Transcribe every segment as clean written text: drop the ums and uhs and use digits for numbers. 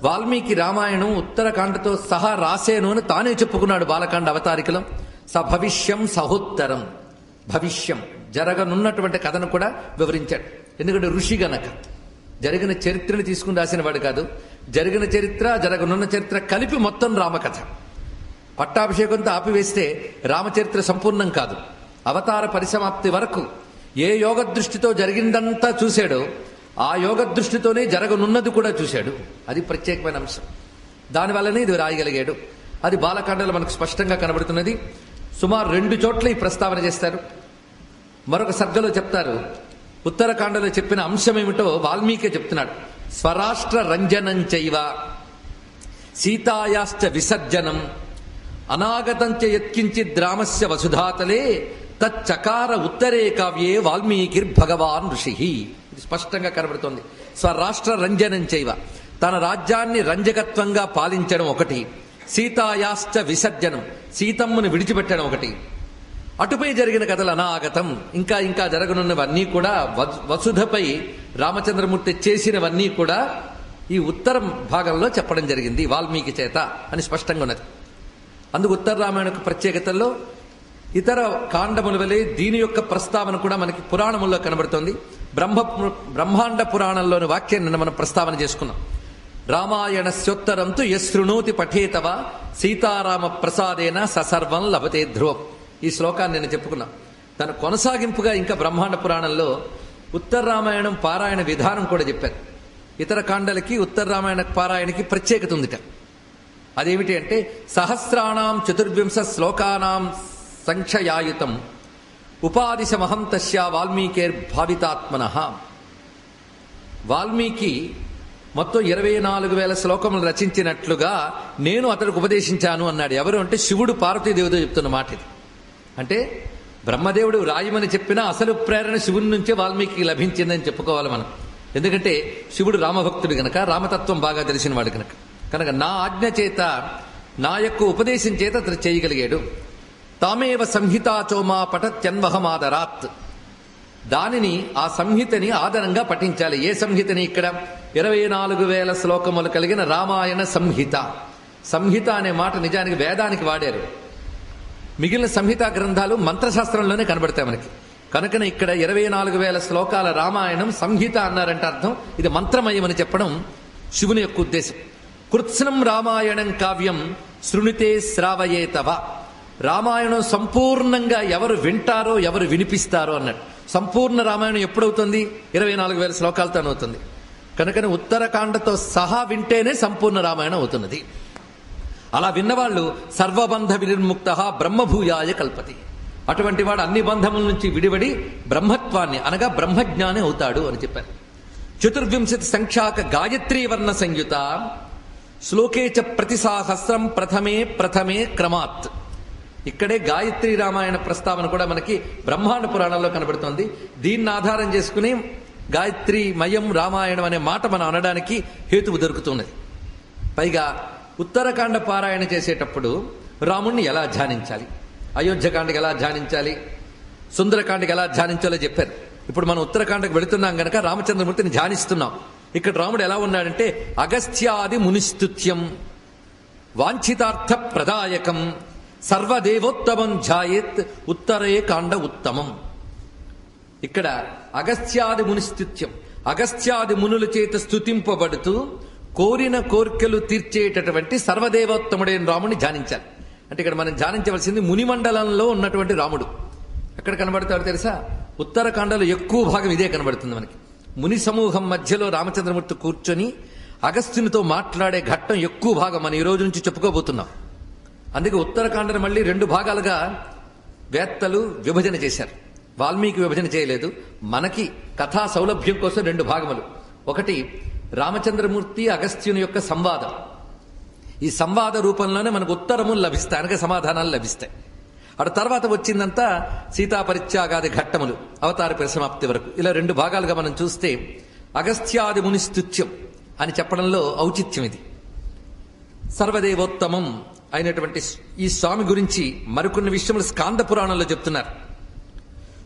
వాల్మీకి రామాయణం ఉత్తరకాండతో సహా రాసేను అని తానే చెప్పుకున్నాడు బాలకాండ అవతారికలో. భవిష్యం సహోత్తరం, భవిష్యం జరగనున్నటువంటి కథను కూడా వివరించాడు. ఎందుకంటే ఋషి గనక జరిగిన చరిత్రని తీసుకుని రాసిన వాడు కాదు, జరిగిన చరిత్ర జరగనున్న చరిత్ర కలిపి మొత్తం రామకథ. పట్టాభిషేకంతో ఆపివేస్తే రామచరిత్ర సంపూర్ణం కాదు. అవతార పరిసమాప్తి వరకు ఏ యోగ దృష్టితో జరిగిందంతా చూశాడో ఆ యోగ దృష్టితోనే జరగనున్నది కూడా చూశాడు. అది ప్రత్యేకమైన అంశం. దానివల్లనే ఇది రాయగలిగాడు. అది బాలకాండలో మనకు స్పష్టంగా కనబడుతున్నది. సుమారు 2 చోట్ల ఈ ప్రస్తావన చేస్తారు. మరొక సర్గలో చెప్తారు. ఉత్తరకాండలో చెప్పిన అంశం ఏమిటో వాల్మీకే చెప్తున్నాడు. స్వరాష్ట్ర రంజనం చైవ సీతాయాశ్చ విసర్జనం అనాగతంచ యత్కించిద్ రామస్య వసుధాతలే తచ్చకార ఉత్తరే కావ్యే వాల్మీకిర్భగవాన్ ఋషి. ఇది స్పష్టంగా కనబడుతోంది. స్వరాష్ట్ర రంజనం చైవ, తన రాజ్యాన్ని రంజకత్వంగా పాలించడం ఒకటి, సీతాయాశ్చ విసర్జనం, సీతమ్మను విడిచిపెట్టడం ఒకటి. అటుపై జరిగిన కథలు అనాగతం, ఇంకా ఇంకా జరగనున్నవన్నీ కూడా వసుధపై రామచంద్రమూర్తి చేసినవన్నీ కూడా ఈ ఉత్తరం భాగంలో చెప్పడం జరిగింది వాల్మీకి చేత అని స్పష్టంగా ఉన్నది. అందుకు ఉత్తర రామాయణ ప్రత్యేకతల్లో ఇతర కాండముల వలె దీని యొక్క ప్రస్తావన కూడా మనకి పురాణముల్లో కనబడుతోంది. బ్రహ్మాండ పురాణంలోని వాక్యాన్ని మనం ప్రస్తావన చేసుకున్నాం. రామాయణస్యోత్తరంతు యశృణోతి పఠేతవ సీతారామ ప్రసాదేన ససర్వం లభతే ధ్రువం. ఈ శ్లోకాన్ని నేను చెప్పుకున్నా. తన కొనసాగింపుగా ఇంకా బ్రహ్మాండ పురాణంలో ఉత్తర రామాయణం పారాయణ విధానం కూడా చెప్పారు. ఇతర కాండలకి ఉత్తర రామాయణ పారాయణకి ప్రత్యేకత ఉందిట. అదేమిటి అంటే సహస్రాణం 24 శ్లోకానాం సంఖ్యయాయుతం ఉపాదిశమహం తస్య వాల్మీకేర్ భావితాత్మనః. వాల్మీకి మొత్తం 24,000 శ్లోకములు రచించినట్లుగా నేను అతడికి ఉపదేశించాను అన్నాడు. ఎవరు అంటే శివుడు పార్వతీదేవితో చెప్తున్న మాట ఇది. అంటే బ్రహ్మదేవుడు రాయమని చెప్పినా అసలు ప్రేరణ శివుని నుంచే వాల్మీకి లభించిందని చెప్పుకోవాలి మనం. ఎందుకంటే శివుడు రామభక్తుడు గనక, రామతత్వం బాగా తెలిసిన వాడు కనుక నా ఆజ్ఞ చేత, నా యొక్క ఉపదేశం చేత అతను చేయగలిగాడు. తామేవ సంహితాచోమా పఠత్యన్వహమాదరాత్. దానిని, ఆ సంహితని ఆదరంగా పఠించాలి. ఏ సంహితని? ఇక్కడ 24,000 శ్లోకములు కలిగిన రామాయణ సంహిత. సంహిత అనే మాట నిజానికి వేదానికి వాడారు. మిగిలిన సంహితా గ్రంథాలు మంత్రశాస్త్రంలోనే కనబడతాయి మనకి. కనుకనే ఇక్కడ 24,000 శ్లోకాల రామాయణం సంహిత అన్నారంటే అర్థం ఇది మంత్రమయం అని చెప్పడం శివుని యొక్క ఉద్దేశం. కృత్స్నం రామాయణం కావ్యం శృణుతే శ్రావయేతవ. రామాయణం సంపూర్ణంగా ఎవరు వింటారో, ఎవరు వినిపిస్తారో అన్నాడు. సంపూర్ణ రామాయణం ఎప్పుడవుతుంది? 24,000 శ్లోకాలతో అవుతుంది. కనుకనే ఉత్తరకాండతో సహా వింటేనే సంపూర్ణ రామాయణం అవుతున్నది. అలా విన్నవాళ్ళు సర్వబంధ వినిర్ముక్త బ్రహ్మభూయాయ కల్పతి. అటువంటి వాడు అన్ని బంధముల నుంచి విడివడి బ్రహ్మత్వాన్ని అనగా బ్రహ్మజ్ఞాని అవుతాడు అని చెప్పారు. 24 సంఖ్యాక గాయత్రీ వర్ణ సంయుత శ్లోకే చ ప్రతిసాహస్రం ప్రథమే క్రమాత్. ఇక్కడే గాయత్రీ రామాయణ ప్రస్తావన కూడా మనకి బ్రహ్మాండ పురాణంలో కనబడుతోంది. దీన్ని ఆధారం చేసుకుని గాయత్రీ మయం రామాయణం అనే మాట మనం అనడానికి హేతువు దొరుకుతున్నది. పైగా ఉత్తరకాండ పారాయణ చేసేటప్పుడు రాముణ్ణి ఎలా ధ్యానించాలి, అయోధ్యకాండకి ఎలా ధ్యానించాలి, సుందరకాండకి ఎలా ధ్యానించాలో చెప్పారు. ఇప్పుడు మనం ఉత్తరకాండకు వెళుతున్నాం గనక రామచంద్రమూర్తిని ధ్యానిస్తున్నాం. ఇక్కడ రాముడు ఎలా ఉన్నాడంటే అగస్త్యాది మునిస్తుత్యం వాంఛితార్థ ప్రదాయకం సర్వదేవోత్తమం ధ్యాయేత్ ఉత్తరే కాండ ఉత్తమం. ఇక్కడ అగస్త్యాది మునిస్తుత్యం, అగస్త్యాది మునుల చేత స్తుతింపబడుతూ కోరిన కోరికలు తీర్చేటటువంటి సర్వదేవోత్తముడైన రాముడిని ధ్యానించాలి. అంటే ఇక్కడ మనం ధ్యానించవలసింది మునిమండలంలో ఉన్నటువంటి రాముడు. ఎక్కడ కనబడతాడు తెలుసా? ఉత్తరకాండలో ఎక్కువ భాగం ఇదే కనబడుతుంది మనకి. ముని సమూహం మధ్యలో రామచంద్రమూర్తి కూర్చొని అగస్త్యునితో మాట్లాడే ఘట్టం ఎక్కువ భాగం మనం ఈ రోజు నుంచి చెప్పుకోబోతున్నాం. అందుకే ఉత్తరకాండను మళ్ళీ 2 భాగాలుగా వేత్తలు విభజన చేశారు. వాల్మీకి విభజన చేయలేదు. మనకి కథా సౌలభ్యం కోసం 2 భాగములు. ఒకటి రామచంద్రమూర్తి అగస్త్యుని యొక్క సంవాదం. ఈ సంవాద రూపంలోనే మనకు ఉత్తరములు లభిస్తాయి, అనగా సమాధానాలు లభిస్తాయి. అటు తర్వాత వచ్చిందంతా సీతాపరిత్యాగాది ఘట్టములు అవతార పరిసమాప్తి వరకు. ఇలా 2 భాగాలుగా మనం చూస్తే అగస్త్యాది మునిస్తుత్యం అని చెప్పడంలో ఔచిత్యం ఇది. సర్వదేవోత్తమం అయినటువంటి ఈ స్వామి గురించి మరికొన్ని విషయములు స్కాంద పురాణంలో చెప్తున్నారు.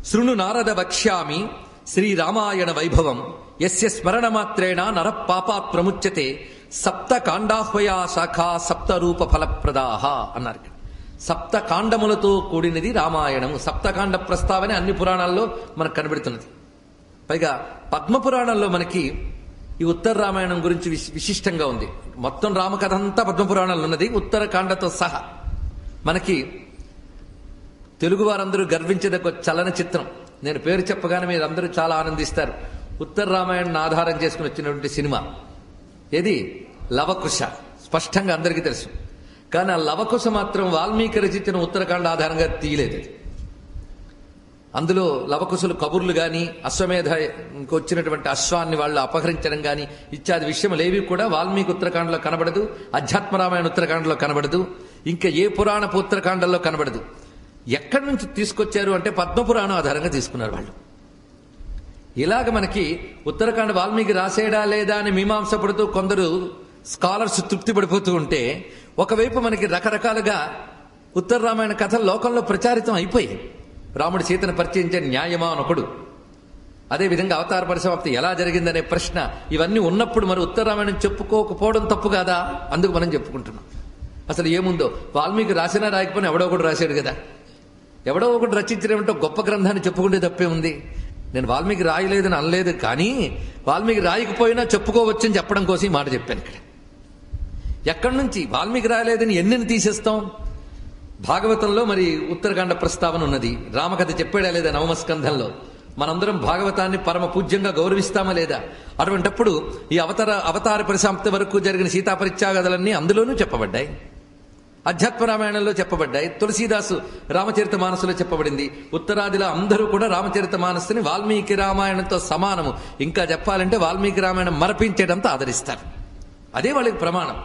శృణు నారద వక్ష్యామి శ్రీరామాయణ వైభవం యస్య స్మరణ మాత్రేణ నర పాపాత్ ప్రముచ్యతే సప్త కాండాహ్వయా శాఖ సప్త రూప ఫలప్రదాహ అన్నారు. సప్త కాండములతో కూడినది రామాయణము. సప్తకాండ ప్రస్తావన అన్ని పురాణాల్లో మనకు కనబడుతున్నది. పైగా పద్మపురాణంలో మనకి ఈ ఉత్తర రామాయణం గురించి విశిష్టంగా ఉంది. మొత్తం రామకథ అంతా పద్మపురాణంలో ఉన్నది, ఉత్తరకాండతో సహా. మనకి తెలుగు వారందరూ గర్వించేదొక చలన చిత్రం. నేను పేరు చెప్పగానే మీరు అందరూ చాలా ఆనందిస్తారు. ఉత్తర రామాయణం ఆధారం చేసుకుని వచ్చినటువంటి సినిమా ఏది? లవకుశ. స్పష్టంగా అందరికీ తెలుసు. కానీ ఆ లవకుశ మాత్రం వాల్మీకి రచించిన ఉత్తరకాండ ఆధారంగా తీయలేదు. అందులో లవకుశులు కబుర్లు గాని, అశ్వమేధ వచ్చినటువంటి అశ్వాన్ని వాళ్ళు అపహరించడం గాని ఇత్యాది విషయములేవి కూడా వాల్మీకి ఉత్తరకాండలో కనబడదు, అధ్యాత్మరామాయణ ఉత్తరకాండలో కనబడదు, ఇంకా ఏ పురాణపు ఉత్తరకాండల్లో కనబడదు. ఎక్కడి నుంచి తీసుకొచ్చారు అంటే పద్మపురాణం ఆధారంగా తీసుకున్నారు వాళ్ళు. ఇలాగ మనకి ఉత్తరకాండ వాల్మీకి రాసేడా లేదా అని మీమాంస పడుతూ కొందరు స్కాలర్స్ తృప్తి పడిపోతూ ఉంటే, ఒకవైపు మనకి రకరకాలుగా ఉత్తర రామాయణ కథలు లోకంలో ప్రచారితం అయిపోయాయి. రాముడు సీతను పరిచయించే న్యాయమా అనొకడు, అదేవిధంగా అవతార పరిసమాప్తి ఎలా జరిగిందనే ప్రశ్న, ఇవన్నీ ఉన్నప్పుడు మరి ఉత్తర రామాయణం చెప్పుకోకపోవడం తప్పు కాదా? అందుకు మనం చెప్పుకుంటున్నాం. అసలు ఏముందో వాల్మీకి రాసినా రాయకపోయినా ఎవడో ఒకడు రాశాడు కదా. ఎవడో ఒకటి రచించడమంటే గొప్ప గ్రంథాన్ని చెప్పుకుంటే తప్పే ఉంది. నేను వాల్మీకి రాయలేదని అనలేదు, కానీ వాల్మీకి రాయకపోయినా చెప్పుకోవచ్చని చెప్పడం కోసం ఈ మాట చెప్పాను. ఇక్కడ ఎక్కడి నుంచి వాల్మీకి రాయలేదని ఎన్నిని తీసేస్తాం? భాగవతంలో మరి ఉత్తరకాండ ప్రస్తావన ఉన్నది. రామకథ చెప్పాడా లేదా నవమస్కంధంలో? మనందరం భాగవతాన్ని పరమ పూజ్యంగా గౌరవిస్తామా లేదా? అటువంటప్పుడు ఈ అవతార పరిసమాప్తి వరకు జరిగిన సీతాపరిత్యాగాదులన్నీ అందులోనూ చెప్పబడ్డాయి. అధ్యాత్మ రామాయణంలో చెప్పబడ్డాయి. తులసీదాసు రామచరిత మానసులో చెప్పబడింది. ఉత్తరాదిలో అందరూ కూడా రామచరిత మానస్సుని వాల్మీకి రామాయణంతో సమానము, ఇంకా చెప్పాలంటే వాల్మీకి రామాయణం మరపించేటంతా ఆదరిస్తారు. అదే వాళ్ళకి ప్రమాణం.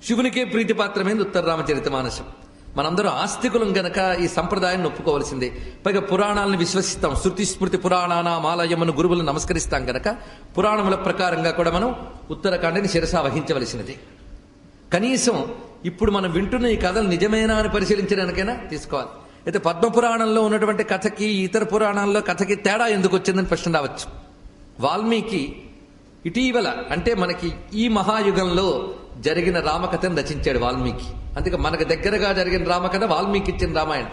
శివునికే ప్రీతిపాత్రమైంది ఉత్తర రామచరిత మానసం. మనందరం ఆస్తికులం గనక ఈ సంప్రదాయాన్ని ఒప్పుకోవాల్సిందే. పైగా పురాణాలను విశ్వసిస్తాం. శృతి స్మృతి పురాణానామాలయమును గురువులను నమస్కరిస్తాం గనక పురాణముల ప్రకారంగా కూడా మనం ఉత్తరకాండని శిరసా వహించవలసినది. కనీసం ఇప్పుడు మనం వింటున్న ఈ కథలు నిజమేనా అని పరిశీలించడానికైనా తీసుకోవాలి. అయితే పద్మపురాణంలో ఉన్నటువంటి కథకి ఇతర పురాణాల్లో కథకి తేడా ఎందుకు వచ్చిందని ప్రశ్న రావచ్చు. వాల్మీకి ఇటీవల అంటే మనకి ఈ మహాయుగంలో జరిగిన రామకథను రచించాడు వాల్మీకి. అందుకే మనకు దగ్గరగా జరిగిన రామకథ వాల్మీకి ఇచ్చిన రామాయణం.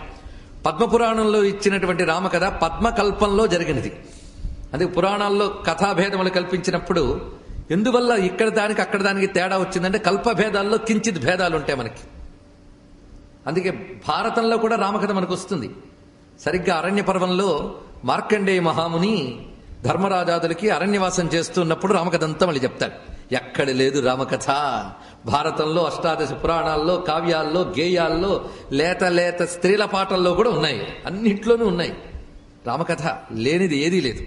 పద్మపురాణంలో ఇచ్చినటువంటి రామకథ పద్మకల్పంలో జరిగినది. అందుకే పురాణాల్లో కథాభేదములు కల్పించినప్పుడు ఎందువల్ల ఇక్కడ దానికి అక్కడ దానికి తేడా వచ్చిందంటే కల్పభేదాల్లో కించిత్ భేదాలు ఉంటాయి మనకి. అందుకే భారతంలో కూడా రామకథ మనకు వస్తుంది. సరిగ్గా అరణ్య పర్వంలో మార్కండేయ మహాముని ధర్మరాజాదులకి అరణ్యవాసం చేస్తున్నప్పుడు రామకథ అంతా మళ్ళీ చెప్తాడు. ఎక్కడ లేదు రామకథ. భారతంలో, అష్టాదశ పురాణాల్లో, కావ్యాల్లో, గేయాల్లో, లేత లేత స్త్రీల పాటల్లో కూడా ఉన్నాయి. అన్నింట్లోనూ ఉన్నాయి. రామకథ లేనిది ఏదీ లేదు.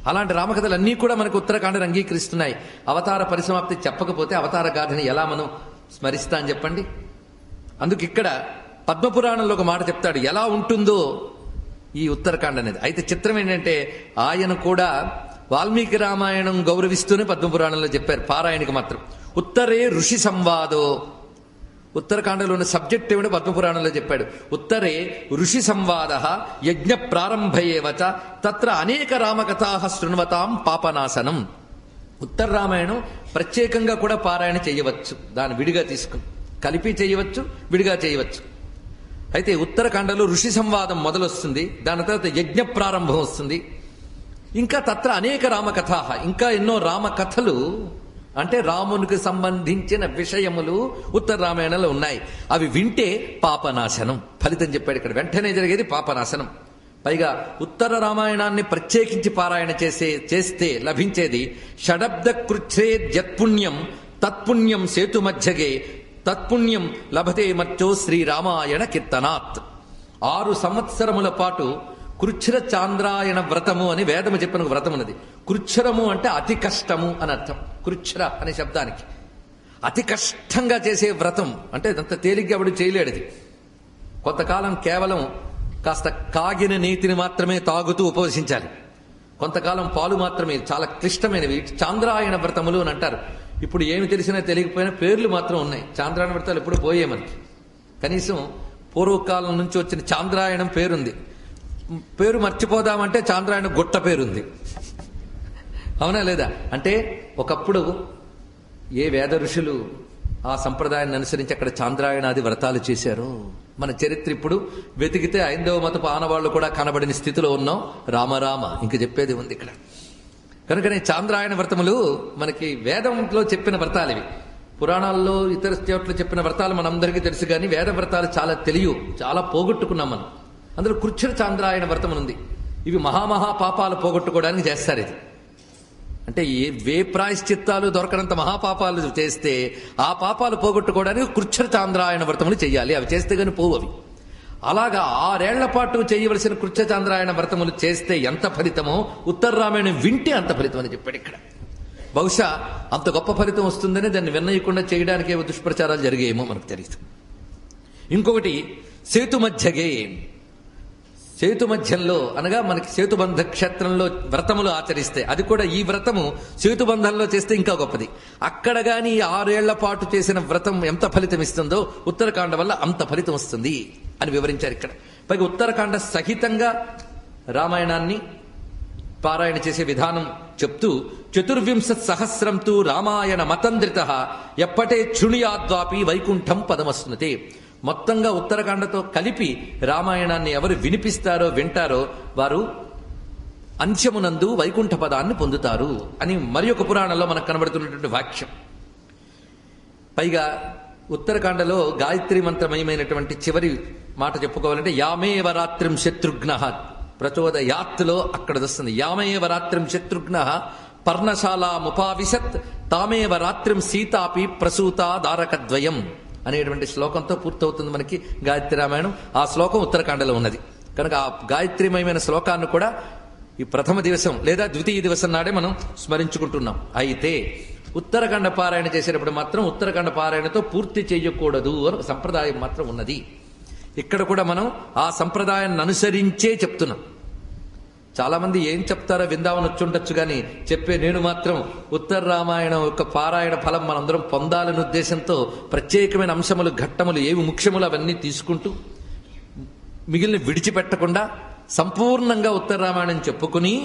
అలాంటి రామకథలన్నీ కూడా మనకు ఉత్తరాఖండను అంగీకరిస్తున్నాయి. అవతార పరిసమాప్తి చెప్పకపోతే అవతార గాథని ఎలా మనం స్మరిస్తాం చెప్పండి? అందుకు ఇక్కడ పద్మపురాణంలో ఒక మాట చెప్తాడు, ఎలా ఉంటుందో ఈ ఉత్తరాఖండ అనేది. అయితే చిత్రం ఏంటంటే ఆయన కూడా వాల్మీకి రామాయణం గౌరవిస్తూనే పద్మపురాణంలో చెప్పారు. పారాయణకి మాత్రం ఉత్తరే ఋషి సంవాదో, ఉత్తరాఖండలో ఉన్న సబ్జెక్ట్ ఏమిటో పద్మపురాణంలో చెప్పాడు. ఉత్తరే ఋషి సంవాద యజ్ఞ ప్రారంభయేవచ తత్ర అనేక రామకథా శృణ్వతాం పాపనాశనం. ఉత్తర రామాయణం ప్రత్యేకంగా కూడా పారాయణ చేయవచ్చు. దాన్ని విడిగా తీసుకుని కలిపి చేయవచ్చు, విడిగా చేయవచ్చు. అయితే ఉత్తరాఖండలో ఋషి సంవాదం మొదలొస్తుంది. దాని తర్వాత యజ్ఞ ప్రారంభం వస్తుంది. ఇంకా తత్ర అనేక రామకథ, ఇంకా ఎన్నో రామకథలు అంటే రామునికి సంబంధించిన విషయములు ఉత్తర రామాయణంలో ఉన్నాయి. అవి వింటే పాపనాశనం ఫలితం చెప్పాడు. ఇక్కడ వెంటనే జరిగేది పాపనాశనం. పైగా ఉత్తర రామాయణాన్ని ప్రత్యేకించి పారాయణ చేస్తే లభించేది షడబ్ద కృచ్ఛ్రేద్యత్పుణ్యం తత్పుణ్యం సేతు మధ్యగే తత్పుణ్యం లభతే మర్చో శ్రీరామాయణ కీర్తనాత్. 6 సంవత్సరముల పాటు కృచ్ఛ్ర చాంద్రాయణ వ్రతము అని వేదము చెప్పిన వ్రతం ఉన్నది. కృచ్ఛ్రము అంటే అతి కష్టము అని అర్థం. కృచ్ఛ్ర అనే శబ్దానికి అతి కష్టంగా చేసే వ్రతం అంటే అంత తేలిగ్గా ఎవడు చేయలేడిది. కొంతకాలం కేవలం కాస్త కాగిన నీతిని మాత్రమే తాగుతూ ఉపవసించాలి. కొంతకాలం పాలు మాత్రమే. చాలా క్లిష్టమైనవి. చాంద్రాయణ వ్రతములు అని అంటారు. ఇప్పుడు ఏమి తెలిసినా తెలియకపోయినా పేర్లు మాత్రం ఉన్నాయి. చాంద్రాయణ వ్రతాలు ఎప్పుడు పోయే మనకి. కనీసం పూర్వకాలం నుంచి వచ్చిన చాంద్రాయణం పేరుంది. పేరు మర్చిపోదామంటే చాంద్రాయణ గుట్ట పేరుంది. అవునా లేదా? అంటే ఒకప్పుడు ఏ వేద ఋషులు ఆ సంప్రదాయాన్ని అనుసరించి అక్కడ చాంద్రాయణాది వ్రతాలు చేశారో మన చరిత్ర ఇప్పుడు వెతికితే ఐందవ మతపు ఆనవాళ్లు కూడా కనబడిన స్థితిలో ఉన్నాం. రామరామ ఇంక చెప్పేది ఉంది ఇక్కడ. కనుకనే చాంద్రాయణ వ్రతములు మనకి వేదంలో చెప్పిన వ్రతాలు ఇవి. పురాణాల్లో ఇతర చోట్ల చెప్పిన వ్రతాలు మనందరికీ తెలుసు, కానీ వేద వ్రతాలు చాలా తెలియవు, చాలా పోగొట్టుకున్నాం మనం. అందులో కృచ్ఛ్ర చాంద్రాయణ వ్రతం ఉంది. ఇవి మహామహా పాపాలు పోగొట్టుకోవడానికి చేస్తారు. ఇది అంటే ఏ ప్రాయశ్చిత్తాలు దొరకనంత మహాపాపాలు చేస్తే ఆ పాపాలు పోగొట్టుకోవడానికి కృచ్ఛ్ర చాంద్రాయణ వ్రతములు చేయాలి. అవి చేస్తే కానీ పోవు అవి. అలాగా 6 ఏళ్ల పాటు చేయవలసిన కృచ్ఛ్ర చాంద్రాయణ వ్రతములు చేస్తే ఎంత ఫలితమో ఉత్తర రామాయణం వింటే అంత ఫలితం అని చెప్పాడు ఇక్కడ. బహుశా అంత గొప్ప ఫలితం వస్తుందని దాన్ని విన్నయకుండా చేయడానికి దుష్ప్రచారాలు జరిగాయేమో మనకు తెలియదు. ఇంకొకటి సేతుమధ్యగే. సేతుమధ్యంలో అనగా మనకి సేతుబంధ క్షేత్రంలో వ్రతములు ఆచరిస్తే, అది కూడా ఈ వ్రతము సేతుబంధంలో చేస్తే ఇంకా గొప్పది. అక్కడ గాని 6 ఏళ్ల పాటు చేసిన వ్రతం ఎంత ఫలితం ఇస్తుందో ఉత్తరకాండ వల్ల అంత ఫలితం వస్తుంది అని వివరించారు ఇక్కడ. పైగా ఉత్తరకాండ సహితంగా రామాయణాన్ని పారాయణ చేసే విధానం చెప్తూ 24,000 రామాయణ మతంద్రిత ఎప్పటే క్షుణియాద్వాపి వైకుంఠం పదమస్నుతే. మొత్తంగా ఉత్తరకాండతో కలిపి రామాయణాన్ని ఎవరు వింటారో వారు అంత్యమునందు వైకుంఠ పదాన్ని పొందుతారు అని మరి ఒక పురాణంలో మనకు కనబడుతున్నటువంటి వాక్యం. పైగా ఉత్తరకాండలో గాయత్రి మంత్రమయమైనటువంటి చివరి మాట చెప్పుకోవాలంటే యామేవ రాత్రిం శత్రుఘ్న ప్రచోదయాత్తులో అక్కడ వస్తుంది. యామేవ రాత్రిం శత్రుఘ్న పర్ణశాలాముపావిశత్ తామేవ రాత్రిం సీతాపి ప్రసూత దారకద్వయం అనేటువంటి శ్లోకంతో పూర్తవుతుంది మనకి గాయత్రి రామాయణం. ఆ శ్లోకం ఉత్తరకాండలో ఉన్నది కనుక ఆ గాయత్రిమయమైన శ్లోకాన్ని కూడా ఈ ప్రథమ దివసం లేదా ద్వితీయ దివసం నాడే మనం స్మరించుకుంటున్నాం. అయితే ఉత్తరకాండ పారాయణ చేసేటప్పుడు మాత్రం ఉత్తరకాండ పారాయణతో పూర్తి చేయకూడదు అని ఒక సంప్రదాయం మాత్రం ఉన్నది. ఇక్కడ కూడా మనం ఆ సంప్రదాయాన్ని అనుసరించే చెప్తున్నాం. చాలా మంది ఏం చెప్తారో విందామని వచ్చుండొచ్చు, కానీ చెప్పే నేను మాత్రం ఉత్తర రామాయణం యొక్క పారాయణ ఫలం మనందరం పొందాలనే ఉద్దేశంతో ప్రత్యేకమైన అంశములు ఘట్టములు ఏవి ముఖ్యములు అవన్నీ తీసుకుంటూ మిగిలిన విడిచిపెట్టకుండా సంపూర్ణంగా ఉత్తర రామాయణం చెప్పుకుని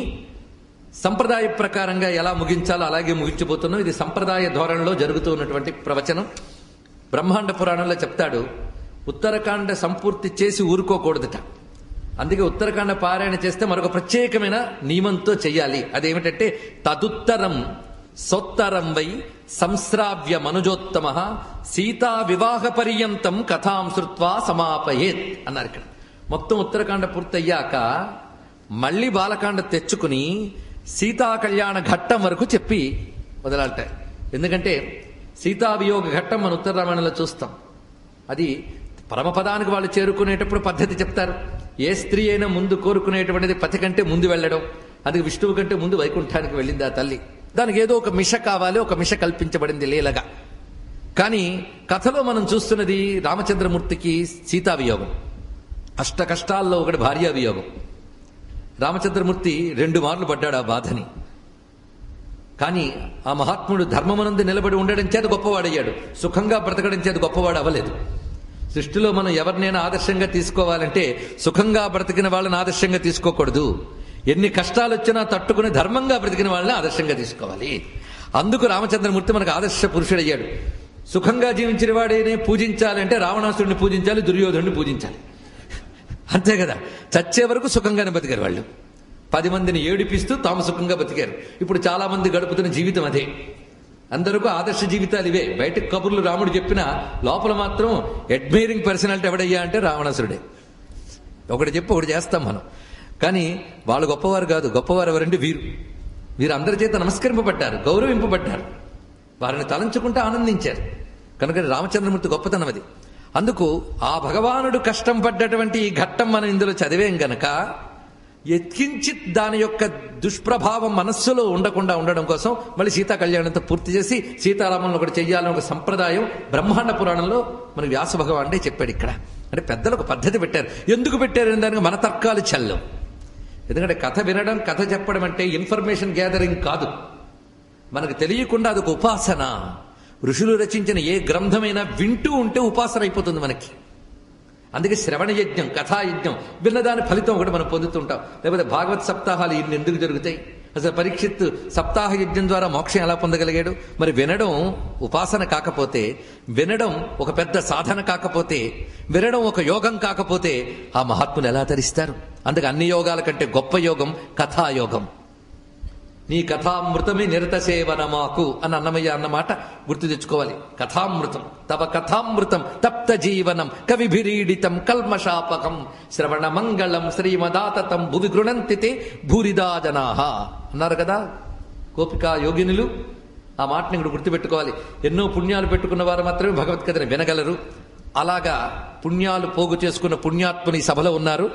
సంప్రదాయ ప్రకారంగా ఎలా ముగించాలో అలాగే ముగించిపోతున్నాం. ఇది సంప్రదాయ ధోరణిలో జరుగుతూ ఉన్నటువంటి ప్రవచనం. బ్రహ్మాండ పురాణంలో చెప్తాడు, ఉత్తరకాండ సంపూర్తి చేసి ఊరుకోకూడదట. అందుకే ఉత్తరకాండ పారాయణ చేస్తే మరొక ప్రత్యేకమైన నియమంతో చెయ్యాలి. అదేమిటంటే తదుత్తరం సోత్తరం వై సంశ్రావ్య మనుజోత్తమ సీతా వివాహ పర్యంతం కథాం శృత్వా సమాపయేత్ అన్నారు ఇక్కడ. మొత్తం ఉత్తరకాండ పూర్తయ్యాక మళ్ళీ బాలకాండ తెచ్చుకుని సీతా కళ్యాణ ఘట్టం వరకు చెప్పి వదలాలట. ఎందుకంటే సీతావియోగ ఘట్టం మన ఉత్తర రామాయణంలో చూస్తాం. అది పరమపదానికి వాళ్ళు చేరుకునేటప్పుడు పద్ధతి చెప్తారు. ఏ స్త్రీ అయినా ముందు కోరుకునేటువంటిది పతి కంటే ముందు వెళ్ళడం. అది విష్ణువు కంటే ముందు వైకుంఠానికి వెళ్ళింది ఆ తల్లి. దానికి ఏదో ఒక మిష కావాలి, ఒక మిష కల్పించబడింది లీలగా. కానీ కథలో మనం చూస్తున్నది రామచంద్రమూర్తికి సీతావియోగం, అష్ట కష్టాల్లో ఒకటి భార్యావియోగం. రామచంద్రమూర్తి 2 మార్లు పడ్డాడు ఆ బాధని. కానీ ఆ మహాత్ముడు ధర్మమునందు నిలబడి ఉండడం చేత గొప్పవాడయ్యాడు, సుఖంగా బ్రతకడం చేత గొప్పవాడు అవ్వలేదు. సృష్టిలో మనం ఎవరినైనా ఆదర్శంగా తీసుకోవాలంటే సుఖంగా బ్రతికిన వాళ్ళని ఆదర్శంగా తీసుకోకూడదు. ఎన్ని కష్టాలు వచ్చినా తట్టుకుని ధర్మంగా బ్రతికిన వాళ్ళని ఆదర్శంగా తీసుకోవాలి. అందుకు రామచంద్రమూర్తి మనకు ఆదర్శ పురుషుడయ్యాడు. సుఖంగా జీవించిన వాడినే పూజించాలంటే రావణాసుడిని పూజించాలి, దుర్యోధనుడిని పూజించాలి. అంతే కదా. చచ్చే వరకు సుఖంగానే బతికారు వాళ్ళు. 10 మందిని ఏడిపిస్తూ తాము సుఖంగా బతికారు. ఇప్పుడు చాలా మంది గడుపుతున్న జీవితం అదే. అందరికీ ఆదర్శ జీవితాలు ఇవే. బయటకు కబుర్లు రాముడు చెప్పినా లోపల మాత్రం అడ్మైరింగ్ పర్సనాలిటీ ఎవడయ్యా అంటే రావణాసురుడే. ఒకటి చెప్పి ఒకటి చేస్తాం మనం. కానీ వాళ్ళు గొప్పవారు కాదు. గొప్పవారు ఎవరంటే వీరు అందరి చేత నమస్కరింపబడ్డారు, గౌరవింపబడ్డారు, వారిని తలంచుకుంటూ ఆనందించారు. కనుక రామచంద్రమూర్తి గొప్పతనం అది. అందుకు ఆ భగవానుడు కష్టం పడ్డటువంటి ఈ ఘట్టం మనం ఇందులో చదివేం గనక ఎత్కించిత్ దాని యొక్క దుష్ప్రభావం మనస్సులో ఉండకుండా ఉండడం కోసం మళ్ళీ సీతా కళ్యాణంతో పూర్తి చేసి సీతారామంలో ఒకటి చెయ్యాలని ఒక సంప్రదాయం బ్రహ్మాండ పురాణంలో మన వ్యాస భగవానుడే చెప్పాడు. ఇక్కడ అంటే పెద్దలు ఒక పద్ధతి పెట్టారు. ఎందుకు పెట్టారు దానికి మన తర్కాలు చెల్లవు. ఎందుకంటే కథ వినడం, కథ చెప్పడం అంటే ఇన్ఫర్మేషన్ గ్యాదరింగ్ కాదు. మనకు తెలియకుండా అదొక ఉపాసన. ఋషులు రచించిన ఏ గ్రంథమైనా వింటూ ఉంటే ఉపాసన అయిపోతుంది మనకి. అందుకే శ్రవణ యజ్ఞం, కథాయజ్ఞం, విన్నదాని ఫలితం ఒకటి మనం పొందుతుంటాం. లేకపోతే భాగవత్ సప్తాహాలు ఇన్ని ఎందుకు జరుగుతాయి? అసలు పరీక్షిత్ సప్తాహ యజ్ఞం ద్వారా మోక్షం ఎలా పొందగలిగాడు? మరి వినడం ఉపాసన కాకపోతే, వినడం ఒక పెద్ద సాధన కాకపోతే, వినడం ఒక యోగం కాకపోతే ఆ మహాత్ములు ఎలా తరిస్తారు? అందుకే అన్ని యోగాల కంటే గొప్ప యోగం కథాయోగం. నీ కథామృతమే నిరత సేవన మాకు అని అన్నమయ్య అన్నమాట గుర్తు తెచ్చుకోవాలి. కథామృతం తవ కథామృతం తప్త జీవనం కవిభిరీడితం కల్మషాపకం శ్రవణ మంగళం శ్రీమదాతతం భువి గృణంతితే భూరిదా జనాహ అన్నారు కదా గోపికా యోగినులు. ఆ మాటని ఇక్కడ గుర్తుపెట్టుకోవాలి. ఎన్నో పుణ్యాలు పెట్టుకున్న వారు మాత్రమే భగవద్గీతను వినగలరు. అలాగా పుణ్యాలు పోగు చేసుకున్న పుణ్యాత్ముని సభలో ఉన్నారు.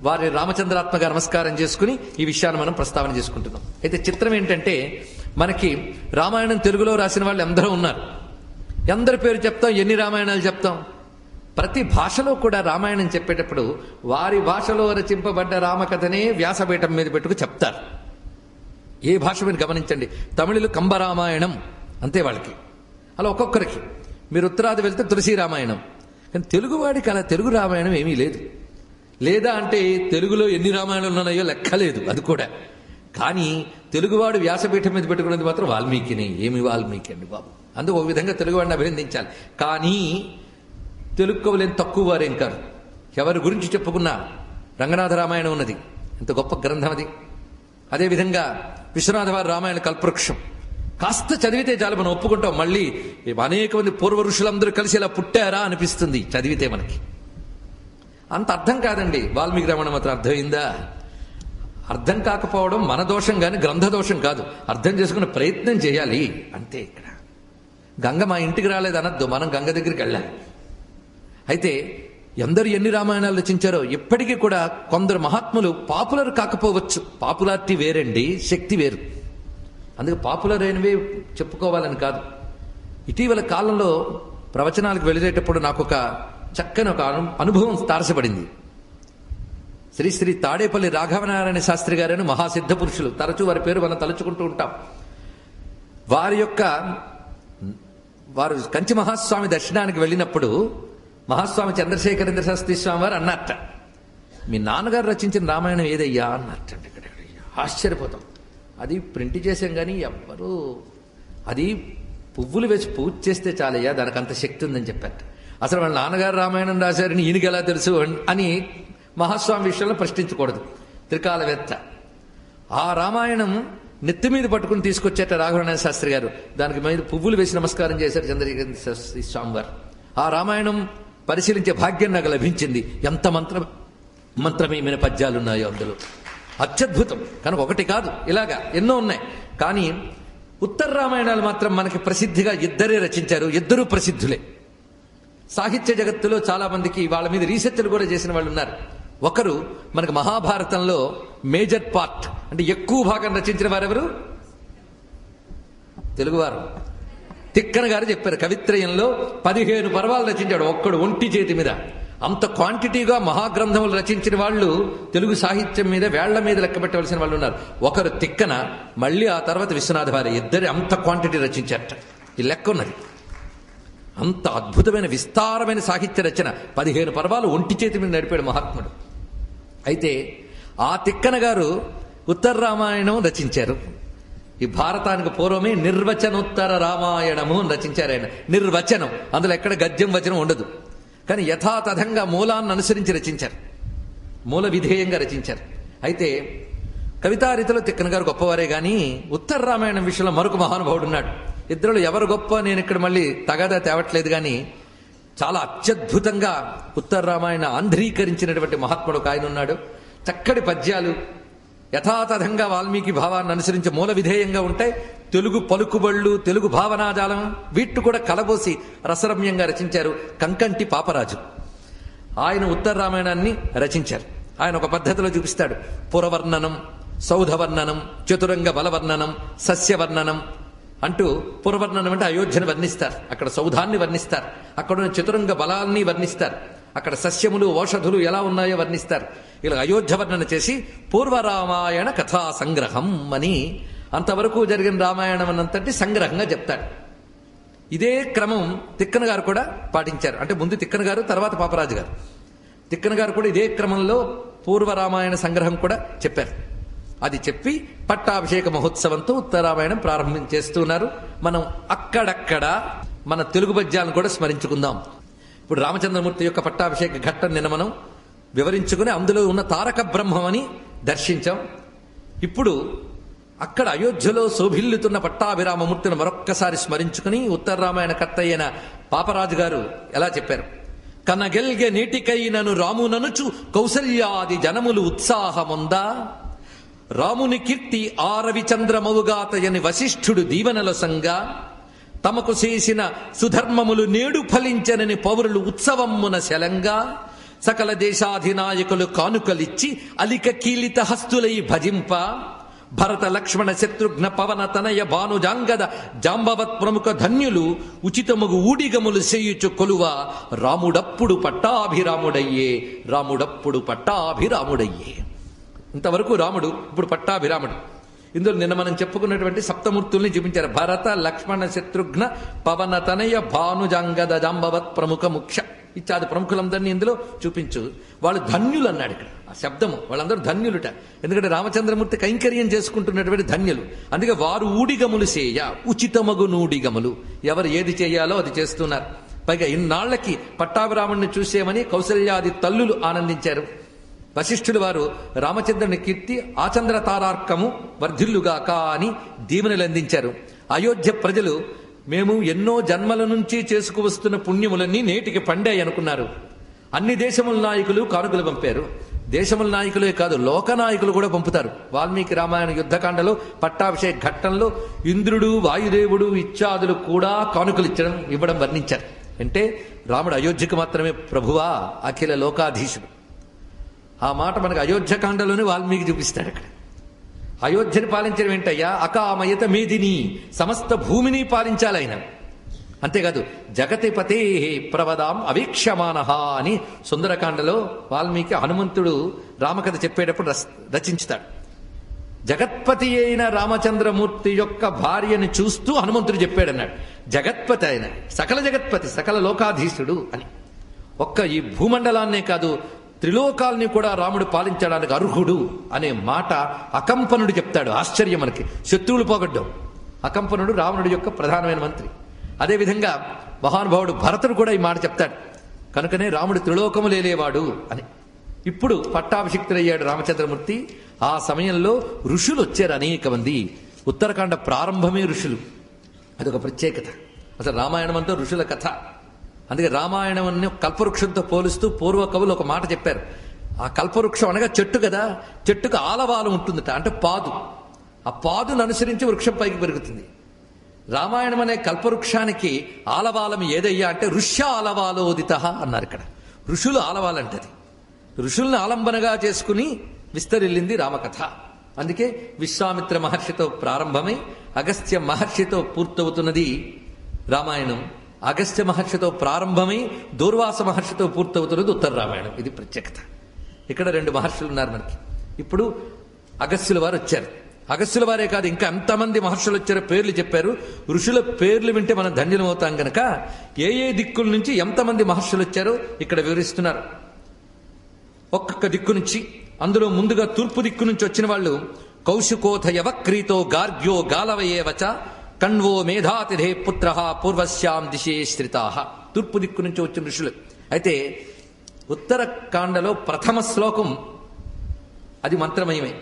వారి రామచంద్రాత్మగా నమస్కారం చేసుకుని ఈ విషయాన్ని మనం ప్రస్తావన చేసుకుంటున్నాం. అయితే చిత్రం ఏంటంటే, మనకి రామాయణం తెలుగులో రాసిన వాళ్ళు ఎందరో ఉన్నారు. ఎందరి పేరు చెప్తాం, ఎన్ని రామాయణాలు చెప్తాం? ప్రతి భాషలో కూడా రామాయణం చెప్పేటప్పుడు వారి భాషలో రచింపబడ్డ రామకథనే వ్యాసపీఠం మీద పెట్టుకు చెప్తారు. ఏ భాష మీరు గమనించండి. తమిళులు కంబరామాయణం అంతే వాళ్ళకి. అలా ఒక్కొక్కరికి. మీరు ఉత్తరాది వెళ్తే తులసి రామాయణం. కానీ తెలుగువాడికి అలా తెలుగు రామాయణం ఏమీ లేదు. లేదా అంటే తెలుగులో ఎన్ని రామాయణాలు ఉన్నాయో లెక్కలేదు అది కూడా. కానీ తెలుగువాడు వ్యాసపీఠం మీద పెట్టుకున్నది మాత్రం వాల్మీకిని. ఏమి వాల్మీకి అండి బాబు. అందుకు ఒక విధంగా తెలుగువాడిని అభినందించాలి. కానీ తెలుగు కవులేం తక్కువ వారేం కాదు. ఎవరి గురించి చెప్పుకున్నా రంగనాథ రామాయణం ఉన్నది, ఎంత గొప్ప గ్రంథం అది. అదేవిధంగా విశ్వనాథ వారి రామాయణ కల్పవృక్షం. కాస్త చదివితే చాలు మనం ఒప్పుకుంటాం. మళ్ళీ అనేక మంది పూర్వ ఋషులందరూ కలిసి ఇలా పుట్టారా అనిపిస్తుంది చదివితే మనకి. అంత అర్థం కాదండి వాల్మీకి రామాయణం మాత్రం. అర్థమైందా? అర్థం కాకపోవడం మన దోషం కానీ గ్రంథ దోషం కాదు. అర్థం చేసుకునే ప్రయత్నం చేయాలి అంతే. ఇక్కడ గంగ మా ఇంటికి రాలేదు అనద్దు, మనం గంగ దగ్గరికి వెళ్ళాలి. అయితే ఎందరు ఎన్ని రామాయణాలు రచించారో ఇప్పటికీ కూడా కొందరు మహాత్ములు పాపులర్ కాకపోవచ్చు. పాపులారిటీ వేరండి, శక్తి వేరు. అందుకే పాపులర్ అయినవి చెప్పుకోవాలని కాదు. ఇటీవల కాలంలో ప్రవచనాలకు వెళ్ళేటప్పుడు నాకు ఒక చక్కని ఒక అనుభవం తారసపడింది. శ్రీ శ్రీ తాడేపల్లి రాఘవనారాయణ శాస్త్రి గారని మహాసిద్ధ పురుషులు. తరచూ వారి పేరు మనం తలుచుకుంటూ ఉంటాం. వారు కంచి మహాస్వామి దర్శనానికి వెళ్ళినప్పుడు మహాస్వామి చంద్రశేఖరేంద్ర శాస్త్రి స్వామి వారు అన్నట్ట, మీ నాన్నగారు రచించిన రామాయణం ఏదయ్యా అన్నట్టండి. ఇక్కడ ఆశ్చర్యపోతాం. అది ప్రింట్ చేసాం కానీ ఎవ్వరూ, అది పువ్వులు వేసి పూజ చేస్తే చాలయ్యా, దానికి అంత శక్తి ఉందని చెప్పారు. అసలు వాళ్ళ నాన్నగారు రామాయణం రాశారని ఈయనకి ఎలా తెలుసు అని మహాస్వామి విషయంలో ప్రశ్నించకూడదు. త్రికాలవేత్త. ఆ రామాయణం నెత్తి మీద పట్టుకుని తీసుకొచ్చేట రాఘవనారాయణ శాస్త్రి గారు. దానికి మీద పువ్వులు వేసి నమస్కారం చేశారు చంద్రశేఖర శాస్త్రి స్వామి వారు. ఆ రామాయణం పరిశీలించే భాగ్యం నాకు లభించింది. ఎంత మంత్రమేమైన పద్యాలున్నాయో అందులో. అత్యద్భుతం. కనుక ఒకటి కాదు, ఇలాగా ఎన్నో ఉన్నాయి. కానీ ఉత్తర రామాయణాలు మాత్రం మనకి ప్రసిద్ధిగా ఇద్దరే రచించారు. ఇద్దరూ ప్రసిద్ధులే. సాహిత్య జగత్తులో చాలా మందికి వాళ్ళ మీద రీసెర్చ్లు కూడా చేసిన వాళ్ళు ఉన్నారు. ఒకరు మనకు మహాభారతంలో మేజర్ పార్ట్ అంటే ఎక్కువ భాగం రచించిన వారెవరు? తెలుగువారు. తిక్కన గారు చెప్పారు. కవిత్రయంలో 15 పర్వాలు రచించాడు ఒక్కడు ఒంటి చేతి మీద. అంత క్వాంటిటీగా మహాగ్రంథములు రచించిన వాళ్ళు తెలుగు సాహిత్యం మీద వేళ్ల మీద లెక్క పెట్టవలసిన వాళ్ళు ఉన్నారు. ఒకరు తిక్కన, మళ్ళీ ఆ తర్వాత విశ్వనాథ వారి. ఇద్దరు అంత క్వాంటిటీ రచించారట. ఈ లెక్క ఉన్నది. అంత అద్భుతమైన విస్తారమైన సాహిత్య రచన. 15 పర్వాలు ఒంటి చేతి మీద నడిపాడు మహాత్ముడు. అయితే ఆ తిక్కన గారు ఉత్తర రామాయణం రచించారు. ఈ భారతానికి పూర్వమే నిర్వచనోత్తర రామాయణము రచించారు ఆయన. నిర్వచనం, అందులో ఎక్కడ గద్యం వచనం ఉండదు. కానీ యథాతథంగా మూలాన్ని అనుసరించి రచించారు. మూల విధేయంగా రచించారు. అయితే కవితారీతిలో తిక్కన గారు గొప్పవారే గాని ఉత్తర రామాయణం విషయంలో మరొక మహానుభావుడు ఉన్నాడు. ఇద్దరులో ఎవరు గొప్ప నేను ఇక్కడ మళ్ళీ తగాదా తేవట్లేదు కానీ చాలా అత్యద్భుతంగా ఉత్తర రామాయణ ఆంధ్రీకరించినటువంటి మహాత్ముడు ఒక ఆయన ఉన్నాడు. చక్కటి పద్యాలు యథాతథంగా వాల్మీకి భావాన్ని అనుసరించి మూల విధేయంగా ఉంటాయి. తెలుగు పలుకుబళ్ళు, తెలుగు భావనాజాలం వీటిని కూడా కలబోసి రసరమ్యంగా రచించారు కంకంటి పాపరాజు. ఆయన ఉత్తర రామాయణాన్ని రచించారు. ఆయన ఒక పద్ధతిలో చూపిస్తాడు. పురవర్ణనం, సౌధవర్ణనం, చతురంగ బలవర్ణనం, సస్యవర్ణనం అంటూ పురవర్ణనం అంటే అయోధ్యను వర్ణిస్తారు. అక్కడ సౌధాన్ని వర్ణిస్తారు. అక్కడ చతురంగ బలాల్ని వర్ణిస్తారు. అక్కడ సస్యములు ఔషధులు ఎలా ఉన్నాయో వర్ణిస్తారు. ఇలా అయోధ్య వర్ణన చేసి పూర్వరామాయణ కథా సంగ్రహం అని అంతవరకు జరిగిన రామాయణం అన్నంతటి సంగ్రహంగా చెప్తాడు. ఇదే క్రమం తిక్కన గారు కూడా పాటించారు. అంటే ముందు తిక్కన గారు, తర్వాత పాపరాజు గారు. తిక్కన గారు కూడా ఇదే క్రమంలో పూర్వ రామాయణ సంగ్రహం కూడా చెప్పారు. అది చెప్పి పట్టాభిషేక మహోత్సవంతో ఉత్తరామాయణం ప్రారంభం చేస్తున్నారు. మనం అక్కడక్కడ మన తెలుగు పద్యాలను కూడా స్మరించుకుందాం. ఇప్పుడు రామచంద్రమూర్తి యొక్క పట్టాభిషేక ఘట్టం నిన్న మనం వివరించుకుని అందులో ఉన్న తారక బ్రహ్మమని దర్శించాం. ఇప్పుడు అక్కడ అయోధ్యలో శోభిల్లుతున్న పట్టాభిరామమూర్తిని మరొక్కసారి స్మరించుకుని ఉత్తర రామాయణ కర్త అయిన పాపరాజు గారు ఎలా చెప్పారు? కనగెల్గె నీటికైనను రాముననుచు కౌసల్యాది జనములు ఉత్సాహముందా, రాముని కీర్తి ఆరవిచంద్రమవుగాతయని వశిష్ఠుడు దీవెనలొసంగా, తమకు చేసిన సుధర్మములు నేడు ఫలించనని పౌరులు ఉత్సవమున శలంగా, సకల దేశాధినాయకులు కానుకలిచ్చి అలిక కీలిత హస్తులై భజింప, భరత లక్ష్మణ శత్రుఘ్న పవన తనయ భానుజాంగద జాంబవత్ ప్రముఖ ధన్యులు ఉచితముగు ఊడిగములు చేయుచు కొలువ, రాముడప్పుడు పట్టాభిరాముడయ్యే, రాముడప్పుడు పట్టాభిరాముడయ్యే. ఇంతవరకు రాముడు, ఇప్పుడు పట్టాభిరాముడు. ఇందులో నిన్న మనం చెప్పుకున్నటువంటి సప్తమూర్తుల్ని చూపించారు. భరత లక్ష్మణ శత్రుఘ్న పవన తనయ భానుజాంగద జాంబవత్ ప్రముఖ ముఖ్య ఇత్యాది ప్రముఖులందరినీ ఇందులో చూపించు. వాళ్ళు ధన్యులు అన్నాడు ఇక్కడ. ఆ శబ్దము వాళ్ళందరూ ధన్యులుట. ఎందుకంటే రామచంద్రమూర్తి కైంకర్యం చేసుకుంటున్నటువంటి ధన్యులు. అందుకే వారు ఊడిగములు చేయ ఉచితమగు నూడిగములు, ఎవరు ఏది చేయాలో అది చేస్తున్నారు. పైగా ఇన్నాళ్లకి పట్టాభిరాముడిని చూసేమని కౌసల్యాది తల్లులు ఆనందించారు. వశిష్ఠులు వారు రామచంద్రుని కీర్తి ఆచంద్ర తారార్కము వర్ధిల్లుగాక అని దీవెనలు అందించారు. అయోధ్య ప్రజలు మేము ఎన్నో జన్మల నుంచి చేసుకువస్తున్న పుణ్యములన్నీ నేటికి పండాయి అనుకున్నారు. అన్ని దేశముల నాయకులు కానుకలు పంపారు. దేశముల నాయకులే కాదు, లోకనాయకులు కూడా పంపుతారు. వాల్మీకి రామాయణ యుద్ధకాండలో పట్టాభిషేక ఘట్టంలో ఇంద్రుడు వాయుదేవుడు ఇత్యాదులు కూడా కానుకలు ఇవ్వడం వర్ణించారు. అంటే రాముడు అయోధ్యకు మాత్రమే ప్రభువా, అఖిల లోకాధీశుడు. ఆ మాట మనకు అయోధ్యకాండలోనే వాల్మీకి చూపిస్తాడు. అక్కడ అయోధ్యని పాలించడం ఏంటయ్యా, అకామయత మేదిని, సమస్త భూమిని పాలించాలి ఆయన. అంతేకాదు జగతిపతే ప్రవదాం అవీక్షమానహ అని సుందరకాండలో వాల్మీకి హనుమంతుడు రామకథ చెప్పేటప్పుడు రచించుతాడు. జగత్పతి అయిన రామచంద్రమూర్తి యొక్క భార్యను చూస్తూ హనుమంతుడు చెప్పాడన్నాడు. జగత్పతి ఆయన, సకల జగత్పతి, సకల లోకాధీశుడు అని. ఒక్క ఈ భూమండలాన్నే కాదు, త్రిలోకాల్ని కూడా రాముడు పాలించడానికి అర్హుడు అనే మాట అకంపనుడు చెప్తాడు. ఆశ్చర్యం మనకి. శత్రువులు పోగొడ్డం అకంపనుడు రావణుడి యొక్క ప్రధానమైన మంత్రి. అదేవిధంగా మహానుభావుడు భరతుడు కూడా ఈ మాట చెప్తాడు. కనుకనే రాముడు త్రిలోకములేలేవాడు అని. ఇప్పుడు పట్టాభిషిక్తుడయ్యాడు రామచంద్రమూర్తి. ఆ సమయంలో ఋషులు వచ్చారు అనేక మంది. ఉత్తరాఖండ ప్రారంభమే ఋషులు, అదొక ప్రత్యేకత. అసలు రామాయణం అంతా ఋషుల కథ. అందుకే రామాయణం అన్ని కల్పవృక్షంతో పోలుస్తూ పూర్వ కవులు ఒక మాట చెప్పారు. ఆ కల్పవృక్షం అనగా చెట్టు కదా, చెట్టుకు ఆలవాలం ఉంటుందట, అంటే పాదు. ఆ పాదును అనుసరించి వృక్షం పైకి పెరుగుతుంది. రామాయణం అనే కల్పవృక్షానికి ఆలవాలం ఏదయ్యా అంటే ఋష్య ఆలవాలోదిత అన్నారు. ఇక్కడ ఋషులు ఆలవాలంటది. ఋషుల్ని ఆలంబనగా చేసుకుని విస్తరిల్లింది రామకథ. అందుకే విశ్వామిత్ర మహర్షితో ప్రారంభమై అగస్త్య మహర్షితో పూర్తవుతున్నది రామాయణం. అగస్త్య మహర్షితో ప్రారంభమై దూర్వాస మహర్షితో పూర్తవుతున్నది ఉత్తర రామాయణం. ఇది ప్రత్యేకత. ఇక్కడ 2 మహర్షులు ఉన్నారు మనకి. ఇప్పుడు అగస్త్యుల వారు వచ్చారు. అగస్త్యుల వారే కాదు, ఇంకా ఎంతమంది మహర్షులు వచ్చారో పేర్లు చెప్పారు. ఋషుల పేర్లు వింటే మనం ధన్యులం అవుతాం గనక ఏ ఏ దిక్కుల నుంచి ఎంతమంది మహర్షులు వచ్చారో ఇక్కడ వివరిస్తున్నారు. ఒక్కొక్క దిక్కు నుంచి, అందులో ముందుగా తూర్పు దిక్కు నుంచి వచ్చిన వాళ్ళు కౌశికోథ యవక్రీతో గార్గ్యో గాలవయేవచ కణ్వో మేధాతిథే పుత్ర పూర్వశ్యాం దిశే శ్రితా. తూర్పు దిక్కు నుంచి వచ్చిన ఋషులు. అయితే ఉత్తరకాండలో ప్రథమ శ్లోకం అది మంత్రమయమే.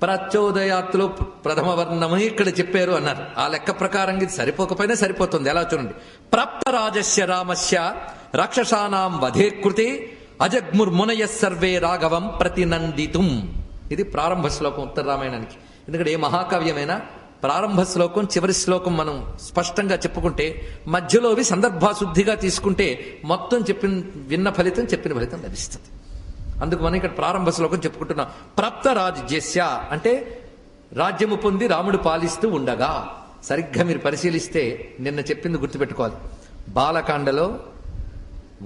ప్రచోదయాత్లో ప్రథమ వర్ణమని ఇక్కడ చెప్పారు అన్నారు. ఆ లెక్క ప్రకారం ఇది సరిపోకపోయినా సరిపోతుంది. ఎలా చూడండి. ప్రాప్త రాజస్య రామస్య రాక్షసానాం వధే కృతే అజగ్ముర్మునయ సర్వే రాఘవం ప్రతినందితుం. ఇది ప్రారంభ శ్లోకం ఉత్తర రామాయణానికి. ఎందుకంటే ఏ మహాకావ్యమైనా ప్రారంభ శ్లోకం చివరి శ్లోకం మనం స్పష్టంగా చెప్పుకుంటే, మధ్యలోవి సందర్భాశుద్ధిగా తీసుకుంటే మొత్తం విన్న ఫలితం చెప్పిన ఫలితం లభిస్తుంది. అందుకు మనం ఇక్కడ ప్రారంభ శ్లోకం చెప్పుకుంటున్నాం. ప్రాప్త రాజ్యస్య అంటే రాజ్యము పొంది రాముడు పాలిస్తూ ఉండగా. సరిగ్గా మీరు పరిశీలిస్తే నిన్న చెప్పింది గుర్తుపెట్టుకోవాలి. బాలకాండలో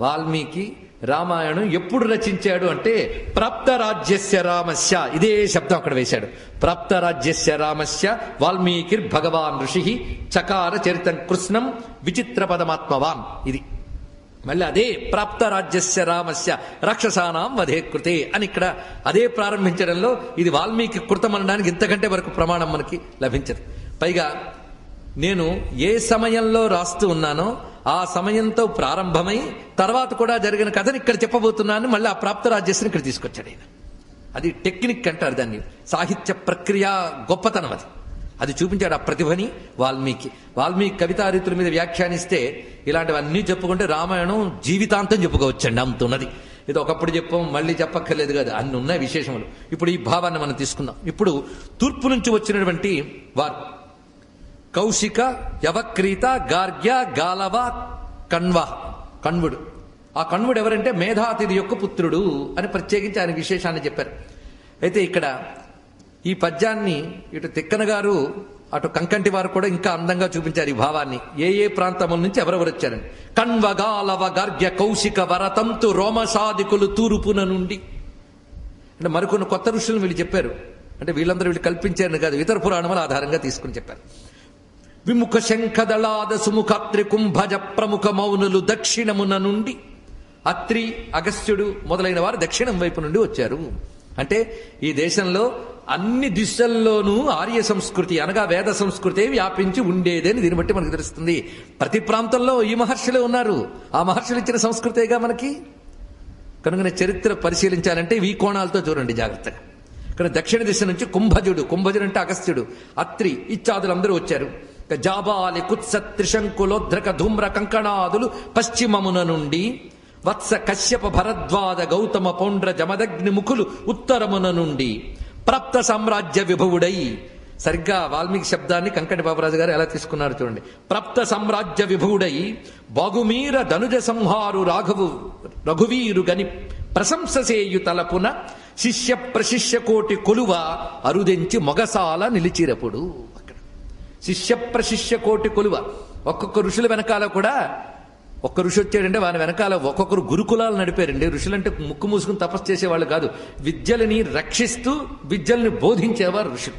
వాల్మీకి రామాయణం ఎప్పుడు రచించాడు అంటే ప్రాప్త రాజ్యస్య రామస్య, ఇదే శబ్దం అక్కడ వేశాడు. ప్రాప్త రాజ్యస్య రామస్య వాల్మీకి భగవాన్ ఋషి చకార చరితం కృష్ణం విచిత్ర పదమాత్మవాన్. ఇది మళ్ళీ అదే ప్రాప్త రాజ్యస్య రామస్య రాక్షసానాం వధే కృతే అని ఇక్కడ అదే ప్రారంభించడంలో ఇది వాల్మీకి కృతం అనడానికి ఇంతకంటే వరకు ప్రమాణం మనకి లభించదు. పైగా నేను ఏ సమయంలో రాస్తూ ఉన్నానో ఆ సమయంతో ప్రారంభమై తర్వాత కూడా జరిగిన కథని ఇక్కడ చెప్పబోతున్నాను. మళ్ళీ ఆ ప్రాప్త రాజ్యస్ని ఇక్కడ తీసుకొచ్చాడు ఆయన. అది టెక్నిక్ అంటారు దాన్ని, సాహిత్య ప్రక్రియ గొప్పతనం అది. అది చూపించాడు ఆ ప్రతిభని వాల్మీకి కవితారీతుల మీద వ్యాఖ్యానిస్తే ఇలాంటివన్నీ చెప్పుకుంటే రామాయణం జీవితాంతం చెప్పుకోవచ్చండి, అంతున్నది. ఇది ఒకప్పుడు చెప్పాం, మళ్ళీ చెప్పక్కర్లేదు కదా, అన్ని ఉన్నాయి విశేషములు. ఇప్పుడు ఈ భావాన్ని మనం తీసుకుందాం. ఇప్పుడు తూర్పు నుంచి వచ్చినటువంటి వారు కౌశిక, యవక్రీత, గార్గ్య, గాలవ, కణ్వుడు. ఆ కణ్వుడు ఎవరంటే మేధాతిథి యొక్క పుత్రుడు అని ప్రత్యేకించి ఆయన విశేషాన్ని చెప్పారు. అయితే ఇక్కడ ఈ పద్యాన్ని ఇటు తిక్కన గారు అటు కంకంటి వారు కూడా ఇంకా అందంగా చూపించారు ఈ భావాన్ని. ఏ ఏ ప్రాంతముల నుంచి ఎవరెవరు వచ్చారండి. కణ్వ, గాలవ, గార్గ్య, కౌశిక, వరతంతు, రోమసాదికులు తూర్పున నుండి. అంటే మరికొన్ని కొత్త ఋషులను వీళ్ళు చెప్పారు. అంటే వీళ్ళందరూ వీళ్ళు కల్పించారని కాదు, ఇతర పురాణముల ఆధారంగా తీసుకుని చెప్పారు. విముఖ శంఖదళాద సుముఖాత్రి కుంభజ ప్రముఖ మౌనులు దక్షిణమున నుండి. అత్రి, అగస్త్యుడు మొదలైన వారు దక్షిణం వైపు నుండి వచ్చారు. అంటే ఈ దేశంలో అన్ని దిశల్లోనూ ఆర్య సంస్కృతి అనగా వేద సంస్కృతే వ్యాపించి ఉండేదని దీన్ని బట్టి మనకు తెలుస్తుంది. ప్రతి ప్రాంతంలో ఈ మహర్షులే ఉన్నారు. ఆ మహర్షులు ఇచ్చిన సంస్కృతేగా మనకి. కనుక చరిత్ర పరిశీలించాలంటే ఈ కోణాలతో చూడండి జాగ్రత్తగా. ఇక్కడ దక్షిణ దిశ నుంచి కుంభజుడు అంటే అగస్త్యుడు, అత్రి ఇత్యాదులందరూ వచ్చారు. జాబాలి, కుత్స, త్రిశంకులోద్రక, ధూమ్ర, కంకణాదులు పశ్చిమమున నుండి. వత్స, కశ్యప, భరద్వాజ, గౌతమ, పౌండ్ర, జమదగ్ని ముఖులు ఉత్తరమున నుండి. ప్రాప్త సామ్రాజ్య విభవుడై. సరిగ్గా వాల్మీకి శబ్దాన్ని కంకటి బాబురాజు గారు ఎలా తీసుకున్నారు చూడండి. ప్రాప్త సామ్రాజ్య విభవుడై బాగుమీర ధనుజ సంహారు రఘువీరు గని ప్రశంససేయు తలపున శిష్య ప్రశిష్య కోటి కొలువ అరుదెంచి మొగసాల నిలిచిరపుడు. అక్కడ శిష్య ప్రశిష్య కోటి కొలువ. ఒక్కొక్క ఋషుల వెనకాల కూడా ఒక్క ఋషి వచ్చాడంటే వాని వెనకాల ఒక్కొక్కరు గురుకులాలు నడిపారండి. ఋషులంటే ముక్కు మూసుకుని తపస్సు చేసేవాళ్ళు కాదు, విద్యలని రక్షిస్తూ విద్యల్ని బోధించేవారు ఋషులు.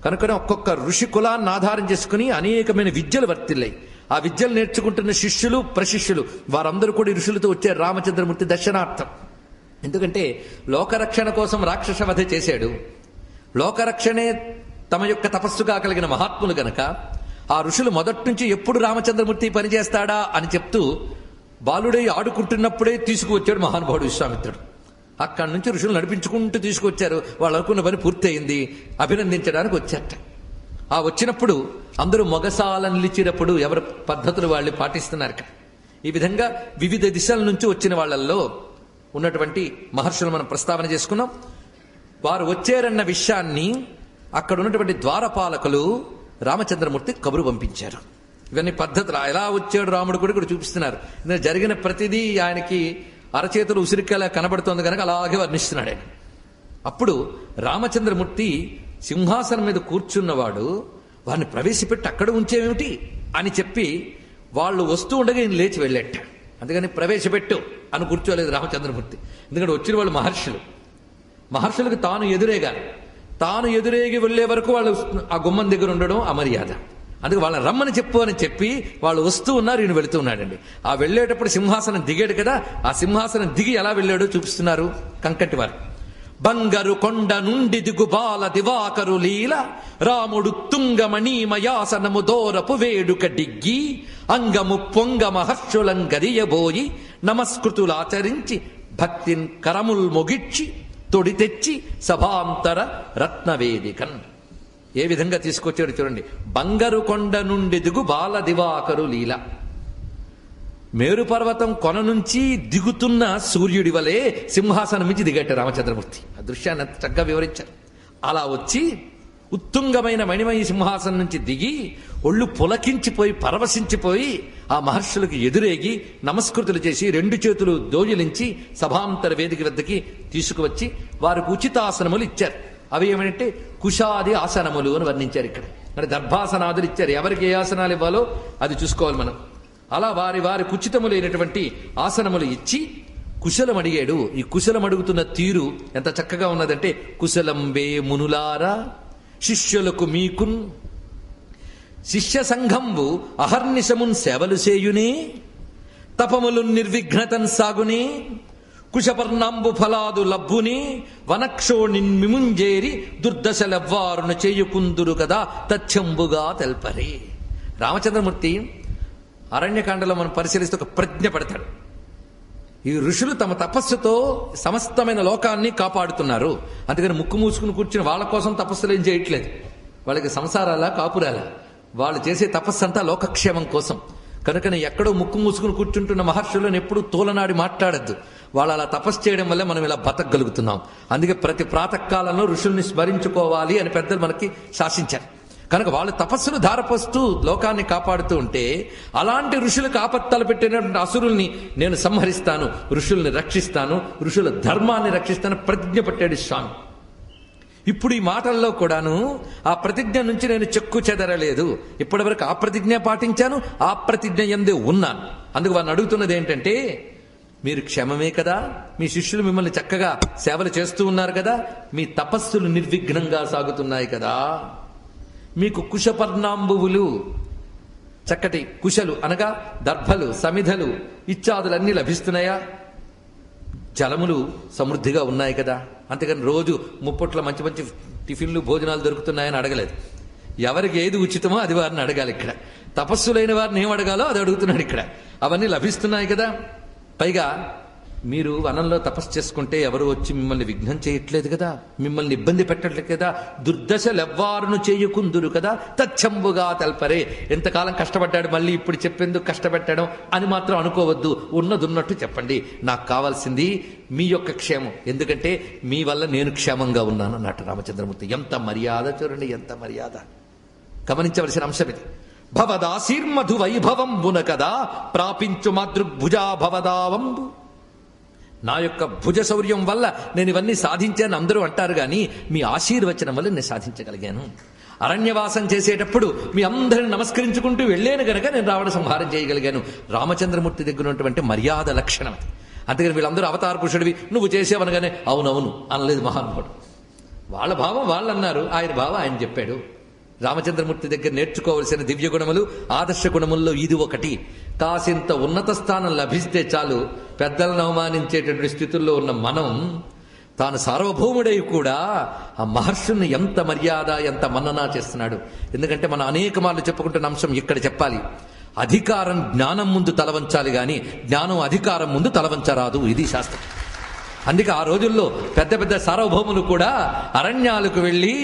కనుకనే ఒక్కొక్క ఋషి కులాన్ని ఆధారం చేసుకుని అనేకమైన విద్యలు వర్తిల్లాయి. ఆ విద్యలు నేర్చుకుంటున్న శిష్యులు ప్రశిష్యులు వారందరూ కూడా ఋషులతో వచ్చారు రామచంద్రమూర్తి దర్శనార్థం. ఎందుకంటే లోకరక్షణ కోసం రాక్షస వధ చేశాడు. లోకరక్షణే తమ యొక్క తపస్సుగా కలిగిన మహాత్ములు గనక ఆ ఋషులు మొదటి నుంచి ఎప్పుడు రామచంద్రమూర్తి పనిచేస్తాడా అని చెప్తూ బాలుడై ఆడుకుంటున్నప్పుడే తీసుకువచ్చాడు మహానుభావుడు విశ్వామిత్రుడు. అక్కడి నుంచి ఋషులు నడిపించుకుంటూ తీసుకొచ్చారు. వాళ్ళు అనుకున్న పని పూర్తి అయింది, అభినందించడానికి వచ్చారట. ఆ వచ్చినప్పుడు అందరూ మొగసాల నిలిచినప్పుడు ఎవరి పద్ధతులు వాళ్ళు పాటిస్తున్నారు ఇక్కడ. ఈ విధంగా వివిధ దిశల నుంచి వచ్చిన వాళ్ళల్లో ఉన్నటువంటి మహర్షులు మనం ప్రస్తావన చేసుకున్నాం. వారు వచ్చారన్న విషయాన్ని అక్కడ ఉన్నటువంటి ద్వారపాలకులు రామచంద్రమూర్తి కబురు పంపించారు. ఇవన్నీ పద్ధతులు ఎలా వచ్చాడు రాముడు కూడా ఇక్కడ చూపిస్తున్నారు. జరిగిన ప్రతిదీ ఆయనకి అరచేతులు ఉసిరికలా కనబడుతోంది కనుక అలాగే వర్ణిస్తున్నాడు ఆయన. అప్పుడు రామచంద్రమూర్తి సింహాసనం మీద కూర్చున్నవాడు వారిని ప్రవేశపెట్టి అక్కడ ఉంచేమిటి అని చెప్పి వాళ్ళు వస్తూ ఉండగా ఈయన లేచి వెళ్ళేట. అందుకని ప్రవేశపెట్టు అని కూర్చోలేదు రామచంద్రమూర్తి. ఎందుకంటే వచ్చిన వాళ్ళు మహర్షులకు తాను ఎదురేగి వెళ్లే వరకు వాళ్ళు ఆ గుమ్మం దగ్గర ఉండడం అమర్యాద. అందుకే వాళ్ళని రమ్మని చెప్పు అని చెప్పి వాళ్ళు వస్తూ ఉన్నారు, ఈయన వెళుతూ ఉన్నాడండి. ఆ వెళ్ళేటప్పుడు సింహాసనం దిగాడు కదా, ఆ సింహాసనం దిగి ఎలా వెళ్ళాడో చూపిస్తున్నారు కంకటి వారు. బంగరు కొండ నుండి దిగుబాల దివాకరు లీల రాముడు తుంగమణీమయాసనము దోరపు వేడుక డిగ్గి అంగము పొంగ మహర్షులంగరియబోయి నమస్కృతులాచరించి భక్తిన్ కరముల్ మొగిచ్చి తొడి తెచ్చి సభాంతర రత్నవేదికన్. ఏ విధంగా తీసుకొచ్చాడు చూడండి. బంగరు కొండ నుండి దిగు బాల దివాకరు లీల. మేరుపర్వతం కొన నుంచి దిగుతున్న సూర్యుడి వలె సింహాసనం నుంచి దిగట్ట రామచంద్రమూర్తి. ఆ దృశ్యాన్ని చక్కగా వివరించారు. అలా వచ్చి ఉత్తుంగమైన మణిమయ సింహాసనం నుంచి దిగి ఒళ్ళు పులకించిపోయి పరవశించిపోయి ఆ మహర్షులకు ఎదురేగి నమస్కృతులు చేసి 2 చేతులు దోజిలించి సభాంతర వేదిక వద్దకి తీసుకువచ్చి వారికి ఉచితాసనములు ఇచ్చారు. అవి ఏమంటే కుశాది ఆసనములు అని వర్ణించారు. ఇక్కడ మరి దర్భాసనాదులు ఇచ్చారు. ఎవరికి ఏ ఆసనాలు ఇవ్వాలో అది చూసుకోవాలి మనం. అలా వారి వారి కుచితములైనటువంటి ఆసనములు ఇచ్చి కుశలం అడిగాడు. ఈ కుశలం అడుగుతున్న తీరు ఎంత చక్కగా ఉన్నదంటే, కుశలం వే మునులారా శిష్యులకు మీకున్ శిష్య సంఘంబు అహర్నిశమున్ సేవలు చేయునే తపములు నిర్విఘ్నతన్ సాగుని కుశపర్ణాంబు ఫలాదు లబ్బుని వనక్షోణి మిముంజేరి దుర్దశలెవ్వారును చేయుకుందురు కదా తథ్యంబుగా తెల్పరి. రామచంద్రమూర్తి అరణ్యకాండలో మనం పరిశీలిస్తే ఒక ప్రజ్ఞ పడతాడు. ఈ ఋషులు తమ తపస్సుతో సమస్తమైన లోకాన్ని కాపాడుతున్నారు. అందుకని ముక్కు మూసుకుని కూర్చుని వాళ్ళ కోసం తపస్సులు ఏం చేయట్లేదు. వాళ్ళకి సంసారాలా కాపురాలా, వాళ్ళు చేసే తపస్సు అంతా లోకక్షేమం కోసం. కనుకనే ఎక్కడో ముక్కు మూసుకుని కూర్చుంటున్న మహర్షులను ఎప్పుడూ తోలనాడి మాట్లాడద్దు. వాళ్ళు అలా తపస్సు చేయడం వల్లే మనం ఇలా బతకగలుగుతున్నాం. అందుకే ప్రతి ప్రాతకాలంలో ఋషుల్ని స్మరించుకోవాలి అని పెద్దలు మనకి శాసించారు. కనుక వాళ్ళు తపస్సును ధారపోస్తూ లోకాన్ని కాపాడుతూ ఉంటే అలాంటి ఋషులకు ఆపత్తలు పెట్టినటువంటి అసురుల్ని నేను సంహరిస్తాను, ఋషుల్ని రక్షిస్తాను, ఋషుల ధర్మాన్ని రక్షిస్తాను ప్రతిజ్ఞ పట్టాడు స్వామి. ఇప్పుడు ఈ మాటల్లో కూడాను ఆ ప్రతిజ్ఞ నుంచి నేను చెక్కు చెదరలేదు. ఇప్పటి వరకు ఆ ప్రతిజ్ఞ పాటించాను, ఆ ప్రతిజ్ఞ యందే ఉన్నాను. అందుకు వారిని అడుగుతున్నది ఏంటంటే, మీరు క్షేమమే కదా, మీ శిష్యులు మిమ్మల్ని చక్కగా సేవలు చేస్తూ ఉన్నారు కదా, మీ తపస్సులు నిర్విఘ్నంగా సాగుతున్నాయి కదా, మీకు కుశపర్ణాంబువులు చక్కటి కుశలు అనగా దర్భలు సమిధలు ఇత్యాదులన్నీ లభిస్తున్నాయా, జలములు సమృద్ధిగా ఉన్నాయి కదా. అంతేకాని రోజు ముప్పొట్ల మంచి మంచి టిఫిన్లు భోజనాలు దొరుకుతున్నాయని అడగలేదు. ఎవరికి ఏది ఉచితమో అది వారిని అడగాలి. ఇక్కడ తపస్సులైన వారిని ఏం అడగాలో అది అడుగుతున్నాడు. ఇక్కడ అవన్నీ లభిస్తున్నాయి కదా. పైగా మీరు వనంలో తపస్సు చేసుకుంటే ఎవరు వచ్చి మిమ్మల్ని విఘ్నం చేయట్లేదు కదా, మిమ్మల్ని ఇబ్బంది పెట్టట్లేదు కదా, దుర్దశలెవ్వారును చేయకుందురు కదా తథ్యంబుగా తెల్పరే. ఎంతకాలం కష్టపడ్డాడు, మళ్ళీ ఇప్పుడు చెప్పేందుకు కష్టపెట్టడం అని మాత్రం అనుకోవద్దు. ఉన్నదున్నట్టు చెప్పండి. నాకు కావాల్సింది మీ యొక్క క్షేమం, ఎందుకంటే మీ వల్ల నేను క్షేమంగా ఉన్నాను అన్నట్టు రామచంద్రమూర్తి. ఎంత మర్యాద చూడండి, ఎంత మర్యాద. గమనించవలసిన అంశం ఇది. భవదాశీర్మధు వైభవంబున కదా ప్రాపించు మాతృభుజా భవదావంబు. నా యొక్క భుజ శౌర్యం వల్ల నేను ఇవన్నీ సాధించాను అందరూ అంటారు, కానీ మీ ఆశీర్వచనం వల్ల నేను సాధించగలిగాను. అరణ్యవాసం చేసేటప్పుడు మీ అందరిని నమస్కరించుకుంటూ వెళ్ళాను గనక నేను రావణ సంహారం చేయగలిగాను. రామచంద్రమూర్తి దగ్గర ఉన్నటువంటి మర్యాద లక్షణం అది. అందుకని వీళ్ళందరూ అవతార పురుషుడివి నువ్వు చేసేవనగానే అవునవును అనలేదు మహానుభావుడు. వాళ్ళ భావం వాళ్ళు అన్నారు, ఆయన భావం ఆయన చెప్పాడు. రామచంద్రమూర్తి దగ్గర నేర్చుకోవలసిన దివ్య గుణములు ఆదర్శ గుణముల్లో ఇది ఒకటి. కాసింత ఉన్నత స్థానం లభిస్తే చాలు పెద్దలను అవమానించేటటువంటి స్థితుల్లో ఉన్న మనం తాను సార్వభౌముడై కూడా ఆ మహర్షుల్ని ఎంత మర్యాద ఎంత మన్ననా చేస్తున్నాడు. ఎందుకంటే మనం అనేక మార్లు చెప్పుకుంటున్న అంశం ఇక్కడ చెప్పాలి. అధికారం జ్ఞానం ముందు తలవంచాలి గాని జ్ఞానం అధికారం ముందు తలవంచరాదు. ఇది శాస్త్రం. అందుకే ఆ రోజుల్లో పెద్ద పెద్ద సార్వభౌములు కూడా అరణ్యాలకు వెళ్ళి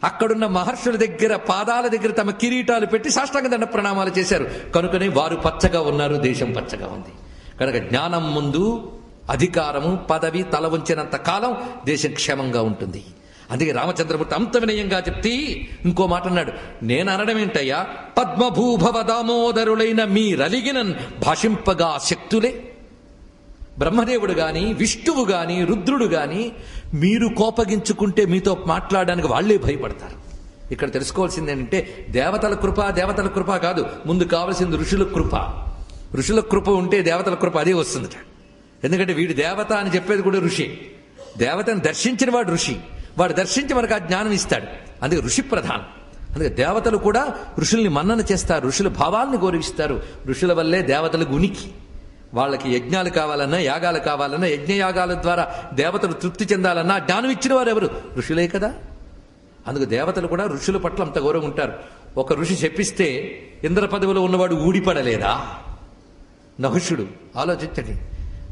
అక్కడున్న మహర్షుల దగ్గర పాదాల దగ్గర తమ కిరీటాలు పెట్టి సాష్టాంగ దండ ప్రణామాలు చేశారు. కనుకనే వారు పచ్చగా ఉన్నారు, దేశం పచ్చగా ఉంది. కనుక జ్ఞానం ముందు అధికారము పదవి తల ఉంచినంత కాలం దేశం క్షేమంగా ఉంటుంది. అందుకే రామచంద్రమూర్తి అంత వినయంగా చెప్తే ఇంకో మాట అన్నాడు. నేను అనడం ఏంటయ్యా, పద్మభూభవ దామోదరులైన మీరలిగినన్ భాషింపగా శక్తులే. బ్రహ్మదేవుడు గాని విష్ణువు గాని రుద్రుడు గాని మీరు కోపగించుకుంటే మీతో మాట్లాడడానికి వాళ్లే భయపడతారు. ఇక్కడ తెలుసుకోవాల్సింది ఏంటంటే దేవతల కృప కాదు, ముందు కావలసింది ఋషుల కృప. ఋషుల కృప ఉంటే దేవతల కృప అదే వస్తుందట. ఎందుకంటే వీడు దేవత అని చెప్పేది కూడా ఋషి. దేవతను దర్శించిన వాడు ఋషి, వాడు దర్శించి మనకు ఆ జ్ఞానం ఇస్తాడు. అందుకే ఋషి ప్రధానం. అందుకే దేవతలు కూడా ఋషుల్ని మన్నన చేస్తారు, ఋషుల భావాల్ని గౌరవిస్తారు. ఋషుల వల్లే దేవతలకు ఉనికి. వాళ్ళకి యజ్ఞాలు కావాలన్నా యాగాలు కావాలన్నా యజ్ఞయాగాల ద్వారా దేవతలు తృప్తి చెందాలన్నా జ్ఞానం ఇచ్చిన వారు ఎవరు? ఋషులే కదా. అందుకు దేవతలు కూడా ఋషుల పట్ల అంత గౌరవం ఉంటారు. ఒక ఋషి చెప్పిస్తే ఇంద్ర పదవిలో ఉన్నవాడు ఊడిపడలేదా? నహుషుడు ఆలోచించండి.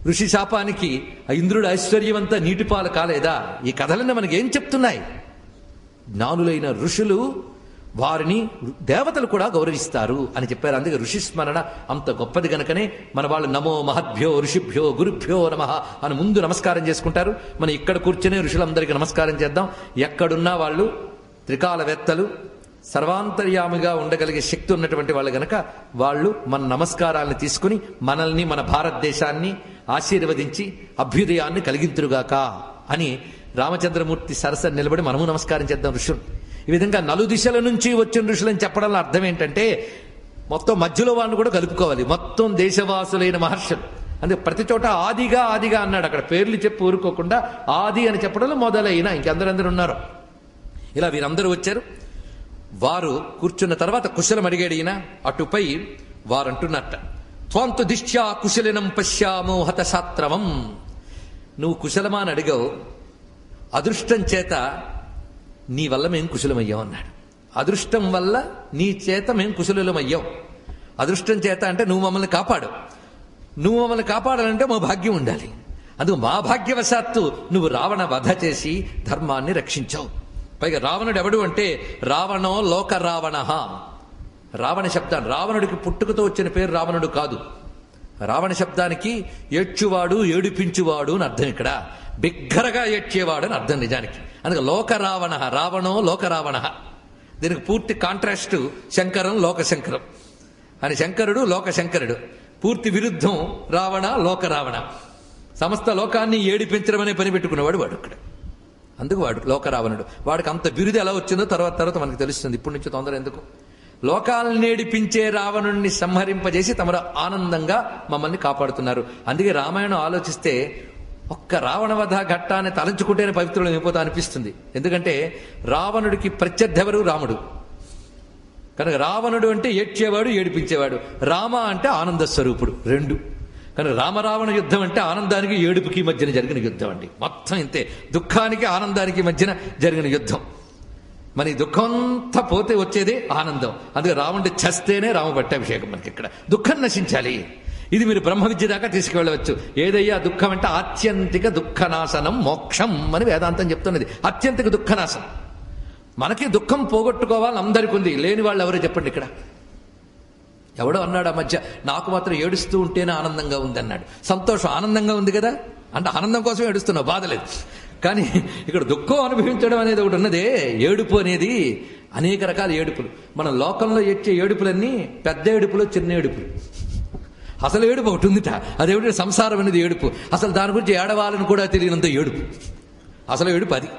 ఋషి శాపానికి ఆ ఇంద్రుడు ఐశ్వర్యవంతా నీటిపాలు కాలేదా? ఈ కథలన్నీ మనకేం చెప్తున్నాయి? జ్ఞానులైన ఋషులు వారిని దేవతలు కూడా గౌరవిస్తారు అని చెప్పారు. అందుకే ఋషి స్మరణ అంత గొప్పది గనుకనే మన వాళ్ళు నమో మహద్భ్యో ఋషిభ్యో గురుభ్యో నమః అని ముందు నమస్కారం చేసుకుంటారు. మనం ఇక్కడ కూర్చొని ఋషులందరికీ నమస్కారం చేద్దాం. ఎక్కడున్నా వాళ్ళు త్రికాలవేత్తలు, సర్వాంతర్యామిగా ఉండగలిగే శక్తి ఉన్నటువంటి వాళ్ళు గనక వాళ్ళు మన నమస్కారాలను తీసుకుని మనల్ని మన భారతదేశాన్ని ఆశీర్వదించి అభ్యుదయాన్ని కలిగింతురుగాక అని రామచంద్రమూర్తి సరస నిలబడి మనము నమస్కారం చేద్దాం ఋషులు. ఈ విధంగా నలుదిశల నుంచి వచ్చిన ఋషులని చెప్పడంలో అర్థం ఏంటంటే మొత్తం మధ్యలో వాళ్ళని కూడా కలుపుకోవాలి. మొత్తం దేశవాసులైన మహర్షులు. అందుకే ప్రతి చోట ఆదిగా అన్నాడు. అక్కడ పేర్లు చెప్పి ఊరుకోకుండా ఆది అని చెప్పడంలో మొదలైన ఇంకెందరందరూ ఉన్నారు. ఇలా వీరందరూ వచ్చారు. వారు కూర్చున్న తర్వాత కుశలం అడిగాడు ఈయన. అటుపై వారు అంటున్నట్ట, త్వాంతు దిష్ట్యా కుశలినం పశ్యామో హతశాత్రవం. నువ్వు కుశలమా అని అడిగావు, అదృష్టం చేత నీ వల్ల మేం కుశలమయ్యాం అన్నాడు. అదృష్టం వల్ల నీ చేత మేం కుశలులమయ్యాం. అదృష్టం చేత అంటే నువ్వు మమ్మల్ని కాపాడు. నువ్వు మమ్మల్ని కాపాడాలంటే మా భాగ్యం ఉండాలి. అందుకు మా భాగ్యవశాత్తు నువ్వు రావణ వధ చేసి ధర్మాన్ని రక్షించావు. పైగా రావణుడు ఎవడు అంటే రావణో లోక రావణ. రావణ శబ్దాన్ని, రావణుడికి పుట్టుకతో వచ్చిన పేరు రావణుడు కాదు. రావణ శబ్దానికి ఏడ్చువాడు, ఏడిపించువాడు అని అర్థం. ఇక్కడ బిగ్గరగా ఏడ్చేవాడు అని అర్థం నిజానికి. అందుకే లోక రావణ, రావణో లోక రావణ. దీనికి పూర్తి కాంట్రాస్ట్ శంకరం లోకశంకరం అని. శంకరుడు లోకశంకరుడు, పూర్తి విరుద్ధం రావణ లోక రావణ. సమస్త లోకాన్ని ఏడిపించడం అనే పని పెట్టుకున్నవాడు వాడు ఇక్కడ. అందుకు వాడు లోక రావణుడు. వాడికి అంత బిరుదు ఎలా వచ్చిందో తర్వాత మనకు తెలుస్తుంది. ఇప్పటి నుంచి తొందర ఎందుకు. లోకాలను ఏడిపించే రావణుణ్ణి సంహరింపజేసి తమరు ఆనందంగా మమ్మల్ని కాపాడుతున్నారు. అందుకే రామాయణం ఆలోచిస్తే ఒక్క రావణవధ ఘట్టాన్ని తలంచుకుంటేనే పవిత్రులు అయిపోతా అనిపిస్తుంది. ఎందుకంటే రావణుడికి ప్రత్యర్థి ఎవరు? రాముడు. కనుక రావణుడు అంటే ఏడ్చేవాడు, ఏడిపించేవాడు. రామ అంటే ఆనంద స్వరూపుడు. రెండు. కనుక రామరావణ యుద్ధం అంటే ఆనందానికి ఏడుపుకి మధ్యన జరిగిన యుద్ధం అండి. మొత్తం ఇంతే. దుఃఖానికి ఆనందానికి మధ్యన జరిగిన యుద్ధం. మన ఈ దుఃఖం అంతా పోతే వచ్చేదే ఆనందం. అందుకే రావణుడి చస్తేనే రామ పట్టాభిషేకం. మనకి ఇక్కడ దుఃఖం నశించాలి. ఇది మీరు బ్రహ్మ విద్య దాకా తీసుకువెళ్ళవచ్చు. ఏదయ్యా దుఃఖం అంటే ఆత్యంతిక దుఃఖనాశనం మోక్షం అని వేదాంతం చెప్తున్నది. ఆత్యంతిక దుఃఖనాశనం. మనకి దుఃఖం పోగొట్టుకోవాలని అందరికీ ఉంది. లేని వాళ్ళు ఎవరో చెప్పండి ఇక్కడ. ఎవడో అన్నాడు ఆ మధ్య, నాకు మాత్రం ఏడుస్తూ ఉంటేనే ఆనందంగా ఉంది అన్నాడు. సంతోషం, ఆనందంగా ఉంది కదా అంటే ఆనందం కోసం ఏడుస్తున్నావు, బాధలేదు. కానీ ఇక్కడ దుఃఖం అనుభవించడం అనేది ఒకటి ఉన్నదే. ఏడుపు అనేది అనేక రకాల ఏడుపులు. మన లోకంలో ఏడ్చే ఏడుపులన్నీ పెద్ద ఏడుపులు, చిన్న ఏడుపులు. అసలు ఏడుపు ఒకటి ఉందిట, అదేమిటి? సంసారం అనేది ఏడుపు. అసలు దాని గురించి ఏడవాలని కూడా తెలియనంత ఏడుపు. అసలు ఏడుపు అది.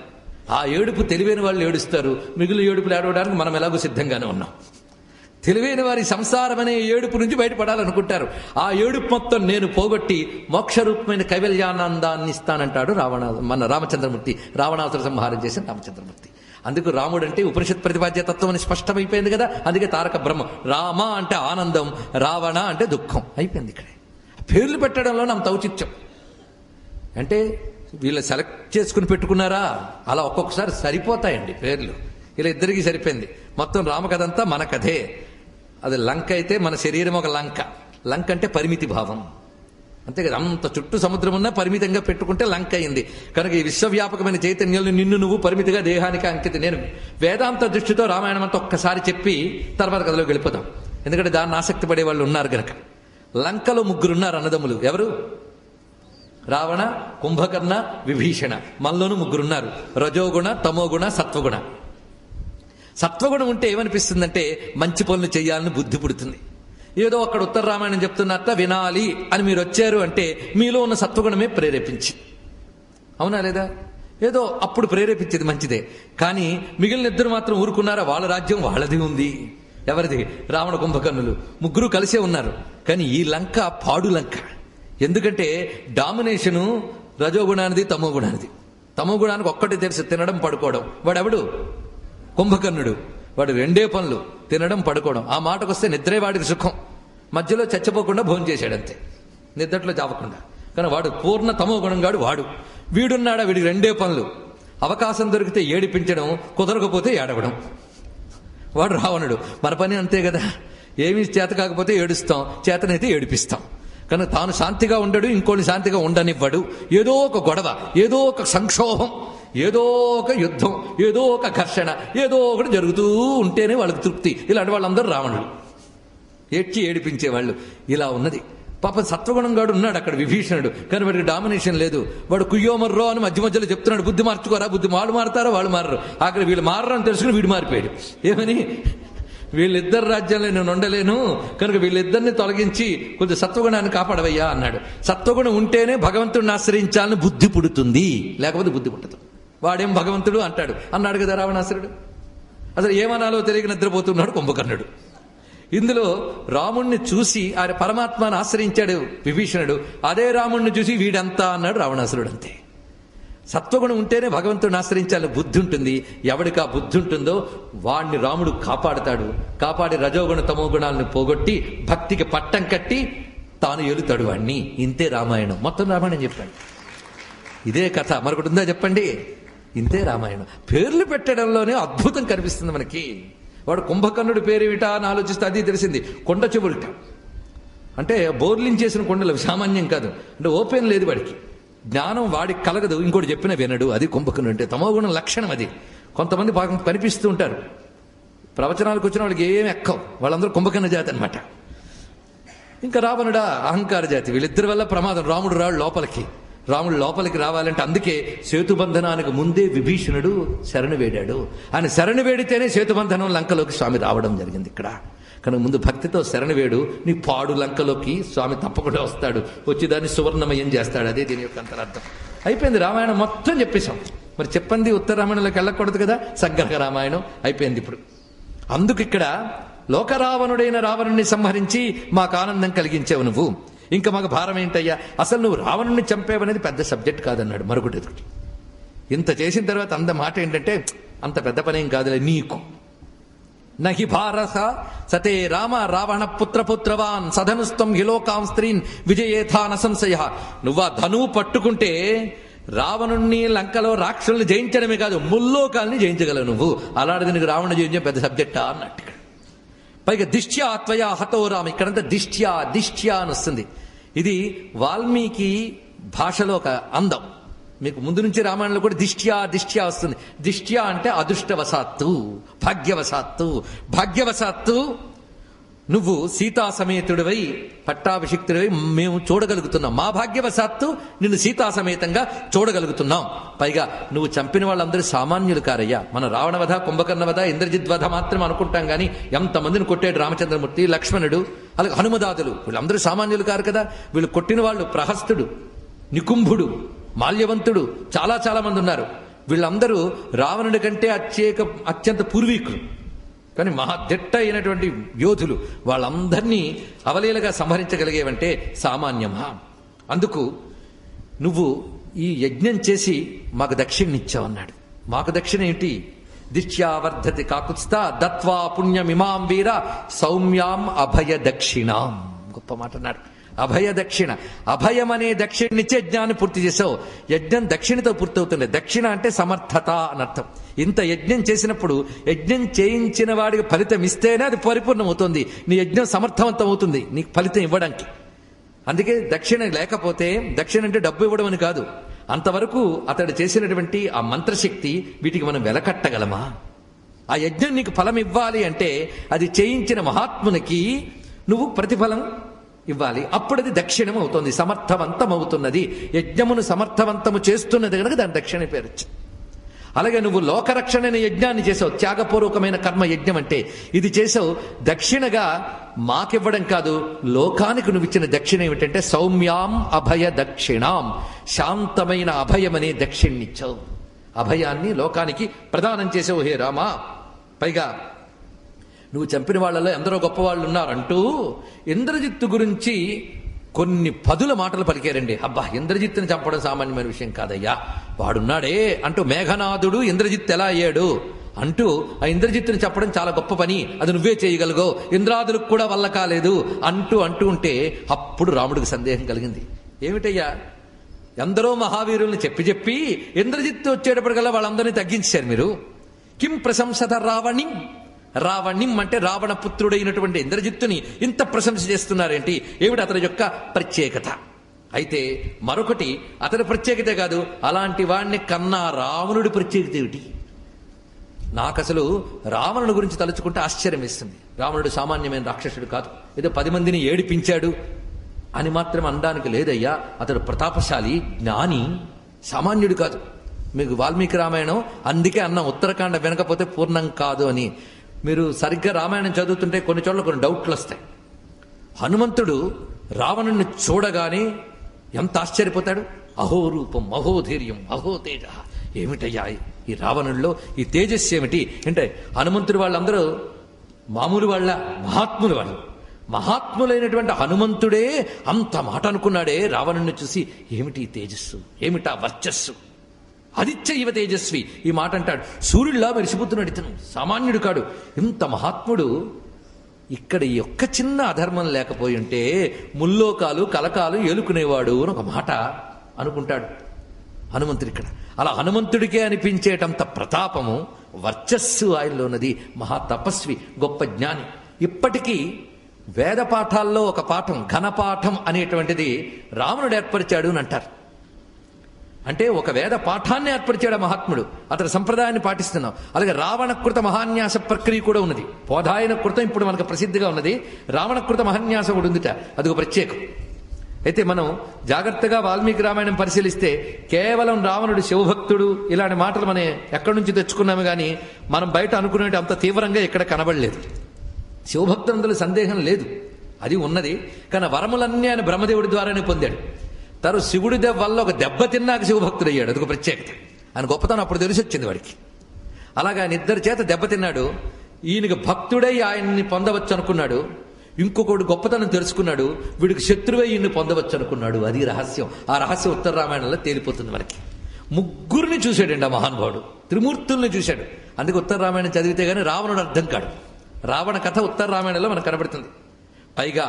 ఆ ఏడుపు తెలివైన వాళ్ళు ఏడుస్తారు. మిగిలిన ఏడుపులు ఏడవడానికి మనం ఎలాగో సిద్ధంగానే ఉన్నాం. తెలివైన వారి సంసారం అనే ఏడుపు నుంచి బయటపడాలనుకుంటారు. ఆ ఏడుపు మొత్తం నేను పోగొట్టి మోక్షరూపమైన కైవల్యానందాన్ని ఇస్తానంటాడు మన రామచంద్రమూర్తి. రావణాసుర సంహారం చేసిన రామచంద్రమూర్తి. అందుకు రాముడు అంటే ఉపనిషత్ ప్రతిపాద్య తత్వం అని స్పష్టమైపోయింది కదా. అందుకే తారక బ్రహ్మ. రామ అంటే ఆనందం, రావణ అంటే దుఃఖం. అయిపోయింది ఇక్కడే. పేర్లు పెట్టడంలో నా ఔచిత్యం అంటే వీళ్ళు సెలెక్ట్ చేసుకుని పెట్టుకున్నారా, అలా ఒక్కొక్కసారి సరిపోతాయండి పేర్లు. ఇలా ఇద్దరికి సరిపోయింది. మొత్తం రామకథ అంతా మన కథే. అది లంక అయితే మన శరీరం ఒక లంక. లంక అంటే పరిమితి భావం, అంతే కదా. అంత చుట్టూ సముద్రం ఉన్నా పరిమితంగా పెట్టుకుంటే లంక అయింది. కనుక ఈ విశ్వవ్యాపకమైన చైతన్యంలో నిన్ను నువ్వు పరిమితిగా దేహానికి అంకితం. నేను వేదాంత దృష్టితో రామాయణం అంతా ఒక్కసారి చెప్పి తర్వాత కథలోకి వెళ్ళిపోతాం. ఎందుకంటే దాన్ని ఆసక్తి పడే వాళ్ళు ఉన్నారు గనక. లంకలో ముగ్గురు ఉన్నారు అన్నదమ్ములు. ఎవరు? రావణ, కుంభకర్ణ, విభీషణ. మనలోనూ ముగ్గురున్నారు. రజోగుణ, తమోగుణ, సత్వగుణ. సత్వగుణం ఉంటే ఏమనిపిస్తుందంటే మంచి పనులు చేయాలని బుద్ధి పుడుతుంది. ఏదో అక్కడ ఉత్తర రామాయణం చెప్తున్నట్ట వినాలి అని మీరు వచ్చారు అంటే మీలో ఉన్న సత్వగుణమే ప్రేరేపించింది. అవునా లేదా? ఏదో అప్పుడు ప్రేరేపించేది మంచిదే. కానీ మిగిలిన ఇద్దరు మాత్రం ఊరుకున్నారా? వాళ్ళ రాజ్యం వాళ్ళది ఉంది. ఎవరిది? రావణ కుంభకర్ణులు ముగ్గురు కలిసే ఉన్నారు. కానీ ఈ లంక పాడు లంక. ఎందుకంటే డామినేషను రజోగుణానిది, తమోగుణానిది. తమోగుణానికి ఒక్కటే తెలుసు, తినడం పడుకోవడం. వాడెవడు? కుంభకర్ణుడు. వాడు రెండే పనులు, తినడం పడుకోవడం. ఆ మాటకు వస్తే నిద్రే వాడికి సుఖం. మధ్యలో చచ్చిపోకుండా భోజనం చేశాడంతే, నిద్రలో చావకుండా. కానీ వాడు పూర్ణ తమో గుణంగాడు వాడు. వీడున్నాడా? వీడికి రెండే పనులు. అవకాశం దొరికితే ఏడిపించడం, కుదరకపోతే ఏడవడం. వాడు రావణుడు. మన పని అంతే కదా. ఏమీ చేత కాకపోతే ఏడుస్తాం, చేతనైతే ఏడిపిస్తాం. కనుక తాను శాంతిగా ఉండడు, ఇంకోటి శాంతిగా ఉండనివ్వడు. ఏదో ఒక గొడవ, ఏదో ఒక సంక్షోభం, ఏదో ఒక యుద్ధం, ఏదో ఒక ఘర్షణ, ఏదో ఒకటి జరుగుతూ ఉంటేనే వాళ్ళకి తృప్తి. ఇలాంటి వాళ్ళందరూ రావణుడు, ఏడ్చి ఏడిపించేవాళ్ళు. ఇలా ఉన్నది. పాపం సత్వగుణంగాడు ఉన్నాడు అక్కడ విభీషణుడు. కానీ వాడికి డామినేషన్ లేదు. వాడు కుయ్యోమర్రో అని మధ్య మధ్యలో చెప్తున్నాడు, బుద్ధి మార్చుకోరా, బుద్ధి వాళ్ళు మారుతారో వాళ్ళు మారరు. అక్కడ వీళ్ళు మారరు అని తెలుసుకుని వీడు మారిపోయాడు. ఏమని? వీళ్ళిద్దరు రాజ్యాల్లో నేను ఉండలేను, కనుక వీళ్ళిద్దరిని తొలగించి కొంచెం సత్వగుణాన్ని కాపాడవయ్యా అన్నాడు. సత్వగుణం ఉంటేనే భగవంతుడిని ఆశ్రయించాలని బుద్ధి పుడుతుంది, లేకపోతే బుద్ధి పుట్టదు. వాడేం భగవంతుడు అన్నాడు కదా రావణాసురుడు. అసలు ఏమనాలో తెలియక నిద్రపోతున్నాడు కుంభకర్ణుడు. ఇందులో రాముణ్ణి చూసి ఆయన పరమాత్మను ఆశ్రయించాడు విభీషణుడు. అదే రాముణ్ణి చూసి వీడంతా అన్నాడు రావణాసురుడు. అంతే. సత్వగుణం ఉంటేనే భగవంతుడిని ఆశ్రయించాలని బుద్ధి ఉంటుంది. ఎవడికి ఆ బుద్ధి ఉంటుందో వాడిని రాముడు కాపాడుతాడు. కాపాడి రజోగుణ తమో గుణాలను పోగొట్టి భక్తికి పట్టం కట్టి తాను ఏలుతాడు వాణ్ణి. ఇంతే రామాయణం. మొత్తం రామాయణం చెప్పాడు. ఇదే కథ. మరొకటి ఉందా చెప్పండి? ఇంతే రామాయణం. పేర్లు పెట్టడంలోనే అద్భుతం కనిపిస్తుంది మనకి. వాడు కుంభకర్ణుడి పేరేమిటా అని ఆలోచిస్తే అది తెలిసింది. కొండ చెవులుట అంటే బోర్లించేసిన కొండలు సామాన్యం కాదు. అంటే ఓపెన్ లేదు వాడికి. జ్ఞానం వాడికి కలగదు, ఇంకోటి చెప్పిన వినడు. అది కుంభకర్ణుడు అంటే. తమోగుణం లక్షణం అది. కొంతమంది పాపం కనిపిస్తూ ఉంటారు, ప్రవచనాలకు వచ్చిన వాళ్ళకి ఏం ఎక్కవు, వాళ్ళందరూ కుంభకర్ణ జాతి అనమాట. ఇంకా రావణుడా అహంకార జాతి. వీళ్ళిద్దరి వల్ల ప్రమాదం. రాముడు రాడు లోపలికి. రాముడు లోపలికి రావాలంటే అందుకే సేతుబంధనానికి ముందే విభీషణుడు శరణు వేడాడు. ఆయన శరణు వేడితేనే సేతుబంధనం లంకలోకి స్వామి రావడం జరిగింది. ఇక్కడ కనుక ముందు భక్తితో శరణు వేడు, నీ పాడు లంకలోకి స్వామి తప్పకుండా వస్తాడు, వచ్చి దాన్ని సువర్ణమయం చేస్తాడు. అదే దీని యొక్క అంతరార్థం. అయిపోయింది. రామాయణం మొత్తం చెప్పేశాం. మరి చెప్పండి ఉత్తర రామాయణంలోకి వెళ్ళకూడదు కదా. సంగ్రహ రామాయణం అయిపోయింది ఇప్పుడు. అందుకు ఇక్కడ లోకరావణుడైన రావణుణ్ణి సంహరించి మాకు ఆనందం కలిగించావు నువ్వు, ఇంకా మాకు భారం ఏంటయ్యా, అసలు నువ్వు రావణుణ్ణి చంపేవనేది పెద్ద సబ్జెక్ట్ కాదన్నాడు. మరొకటి ఇంత చేసిన తర్వాత అంత మాట ఏంటంటే, అంత పెద్ద పనేం కాదులే నీకు. నహి భారస సతే రామ రావణ పుత్రపుత్రవాన్ సధనుస్తం హిలోకాం స్త్రీన్ విజయేథాన సంశయ. నువ్వు ఆ ధనువు పట్టుకుంటే రావణుణ్ణి లంకలో రాక్షసుల్ని జయించడమే కాదు, ముల్లోకాల్ని జయించగలవు నువ్వు. అలాంటిది నీకు రావణ జయించడం పెద్ద సబ్జెక్టా అన్నట్టు. పైగా దిష్ట్యా త్వయా హతో రామ. ఇక్కడంతా దిష్ట్యా అని వస్తుంది. ఇది వాల్మీకి భాషలో ఒక అందం. మీకు ముందు నుంచి రామాయణంలో కూడా దిష్ట్యా వస్తుంది. దిష్ట్యా అంటే అదృష్టవశాత్తు, భాగ్యవశాత్తు నువ్వు సీతా సమేతుడివై పట్టాభిషిక్తుడివై మేము చూడగలుగుతున్నాం. మా భాగ్యవశాత్తు నిన్ను సీతా సమేతంగా చూడగలుగుతున్నాం. పైగా నువ్వు చంపిన వాళ్ళందరూ సామాన్యులు కారయ్యా. మన రావణవధ, కుంభకర్ణవధ, ఇంద్రజిద్వధ మాత్రం అనుకుంటాం గానీ ఎంతమందిని కొట్టాడు రామచంద్రమూర్తి, లక్ష్మణుడు, అలాగే హనుమదాదులు. వీళ్ళందరూ సామాన్యులు కారు కదా. వీళ్ళు కొట్టిన వాళ్ళు ప్రహస్తుడు, నికుంభుడు, మాల్యవంతుడు, చాలా చాలా మంది ఉన్నారు. వీళ్ళందరూ రావణుడి కంటే అత్యంత పూర్వీకులు, కానీ మహాదిట్ట అయినటువంటి యోధులు. వాళ్ళందరినీ అవలీలగా సంహరించగలిగేవంటే సామాన్యమా? అందుకు నువ్వు ఈ యజ్ఞం చేసి మాకు దక్షిణనిచ్చావన్నాడు. మాకు దక్షిణ ఏంటి? దిష్ట్యావర్ధతి కాకుత్స్థ దత్వా పుణ్యమిమాం వీర సౌమ్యాం అభయ దక్షిణాం. గొప్ప మాట అన్నాడు. అభయ దక్షిణ. అభయం అనే దక్షిణనిచ్చే యజ్ఞాన్ని పూర్తి చేసావు. యజ్ఞం దక్షిణతో పూర్తవుతుంది. దక్షిణ అంటే సమర్థత అనర్థం. ఇంత యజ్ఞం చేసినప్పుడు యజ్ఞం చేయించిన వాడికి ఫలితం ఇస్తేనే అది పరిపూర్ణమవుతుంది. నీ యజ్ఞం సమర్థవంతం అవుతుంది నీకు ఫలితం ఇవ్వడానికి. అందుకే దక్షిణ లేకపోతే, దక్షిణ అంటే డబ్బు ఇవ్వడం అని కాదు, అంతవరకు అతడు చేసినటువంటి ఆ మంత్రశక్తి వీటికి మనం వెలకట్టగలమా? ఆ యజ్ఞం నీకు ఫలం ఇవ్వాలి అంటే అది చేయించిన మహాత్మునికి నువ్వు ప్రతిఫలం ఇవ్వాలి. అప్పుడు అది దక్షిణం అవుతుంది, సమర్థవంతం అవుతున్నది. యజ్ఞమును సమర్థవంతము చేస్తున్నది కనుక దాని దక్షిణ పేరు. అలాగే నువ్వు లోకరక్షణ అనే యజ్ఞాన్ని చేసావు. త్యాగపూర్వకమైన కర్మ యజ్ఞం అంటే ఇది చేసావు. దక్షిణగా మాకివ్వడం కాదు, లోకానికి నువ్వు ఇచ్చిన దక్షిణ ఏమిటంటే సౌమ్యాం అభయ దక్షిణాం. శాంతమైన అభయం అనే దక్షిణనిచ్చావు. అభయాన్ని లోకానికి ప్రదానం చేసావు హే రామా. పైగా నువ్వు చంపిన వాళ్ళలో ఎందరో గొప్పవాళ్ళు ఉన్నారంటూ ఇంద్రజిత్తు గురించి కొన్ని పదుల మాటలు పలికారండి. అబ్బా, ఇంద్రజిత్తుని చంపడం సామాన్యమైన విషయం కాదయ్యా, వాడున్నాడే అంటూ మేఘనాథుడు ఇంద్రజిత్తు ఎలా అయ్యాడు అంటూ ఆ ఇంద్రజిత్తుని చెప్పడం చాలా గొప్ప పని, అది నువ్వే చేయగలగో, ఇంద్రాదులకు కూడా వల్ల కాలేదు అంటూ ఉంటే అప్పుడు రాముడికి సందేహం కలిగింది. ఏమిటయ్యా, ఎందరో మహావీరుల్ని చెప్పి ఇంద్రజిత్తు వచ్చేటప్పటికల్లా వాళ్ళందరినీ తగ్గించారు మీరు. కిం ప్రశంసత రావణిం. రావణిం అంటే రావణ పుత్రుడైనటువంటి ఇంద్రజిత్తుని ఇంత ప్రశంస చేస్తున్నారేంటి? ఏమిటి అతని యొక్క ప్రత్యేకత? అయితే మరొకటి, అతని ప్రత్యేకత కాదు, అలాంటి వాడిని కన్నా రావణుడి ప్రత్యేకత ఏమిటి? నాకు అసలు రావణుడి గురించి తలుచుకుంటే ఆశ్చర్యం వేస్తుంది. రావణుడు సామాన్యమైన రాక్షసుడు కాదు, ఏదో 10 మందిని ఏడిపించాడు అని మాత్రం అనడానికి లేదయ్యా. అతడు ప్రతాపశాలి, జ్ఞాని, సామాన్యుడు కాదు. మీకు వాల్మీకి రామాయణం అందుకే అన్న ఉత్తరాఖండ వినకపోతే పూర్ణం కాదు అని. మీరు సరిగ్గా రామాయణం చదువుతుంటే కొన్ని చోట్ల కొన్ని డౌట్లు వస్తాయి. హనుమంతుడు రావణుణ్ణి చూడగానే ఎంత ఆశ్చర్యపోతాడు. అహోరూపం, అహోధైర్యం, అహోతేజ. ఏమిటయ్యా ఈ రావణుల్లో ఈ తేజస్సు ఏమిటి అంటే, హనుమంతుడు వాళ్ళందరూ మామూలు వాళ్ళ, మహాత్ములు వాళ్ళు. మహాత్ములైనటువంటి హనుమంతుడే అంత మాట అనుకున్నాడే రావణుణ్ణి చూసి. ఏమిటి తేజస్సు, ఏమిటా వర్చస్సు, ఆదిత్య ఇవ తేజస్వి. ఈ మాట అంటాడు. సూర్యుడిలా మెరిసిపోతున్నాడు ఇతను, సామాన్యుడు కాడు. ఇంత మహాత్ముడు ఇక్కడ ఈ ఒక్క చిన్న అధర్మం లేకపోయి ఉంటే ముల్లోకాలు కలకాలు ఏలుకునేవాడు అని ఒక మాట అనుకుంటాడు హనుమంతుడు. ఇక్కడ అలా హనుమంతుడికే అనిపించేటంత ప్రతాపము, వర్చస్సు ఆయనలో ఉన్నది. మహా తపస్వి, గొప్ప జ్ఞాని. ఇప్పటికీ వేద పాఠాల్లో ఒక పాఠం ఘనపాఠం అనేటువంటిది రావణుడు ఏర్పరిచాడు అని అంటారు. అంటే ఒక వేద పాఠాన్ని ఏర్పరిచాడు మహాత్ముడు. అతని సంప్రదాయాన్ని పాటిస్తున్నాం. అలాగే రావణకృత మహాన్యాస ప్రక్రియ కూడా ఉన్నది. పోధాయన కృతం ఇప్పుడు మనకు ప్రసిద్ధిగా ఉన్నది. రావణకృత మహాన్యాసం కూడా ఉందిట, అది ఒక ప్రత్యేకం. అయితే మనం జాగ్రత్తగా వాల్మీకి రామాయణం పరిశీలిస్తే కేవలం రావణుడు శివభక్తుడు ఇలాంటి మాటలు మనం ఎక్కడి నుంచి తెచ్చుకున్నాము కానీ మనం బయట అనుకునేటి అంత తీవ్రంగా ఇక్కడ కనబడలేదు. శివభక్తులందులో సందేహం లేదు, అది ఉన్నది. కానీ వరములన్నీ ఆయన బ్రహ్మదేవుడి ద్వారానే పొందాడు. తను శివుడి వల్ల ఒక దెబ్బ తిన్నాక శివభక్తుడయ్యాడు, అదొక ప్రత్యేకత. ఆయన గొప్పతనం అప్పుడు తెలిసి వచ్చింది వాడికి. అలాగా ఆయన ఇద్దరి చేత దెబ్బతిన్నాడు. ఈయనకి భక్తుడై ఆయన్ని పొందవచ్చు అనుకున్నాడు. ఇంకొకడు గొప్పతనం తెలుసుకున్నాడు, వీడికి శత్రువై ఈయన్ని పొందవచ్చు అనుకున్నాడు. అది రహస్యం. ఆ రహస్యం ఉత్తర రామాయణంలో తేలిపోతుంది మనకి. ముగ్గురిని చూశాడండి ఆ మహానుభావుడు, త్రిమూర్తుల్ని చూశాడు. అందుకే ఉత్తర రామాయణం చదివితే గానీ రావణుడు అర్థం కాడు. రావణ కథ ఉత్తర రామాయణంలో మనకు కనబడుతుంది. పైగా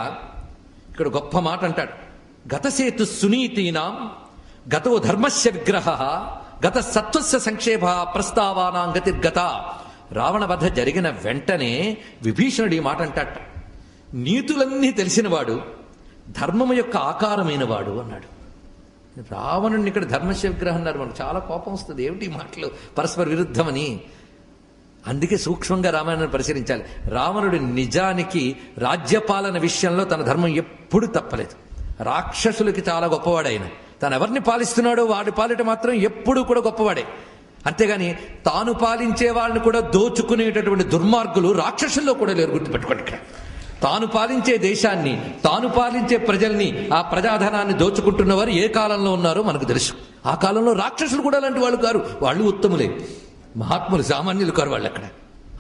ఇక్కడ గొప్ప మాట అంటాడు, గతసేతు సునీతీనాం గతో ధర్మస్య విగ్రహ గత సత్వస్య సంక్షేప ప్రస్తావానాం గతిర్గత. రావణ వధ జరిగిన వెంటనే విభీషణుడు ఈ మాట అంటాట, నీతులన్నీ తెలిసినవాడు, ధర్మము యొక్క ఆకారమైనవాడు అన్నాడు. రావణుడిని ఇక్కడ ధర్మస్య విగ్రహం అన్నారు. మనకు చాలా కోపం వస్తుంది, ఏమిటి ఈ మాటలు, పరస్పర విరుద్ధమని. అందుకే సూక్ష్మంగా రామాయణాన్ని పరిశీలించాలి. రావణుడు నిజానికి రాజ్యపాలన విషయంలో తన ధర్మం ఎప్పుడూ తప్పలేదు. రాక్షసులకి చాలా గొప్పవాడు ఆయన. తాను ఎవరిని పాలిస్తున్నాడో వాడి పాలిట మాత్రం ఎప్పుడూ కూడా గొప్పవాడే. అంతేగాని తాను పాలించే వాళ్ళని కూడా దోచుకునేటటువంటి దుర్మార్గులు రాక్షసుల్లో కూడా లేరు, గుర్తుపెట్టుకోండి. ఇక్కడ తాను పాలించే దేశాన్ని, తాను పాలించే ప్రజల్ని, ఆ ప్రజాధనాన్ని దోచుకుంటున్న వారు ఏ కాలంలో ఉన్నారో మనకు తెలుసు. ఆ కాలంలో రాక్షసులు కూడా అలాంటి వాళ్ళు కారు, వాళ్ళు ఉత్తములే, మహాత్ములు, సామాన్యులు కారు వాళ్ళు. అక్కడ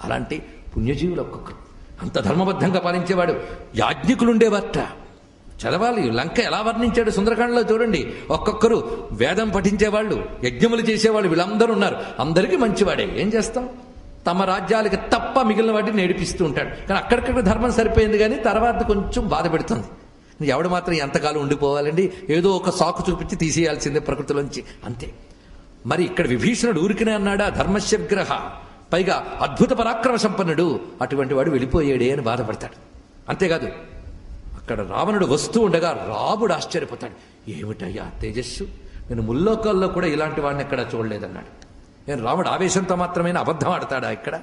అలాంటి పుణ్యజీవులు ఒక్కొక్కరు. అంత ధర్మబద్ధంగా పాలించేవాడు. యాజ్ఞికులుండేవారట, చదవాలి. లంక ఎలా వర్ణించాడు సుందరకాండలో చూడండి. ఒక్కొక్కరు వేదం పఠించేవాళ్ళు, యజ్ఞములు చేసేవాళ్ళు, వీళ్ళందరూ ఉన్నారు. అందరికీ మంచివాడే. ఏం చేస్తాం, తమ రాజ్యాలకి తప్ప మిగిలిన వాటిని నేర్పిస్తూ ఉంటాడు. కానీ అక్కడికక్కడ ధర్మం సరిపోయింది, కానీ తర్వాత కొంచెం బాధ పెడుతుంది. ఎవడు మాత్రం ఎంతకాలం ఉండిపోవాలండి, ఏదో ఒక సాకు చూపించి తీసేయాల్సిందే ప్రకృతిలోంచి, అంతే. మరి ఇక్కడ విభీషణుడు ఊరికనే అన్నాడా, ధర్మస్య విగ్రహ, పైగా అద్భుత పరాక్రమ సంపన్నుడు, అటువంటి వాడు వెళ్ళిపోయాడే అని బాధపడతాడు. అంతేకాదు, అక్కడ రావణుడు వస్తూ ఉండగా రాముడు ఆశ్చర్యపోతాడు. ఏమిటయ్యా తేజస్సు, నేను ముల్లోకాల్లో కూడా ఇలాంటి వాడిని ఎక్కడా చూడలేదన్నాడు. నేను రాముడు ఆవేశంతో మాత్రమే అబద్ధం ఆడతాడా ఇక్కడ?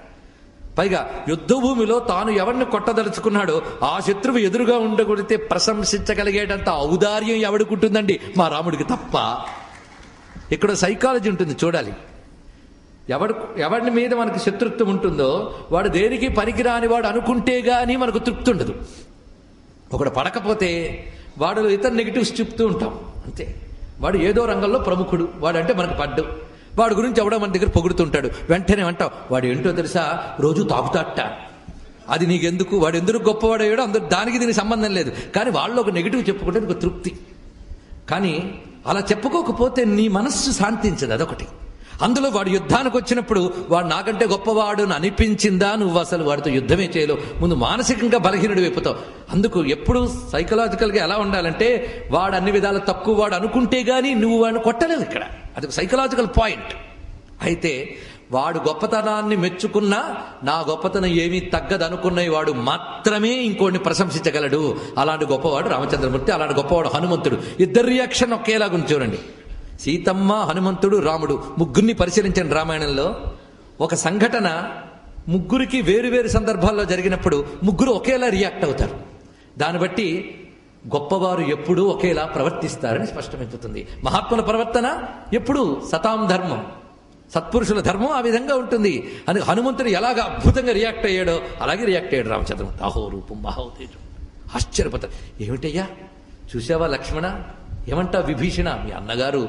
పైగా యుద్ధభూమిలో తాను ఎవరిని కొట్టదలుచుకున్నాడో ఆ శత్రువు ఎదురుగా ఉండగొడితే ప్రశంసించగలిగేటంత ఔదార్యం ఎవడికుంటుందండి, మా రాముడికి తప్ప. ఇక్కడ సైకాలజీ ఉంటుంది, చూడాలి. ఎవడి మీద మనకు శత్రుత్వం ఉంటుందో వాడు దేనికి పనికిరాని వాడు అనుకుంటే గానీ మనకు తృప్తి ఉండదు. ఒకడు పడకపోతే వాడు ఇతర నెగిటివ్స్ చెప్తూ ఉంటాం, అంతే. వాడు ఏదో రంగంలో ప్రముఖుడు, వాడంటే మనకు పడ్డు, వాడి గురించి ఎవడో మన దగ్గర పొగుడుతుంటాడు. వెంటనే అంటావు, వాడు ఏంటో తెలుసా, రోజు తాగుతాట, అది నీకెందుకు, వాడు ఎందుకు గొప్పవాడయ్యాడో అందరూ, దానికి దీనికి సంబంధం లేదు. కానీ వాళ్ళు ఒక నెగిటివ్ చెప్పుకుంటే నీకు తృప్తి. కానీ అలా చెప్పుకోకపోతే నీ మనస్సు శాంతించదు, అదొకటి. అందులో వాడు యుద్ధానికి వచ్చినప్పుడు వాడు నాకంటే గొప్పవాడు అని అనిపించిందా, నువ్వు అసలు వాడితో యుద్ధమే చేయలేవు. ముందు మానసికంగా బలహీనుడు అయిపోతావు. అందుకు ఎప్పుడు సైకలాజికల్గా ఎలా ఉండాలంటే, వాడు అన్ని విధాలు తక్కువ వాడు అనుకుంటే గానీ నువ్వు వాడిని కొట్టలేవు. ఇక్కడ అది సైకలాజికల్ పాయింట్. అయితే వాడు గొప్పతనాన్ని మెచ్చుకున్నా నా గొప్పతనం ఏమీ తగ్గదనుకున్నవి వాడు మాత్రమే ఇంకోడిని ప్రశంసించగలడు. అలాంటి గొప్పవాడు రామచంద్రమూర్తి, అలాంటి గొప్పవాడు హనుమంతుడు. ఇద్దరు రియాక్షన్ ఒకేలాగా చూడండి. సీతమ్మ, హనుమంతుడు, రాముడు ముగ్గురిని పరిశీలించండి రామాయణంలో. ఒక సంఘటన ముగ్గురికి వేరువేరు సందర్భాల్లో జరిగినప్పుడు ముగ్గురు ఒకేలా రియాక్ట్ అవుతారు. దాన్ని బట్టి గొప్పవారు ఎప్పుడూ ఒకేలా ప్రవర్తిస్తారని స్పష్టమైపోతుంది. మహాత్ముల ప్రవర్తన ఎప్పుడు సతాం ధర్మం, సత్పురుషుల ధర్మం ఆ విధంగా ఉంటుంది. అందుకే హనుమంతుడు ఎలాగ అద్భుతంగా రియాక్ట్ అయ్యాడో అలాగే రియాక్ట్ అయ్యాడు రామచంద్రమూర్తి. అహో రూపం మహో తేజం. ఆశ్చర్యపోతారు. ఏమిటయ్యా చూసావా లక్ష్మణ, ఏమంటా విభీషణ, మీ అన్నగారు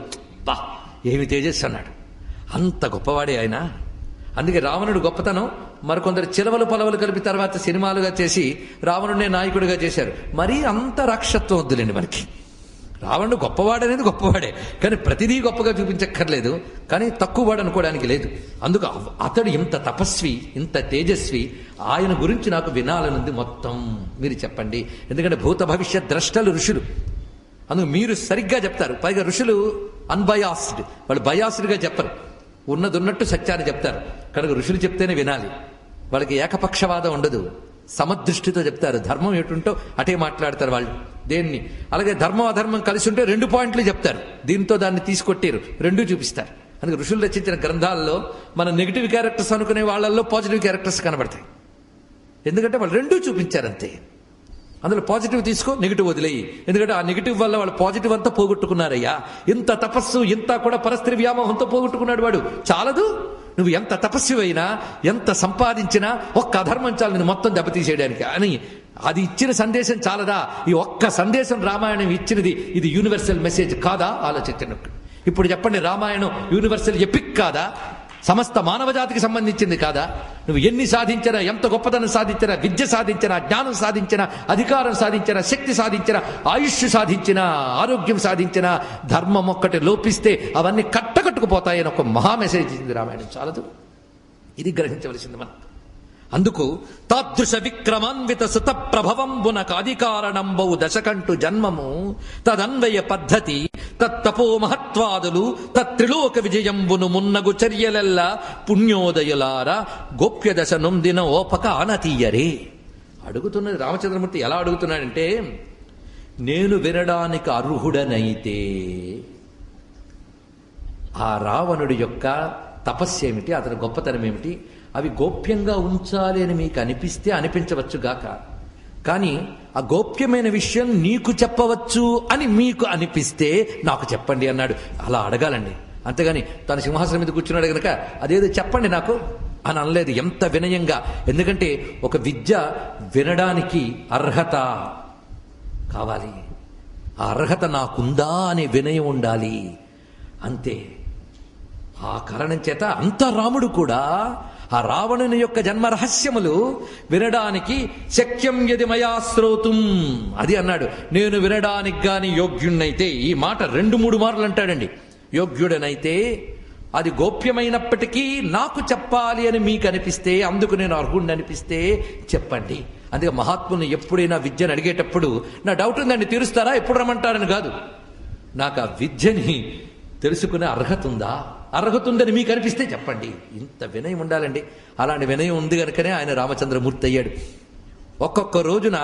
బా ఏమి తేజస్సు అన్నాడు. అంత గొప్పవాడే ఆయన. అందుకే రావణుడు గొప్పతనం మరికొందరు చిలవలు పొలవలు కలిపి తర్వాత సినిమాలుగా చేసి రావణుడినే నాయకుడిగా చేశారు. మరీ అంత రాక్షసత్వం వద్దులేండి మనకి. రావణుడు గొప్పవాడనేది గొప్పవాడే, కానీ ప్రతిదీ గొప్పగా చూపించక్కర్లేదు, కానీ తక్కువవాడు అనుకోవడానికి లేదు. అందుకు అతడు ఇంత తపస్వి, ఇంత తేజస్వి, ఆయన గురించి నాకు వినాలనుంది మొత్తం మీరు చెప్పండి. ఎందుకంటే భూత భవిష్యత్ ద్రష్టలు ఋషులు, అందుకు మీరు సరిగ్గా చెప్తారు. పైగా ఋషులు అన్బయాస్డ్, వాళ్ళు బయాస్డ్గా చెప్పరు, ఉన్నదున్నట్టు సత్యాన్ని చెప్తారు. కనుక ఋషులు చెప్తేనే వినాలి, వాళ్ళకి ఏకపక్షవాదం ఉండదు, సమదృష్టితో చెప్తారు. ధర్మం ఎటుంటో అటే మాట్లాడతారు వాళ్ళు. దేన్ని అలాగే ధర్మం అధర్మం కలిసి ఉంటే 2 పాయింట్లు చెప్తారు, దీంతో దాన్ని తీసుకొట్టారు, 2 చూపిస్తారు. అందుకే ఋషులు రచించిన గ్రంథాల్లో మన నెగిటివ్ క్యారెక్టర్స్ అనుకునే వాళ్ళల్లో పాజిటివ్ క్యారెక్టర్స్ కనబడతాయి. ఎందుకంటే వాళ్ళు 2 చూపించారంతే. అందులో పాజిటివ్ తీసుకో, నెగిటివ్ వదిలేయి. ఎందుకంటే ఆ నెగిటివ్ వల్ల వాళ్ళు పాజిటివ్ అంతా పోగొట్టుకున్నారయ్యా. ఇంత తపస్సు ఇంత కూడా పరస్త్రీ వ్యామోహంతో పోగొట్టుకున్నాడు వాడు. చాలదు, నువ్వు ఎంత తపస్సువైనా ఎంత సంపాదించినా ఒక్క అధర్మం చాలు నేను మొత్తం దెబ్బతీసేయడానికి అని. అది ఇచ్చిన సందేశం చాలదా? ఈ ఒక్క సందేశం రామాయణం ఇచ్చినది, ఇది యూనివర్సల్ మెసేజ్ కాదా? ఆలోచించండి. ఇప్పుడు చెప్పండి, రామాయణం యూనివర్సల్ ఎపిక్ కాదా? సమస్త మానవజాతికి సంబంధించింది కాదా? నువ్వు ఎన్ని సాధించినా, ఎంత గొప్పదనం సాధించినా, విద్య సాధించినా, జ్ఞానం సాధించినా, అధికారం సాధించినా, శక్తి సాధించినా, ఆయుష్ సాధించినా, ఆరోగ్యం సాధించినా, ధర్మం ఒక్కటి లోపిస్తే అవన్నీ కట్టకట్టుకుపోతాయని ఒక మహా మెసేజ్ ఇచ్చింది రామాయణం. చాలదు, ఇది గ్రహించవలసింది మనం. అందుకు తాదృశ విక్రమాన్విత సుత ప్రభవంబునకు అధికారణంబౌ దశకంటు జన్మము తదన్వయ పద్ధతి తత్తపో మహత్వాదులు తత్రిలోక విజయంబును మున్నగు చర్యలెల్ల పుణ్యోదయులార గోప్య దశ నొందిన ఓపక ఆనతీయరే. అడుగుతున్నది రామచంద్రమూర్తి ఎలా అడుగుతున్నాడంటే, నేను వినడానికి అర్హుడనైతే ఆ రావణుడి యొక్క తపస్సేమిటి, అతని గొప్పతనం ఏమిటి, అవి గోప్యంగా ఉంచాలి అని మీకు అనిపిస్తే అనిపించవచ్చుగాక, కానీ ఆ గోప్యమైన విషయం నీకు చెప్పవచ్చు అని మీకు అనిపిస్తే నాకు చెప్పండి అన్నాడు. అలా అడగాలండి, అంతేగాని తన సింహాసనం మీద కూర్చున్నాడు గనక అదేదో చెప్పండి నాకు అని అనలేదు. ఎంత వినయంగా. ఎందుకంటే ఒక విద్య వినడానికి అర్హత కావాలి, ఆ అర్హత నాకుందా అనే వినయం ఉండాలి, అంతే. ఆ కారణం చేత అంత రాముడు కూడా ఆ రావణుని యొక్క జన్మ రహస్యములు వినడానికి శక్యం యది మయా శ్రోతుం అది అన్నాడు. నేను వినడానికి గాని యోగ్యుణ్ణైతే, ఈ మాట 2-3 మార్లు అంటాడండి. యోగ్యుడనైతే అది గోప్యమైనప్పటికీ నాకు చెప్పాలి అని మీకు అనిపిస్తే, అందుకు నేను అర్హుణ్ణి అనిపిస్తే చెప్పండి. అందుకే మహాత్ముని ఎప్పుడైనా విద్యను అడిగేటప్పుడు నా డౌట్ ఉందండి తీరుస్తారా, ఎప్పుడు రమ్మంటారని కాదు, నాకు ఆ విద్యని తెలుసుకునే అర్హత ఉందా, అర్హత ఉందని మీకు అనిపిస్తే చెప్పండి. ఇంత వినయం ఉండాలండి. అలాంటి వినయం ఉంది కనుకనే ఆయన రామచంద్రమూర్తి అయ్యాడు. ఒక్కొక్క రోజున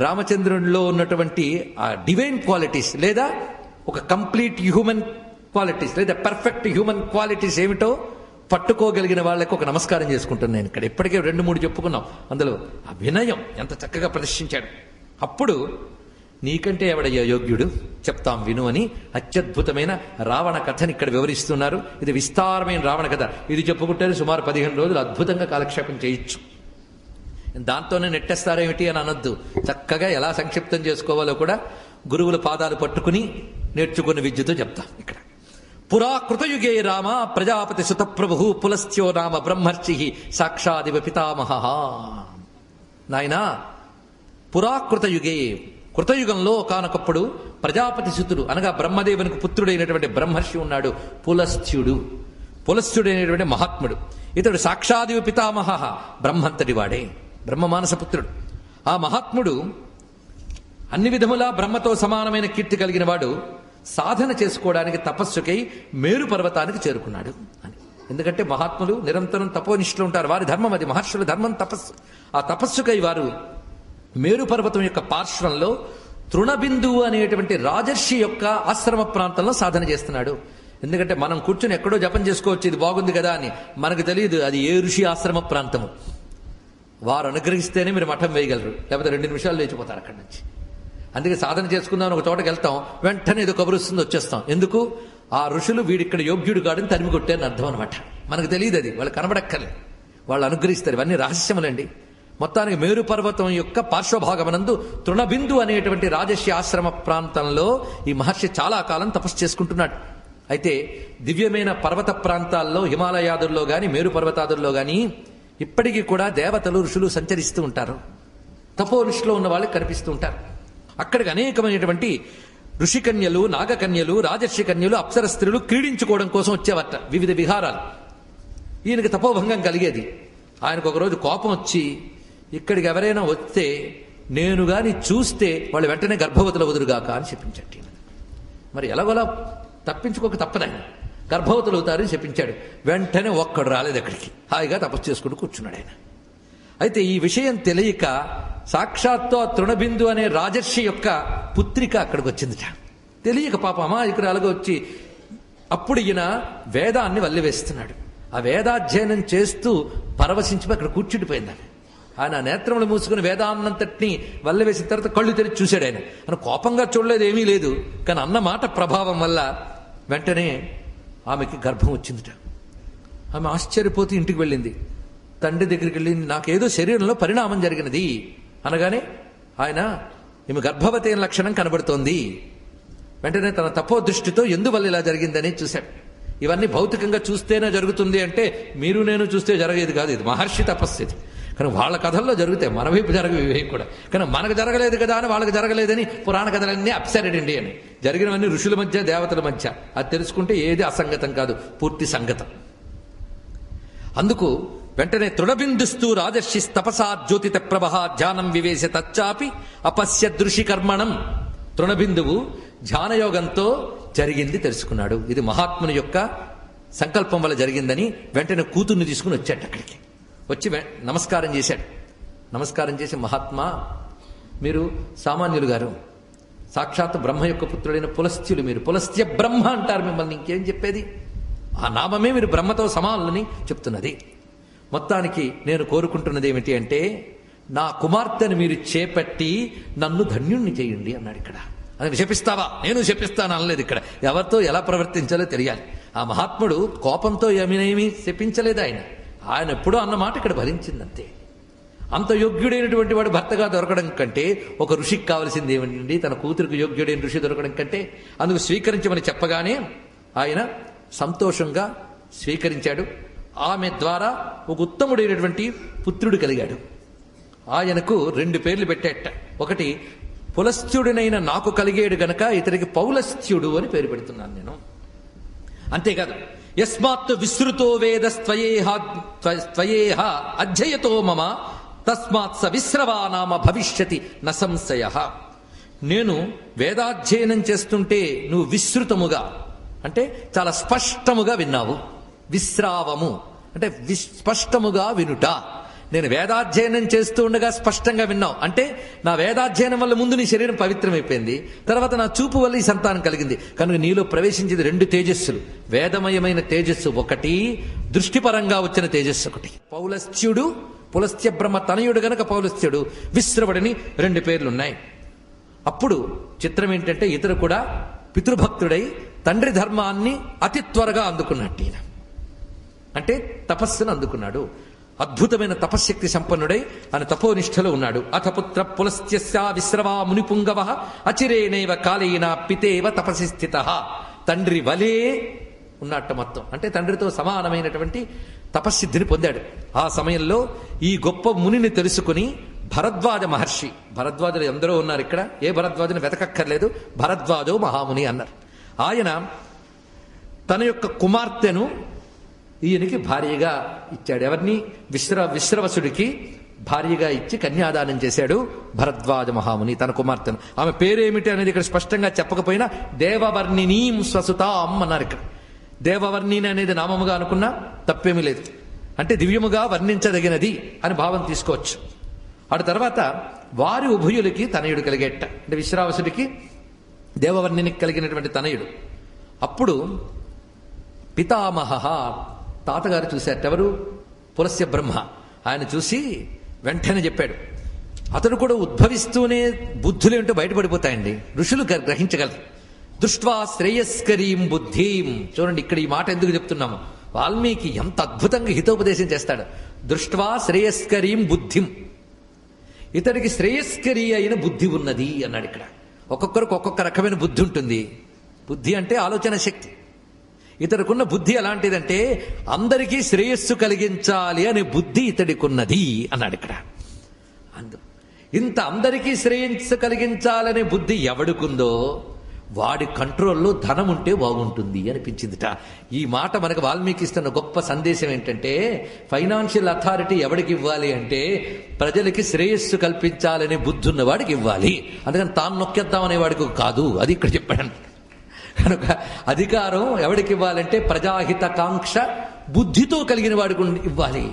రామచంద్రునిలో ఉన్నటువంటి ఆ డివైన్ క్వాలిటీస్ లేదా ఒక కంప్లీట్ హ్యూమన్ క్వాలిటీస్ లేదా పర్ఫెక్ట్ హ్యూమన్ క్వాలిటీస్ ఏమిటో పట్టుకోగలిగిన వాళ్ళకి ఒక నమస్కారం చేసుకుంటున్నాను నేను ఇక్కడ. ఇప్పటికే 2-3 చెప్పుకున్నాం. అందులో ఆ వినయం ఎంత చక్కగా ప్రదర్శించాడు. అప్పుడు నీకంటే ఎవడయ్యా యోగ్యుడు, చెప్తాం విను అని అత్యద్భుతమైన రావణ కథని ఇక్కడ వివరిస్తున్నారు. ఇది విస్తారమైన రావణ కథ. ఇది చెప్పుకుంటే సుమారు 15 రోజులు అద్భుతంగా కాలక్షేపం చేయొచ్చు. దాంతోనే నెట్టేస్తారేమిటి అని అనొద్దు. చక్కగా ఎలా సంక్షిప్తం చేసుకోవాలో కూడా గురువుల పాదాలు పట్టుకుని నేర్చుకున్న విద్యతో చెప్తాం ఇక్కడ. పురా కృతయుగే రామ ప్రజాపతి సుత ప్రభు పులస్త్యో నామ బ్రహ్మర్షి సాక్షాదివ పితామహ. నాయనా, పురాకృతయుగే, కృతయుగంలో కానకప్పుడు ప్రజాపతి సుతుడు అనగా బ్రహ్మదేవునికి పుత్రుడైనటువంటి బ్రహ్మర్షి ఉన్నాడు, పులస్త్యుడు. పులస్త్యుడైనటువంటి మహాత్ముడు. ఇతడు సాక్షాదివ పితామహ, బ్రహ్మంతటి వాడే, బ్రహ్మమానసపుత్రుడు. ఆ మహాత్ముడు అన్ని విధములా బ్రహ్మతో సమానమైన కీర్తి కలిగిన వాడు సాధన చేసుకోవడానికి తపస్సుకై మేరు పర్వతానికి చేరుకున్నాడు అని. ఎందుకంటే మహాత్ములు నిరంతరం తపోనిష్ఠులు ఉంటారు, వారి ధర్మం అది, మహర్షుల ధర్మం తపస్సు. ఆ తపస్సుకై వారు మేరు పర్వతం యొక్క పార్శ్వంలో తృణబిందువు అనేటువంటి రాజర్షి యొక్క ఆశ్రమ ప్రాంతంలో సాధన చేస్తున్నాడు. ఎందుకంటే మనం కూర్చుని ఎక్కడో జపం చేసుకోవచ్చు, ఇది బాగుంది కదా అని, మనకు తెలియదు అది ఏ ఋషి ఆశ్రమ ప్రాంతము. వారు అనుగ్రహిస్తేనే మీరు మఠం వేయగలరు, లేకపోతే 2 నిమిషాలు లేచిపోతారు అక్కడి నుంచి. అందుకే సాధన చేసుకుందాం ఒక చోటకి వెళ్తాం, వెంటనే ఏదో కబురు వస్తుంది, వచ్చేస్తాం. ఎందుకు? ఆ ఋషులు వీడిక్కడ యోగ్యుడు కాడని తరిమి కొట్టారని అర్థం అనమాట. మనకు తెలియదు, అది వాళ్ళు కనబడక్కర్లేదు, వాళ్ళు అనుగ్రహిస్తారు. ఇవన్నీ రహస్యములండి. మొత్తానికి మేరు పర్వతం యొక్క పార్శ్వభాగమనందు తృణబిందు అనేటువంటి రాజర్షి ఆశ్రమ ప్రాంతంలో ఈ మహర్షి చాలా కాలం తపస్సు చేసుకుంటున్నాడు. అయితే దివ్యమైన పర్వత ప్రాంతాల్లో, హిమాలయాదుల్లో గాని మేరు పర్వతాదుల్లో గాని ఇప్పటికీ కూడా దేవతలు ఋషులు సంచరిస్తూ ఉంటారు. తపో ఋషిలో ఉన్న వాళ్ళకి కనిపిస్తూ ఉంటారు. అక్కడికి అనేకమైనటువంటి ఋషికన్యలు, నాగకన్యలు, రాజర్షి కన్యలు, అప్సర స్త్రీలు క్రీడించుకోవడం కోసం వచ్చేవట వివిధ విహారాలు. ఈయనకి తపోభంగం కలిగేది. ఆయనకు ఒకరోజు కోపం వచ్చి, ఇక్కడికి ఎవరైనా వస్తే నేను గాని చూస్తే వాళ్ళు వెంటనే గర్భవతులు వదురుగాక అని చెప్పించండి. మరి ఎలాగోలా తప్పించుకోక తప్పదాయన, గర్భవతులు అవుతారని చెప్పించాడు. వెంటనే ఒక్కడు రాలేదు అక్కడికి, హాయిగా తపస్సు చేసుకుంటూ కూర్చున్నాడు ఆయన. అయితే ఈ విషయం తెలియక సాక్షాత్తు ఆ తృణబిందు అనే రాజర్షి యొక్క పుత్రిక అక్కడికి వచ్చిందిట. తెలియక పాప అమాయకురాలుగా వచ్చి, అప్పుడు ఈయన వేదాన్ని వల్లివేస్తున్నాడు. ఆ వేదాధ్యయనం చేస్తూ పరవశించి అక్కడ కూర్చుండిపోయిందని. ఆయన నేత్రములు మూసుకుని వేదాన్నంతటినీ వల్లివేసిన తర్వాత కళ్ళు తెరిచి చూశాడు. ఆయన కోపంగా చూడలేదు, ఏమీ లేదు. కానీ అన్న మాట ప్రభావం వల్ల వెంటనే ఆమెకి గర్భం వచ్చిందిట. ఆమె ఆశ్చర్యపోతూ ఇంటికి వెళ్ళింది. తండ్రి దగ్గరికి వెళ్ళి, నాకేదో శరీరంలో పరిణామం జరిగినది అనగానే ఆయన, ఈమె గర్భవతి అయిన లక్షణం కనబడుతోంది. వెంటనే తన తపోదృష్టితో ఎందువల్ల ఇలా జరిగిందని చూశాడు. ఇవన్నీ భౌతికంగా చూస్తేనే జరుగుతుంది అంటే మీరు నేను చూస్తే జరిగేది కాదు, ఇది మహర్షి తపస్సు. ఇది కానీ వాళ్ళ కథల్లో జరుగుతాయి, మన వైపు జరగవు ఇవి కూడా. కానీ మనకు జరగలేదు కదా అని వాళ్ళకి జరగలేదని పురాణ కథలన్నీ అప్సైడ్ అండి అని. జరిగినవన్నీ ఋషుల మధ్య, దేవతల మధ్య. అది తెలుసుకుంటే ఏది అసంగతం కాదు, పూర్తి సంగతం. అందుకు వెంటనే తృణబిందుస్తూ రాజర్షి తపసా జ్యోతిత ప్రభ ధ్యానం వివేశ తచ్చాపి అపశ్య దృషి కర్మణం. తృణబిందువు ధ్యానయోగంతో జరిగింది తెలుసుకున్నాడు. ఇది మహాత్ముని యొక్క సంకల్పం వల్ల జరిగిందని వెంటనే కూతుర్ని తీసుకుని వచ్చాడు. అక్కడికి వచ్చి నమస్కారం చేశాడు. నమస్కారం చేసి, మహాత్మా మీరు సామాన్యులు గారు, సాక్షాత్ బ్రహ్మ యొక్క పుత్రుడైన పులస్త్యులు, మీరు పులస్త్య బ్రహ్మ అంటారు మిమ్మల్ని, ఇంకేం చెప్పేది? ఆ నామమే మీరు బ్రహ్మతో సమానులని చెప్తున్నది. మొత్తానికి నేను కోరుకుంటున్నది ఏమిటి అంటే, నా కుమార్తెను మీరు చేపట్టి నన్ను ధన్యుణ్ణి చేయండి అన్నాడు. ఇక్కడ అది శపిస్తావా? నేను శపిస్తాను అనలేదు. ఇక్కడ ఎవరితో ఎలా ప్రవర్తించాలో తెలియాలి. ఆ మహాత్ముడు కోపంతో ఏమీ శపించలేదు. ఆయన ఎప్పుడో అన్నమాట ఇక్కడ భరించిందంతే. అంత యోగ్యుడైనటువంటి వాడు భర్తగా దొరకడం కంటే ఒక ఋషికి కావలసింది ఏమిటండి? తన కూతురికి యోగ్యుడైన ఋషి దొరకడం కంటే. అందుకు స్వీకరించమని చెప్పగానే ఆయన సంతోషంగా స్వీకరించాడు. ఆమె ద్వారా ఒక ఉత్తముడైనటువంటి పుత్రుడు కలిగాడు. ఆయనకు 2 పేర్లు పెట్టేట. ఒకటి, పులస్త్యుడినైన నాకు కలిగేడు గనక ఇతనికి పౌలస్త్యుడు అని పేరు పెడుతున్నాను నేను. అంతేకాదు, యస్మాత్ విశ్రుతో వేదస్త్వయేహ అధ్యయతో మమ తస్మాత్ స విశ్రవా నామ భవిష్యతి న సంశయ. నేను వేదాధ్యయనం చేస్తుంటే నువ్వు విశ్రుతముగా అంటే చాలా స్పష్టముగా విన్నావు. విశ్రావము అంటే స్పష్టముగా వినుట. నేను వేదాధ్యయనం చేస్తూ ఉండగా స్పష్టంగా విన్నావు అంటే నా వేదాధ్యయనం వల్ల ముందు నీ శరీరం పవిత్రమైపోయింది, తర్వాత నా చూపు వల్ల ఈ సంతానం కలిగింది. కనుక నీలో ప్రవేశించేది 2 తేజస్సులు. వేదమయమైన తేజస్సు ఒకటి, దృష్టిపరంగా వచ్చిన తేజస్సు ఒకటి. పౌలస్త్యుడు, పులస్త్య బ్రహ్మ తనయుడు గనక పౌలస్త్యుడు. విశ్రవుడని 2 పేర్లున్నాయి. అప్పుడు చిత్రం ఏంటంటే, ఇతరు కూడా పితృభక్తుడై తండ్రి ధర్మాన్ని అతి త్వరగా అందుకున్నట్టు. ఈయన అంటే తపస్సును అందుకున్నాడు. అద్భుతమైన తపశ్శక్తి సంపన్నుడై ఆయన తపోనిష్టలో ఉన్నాడు. అథ పుత్ర పులస్త్యస్య విశ్రవా మునిపుంగవ అచిరేణైవ కాలేన పితేవ తపసి స్థితః. తండ్రి వలే ఉన్నట్ట మొత్తం. అంటే తండ్రితో సమానమైనటువంటి తపస్సిద్ధిని పొందాడు. ఆ సమయంలో ఈ గొప్ప మునిని తెలుసుకుని భరద్వాజ మహర్షి, భరద్వాజులు ఎందరో ఉన్నారు ఇక్కడ, ఏ భరద్వాజుని వెతకక్కర్లేదు, భరద్వాజో మహాముని అన్నారు. ఆయన తన యొక్క కుమార్తెను ఈయనకి భార్యగా ఇచ్చాడు. ఎవరిని? విశ్రవసుడికి భార్యగా ఇచ్చి కన్యాదానం చేశాడు భరద్వాజ మహాముని తన కుమార్తెను. ఆమె పేరేమిటి అనేది ఇక్కడ స్పష్టంగా చెప్పకపోయినా దేవవర్ణినీం స్వసుతాం అన్నారు. ఇక్కడ దేవవర్ణిని అనేది నామముగా అనుకున్నా తప్పేమీ లేదు. అంటే దివ్యముగా వర్ణించదగినది అని భావం తీసుకోవచ్చు. అటు తర్వాత వారి ఉభయులకి తనయుడు కలిగేట. అంటే విశ్రావసుడికి దేవవర్ణినికి కలిగినటువంటి తనయుడు. అప్పుడు పితామహ తాతగారు చూశారట. ఎవరు? పులస్య బ్రహ్మ. ఆయన చూసి వెంటనే చెప్పాడు. అతడు కూడా ఉద్భవిస్తూనే బుద్ధులు ఏంటో బయటపడిపోతాయండి, ఋషులు గ్రహించగలరు. దృష్ట్వా శ్రేయస్కరీం బుద్ధిం. చూడండి ఇక్కడ ఈ మాట ఎందుకు చెప్తున్నాము. వాల్మీకి ఎంత అద్భుతంగా హితోపదేశం చేస్తాడు. దృష్ట్వా శ్రేయస్కరీం బుద్ధిం. ఇతడికి శ్రేయస్కరీ అయిన బుద్ధి ఉన్నది అన్నాడు. ఇక్కడ ఒక్కొక్కరికి ఒక్కొక్క రకమైన బుద్ధి ఉంటుంది. బుద్ధి అంటే ఆలోచన శక్తి. ఇతడికున్న బుద్ధి ఎలాంటిదంటే అందరికీ శ్రేయస్సు కలిగించాలి అనే బుద్ధి ఇతడికున్నది అన్నాడు ఇక్కడ. ఇంత అందరికీ శ్రేయస్సు కలిగించాలనే బుద్ధి ఎవడుకుందో వాడి కంట్రోల్లో ధనం ఉంటే బాగుంటుంది అనిపించిందిట. ఈ మాట మనకు వాల్మీకి ఇస్తున్న గొప్ప సందేశం ఏంటంటే, ఫైనాన్షియల్ అథారిటీ ఎవడికి ఇవ్వాలి అంటే ప్రజలకి శ్రేయస్సు కల్పించాలనే బుద్ధి ఉన్న వాడికి ఇవ్వాలి. అందుకని తాను నొక్కేద్దామనే వాడికి కాదు. అది ఇక్కడ చెప్పాడు. కనుక అధికారం ఎవడికి ఇవ్వాలంటే ప్రజాహితకాంక్ష బుద్ధితో కలిగిన వాడికి ఇవ్వాలి.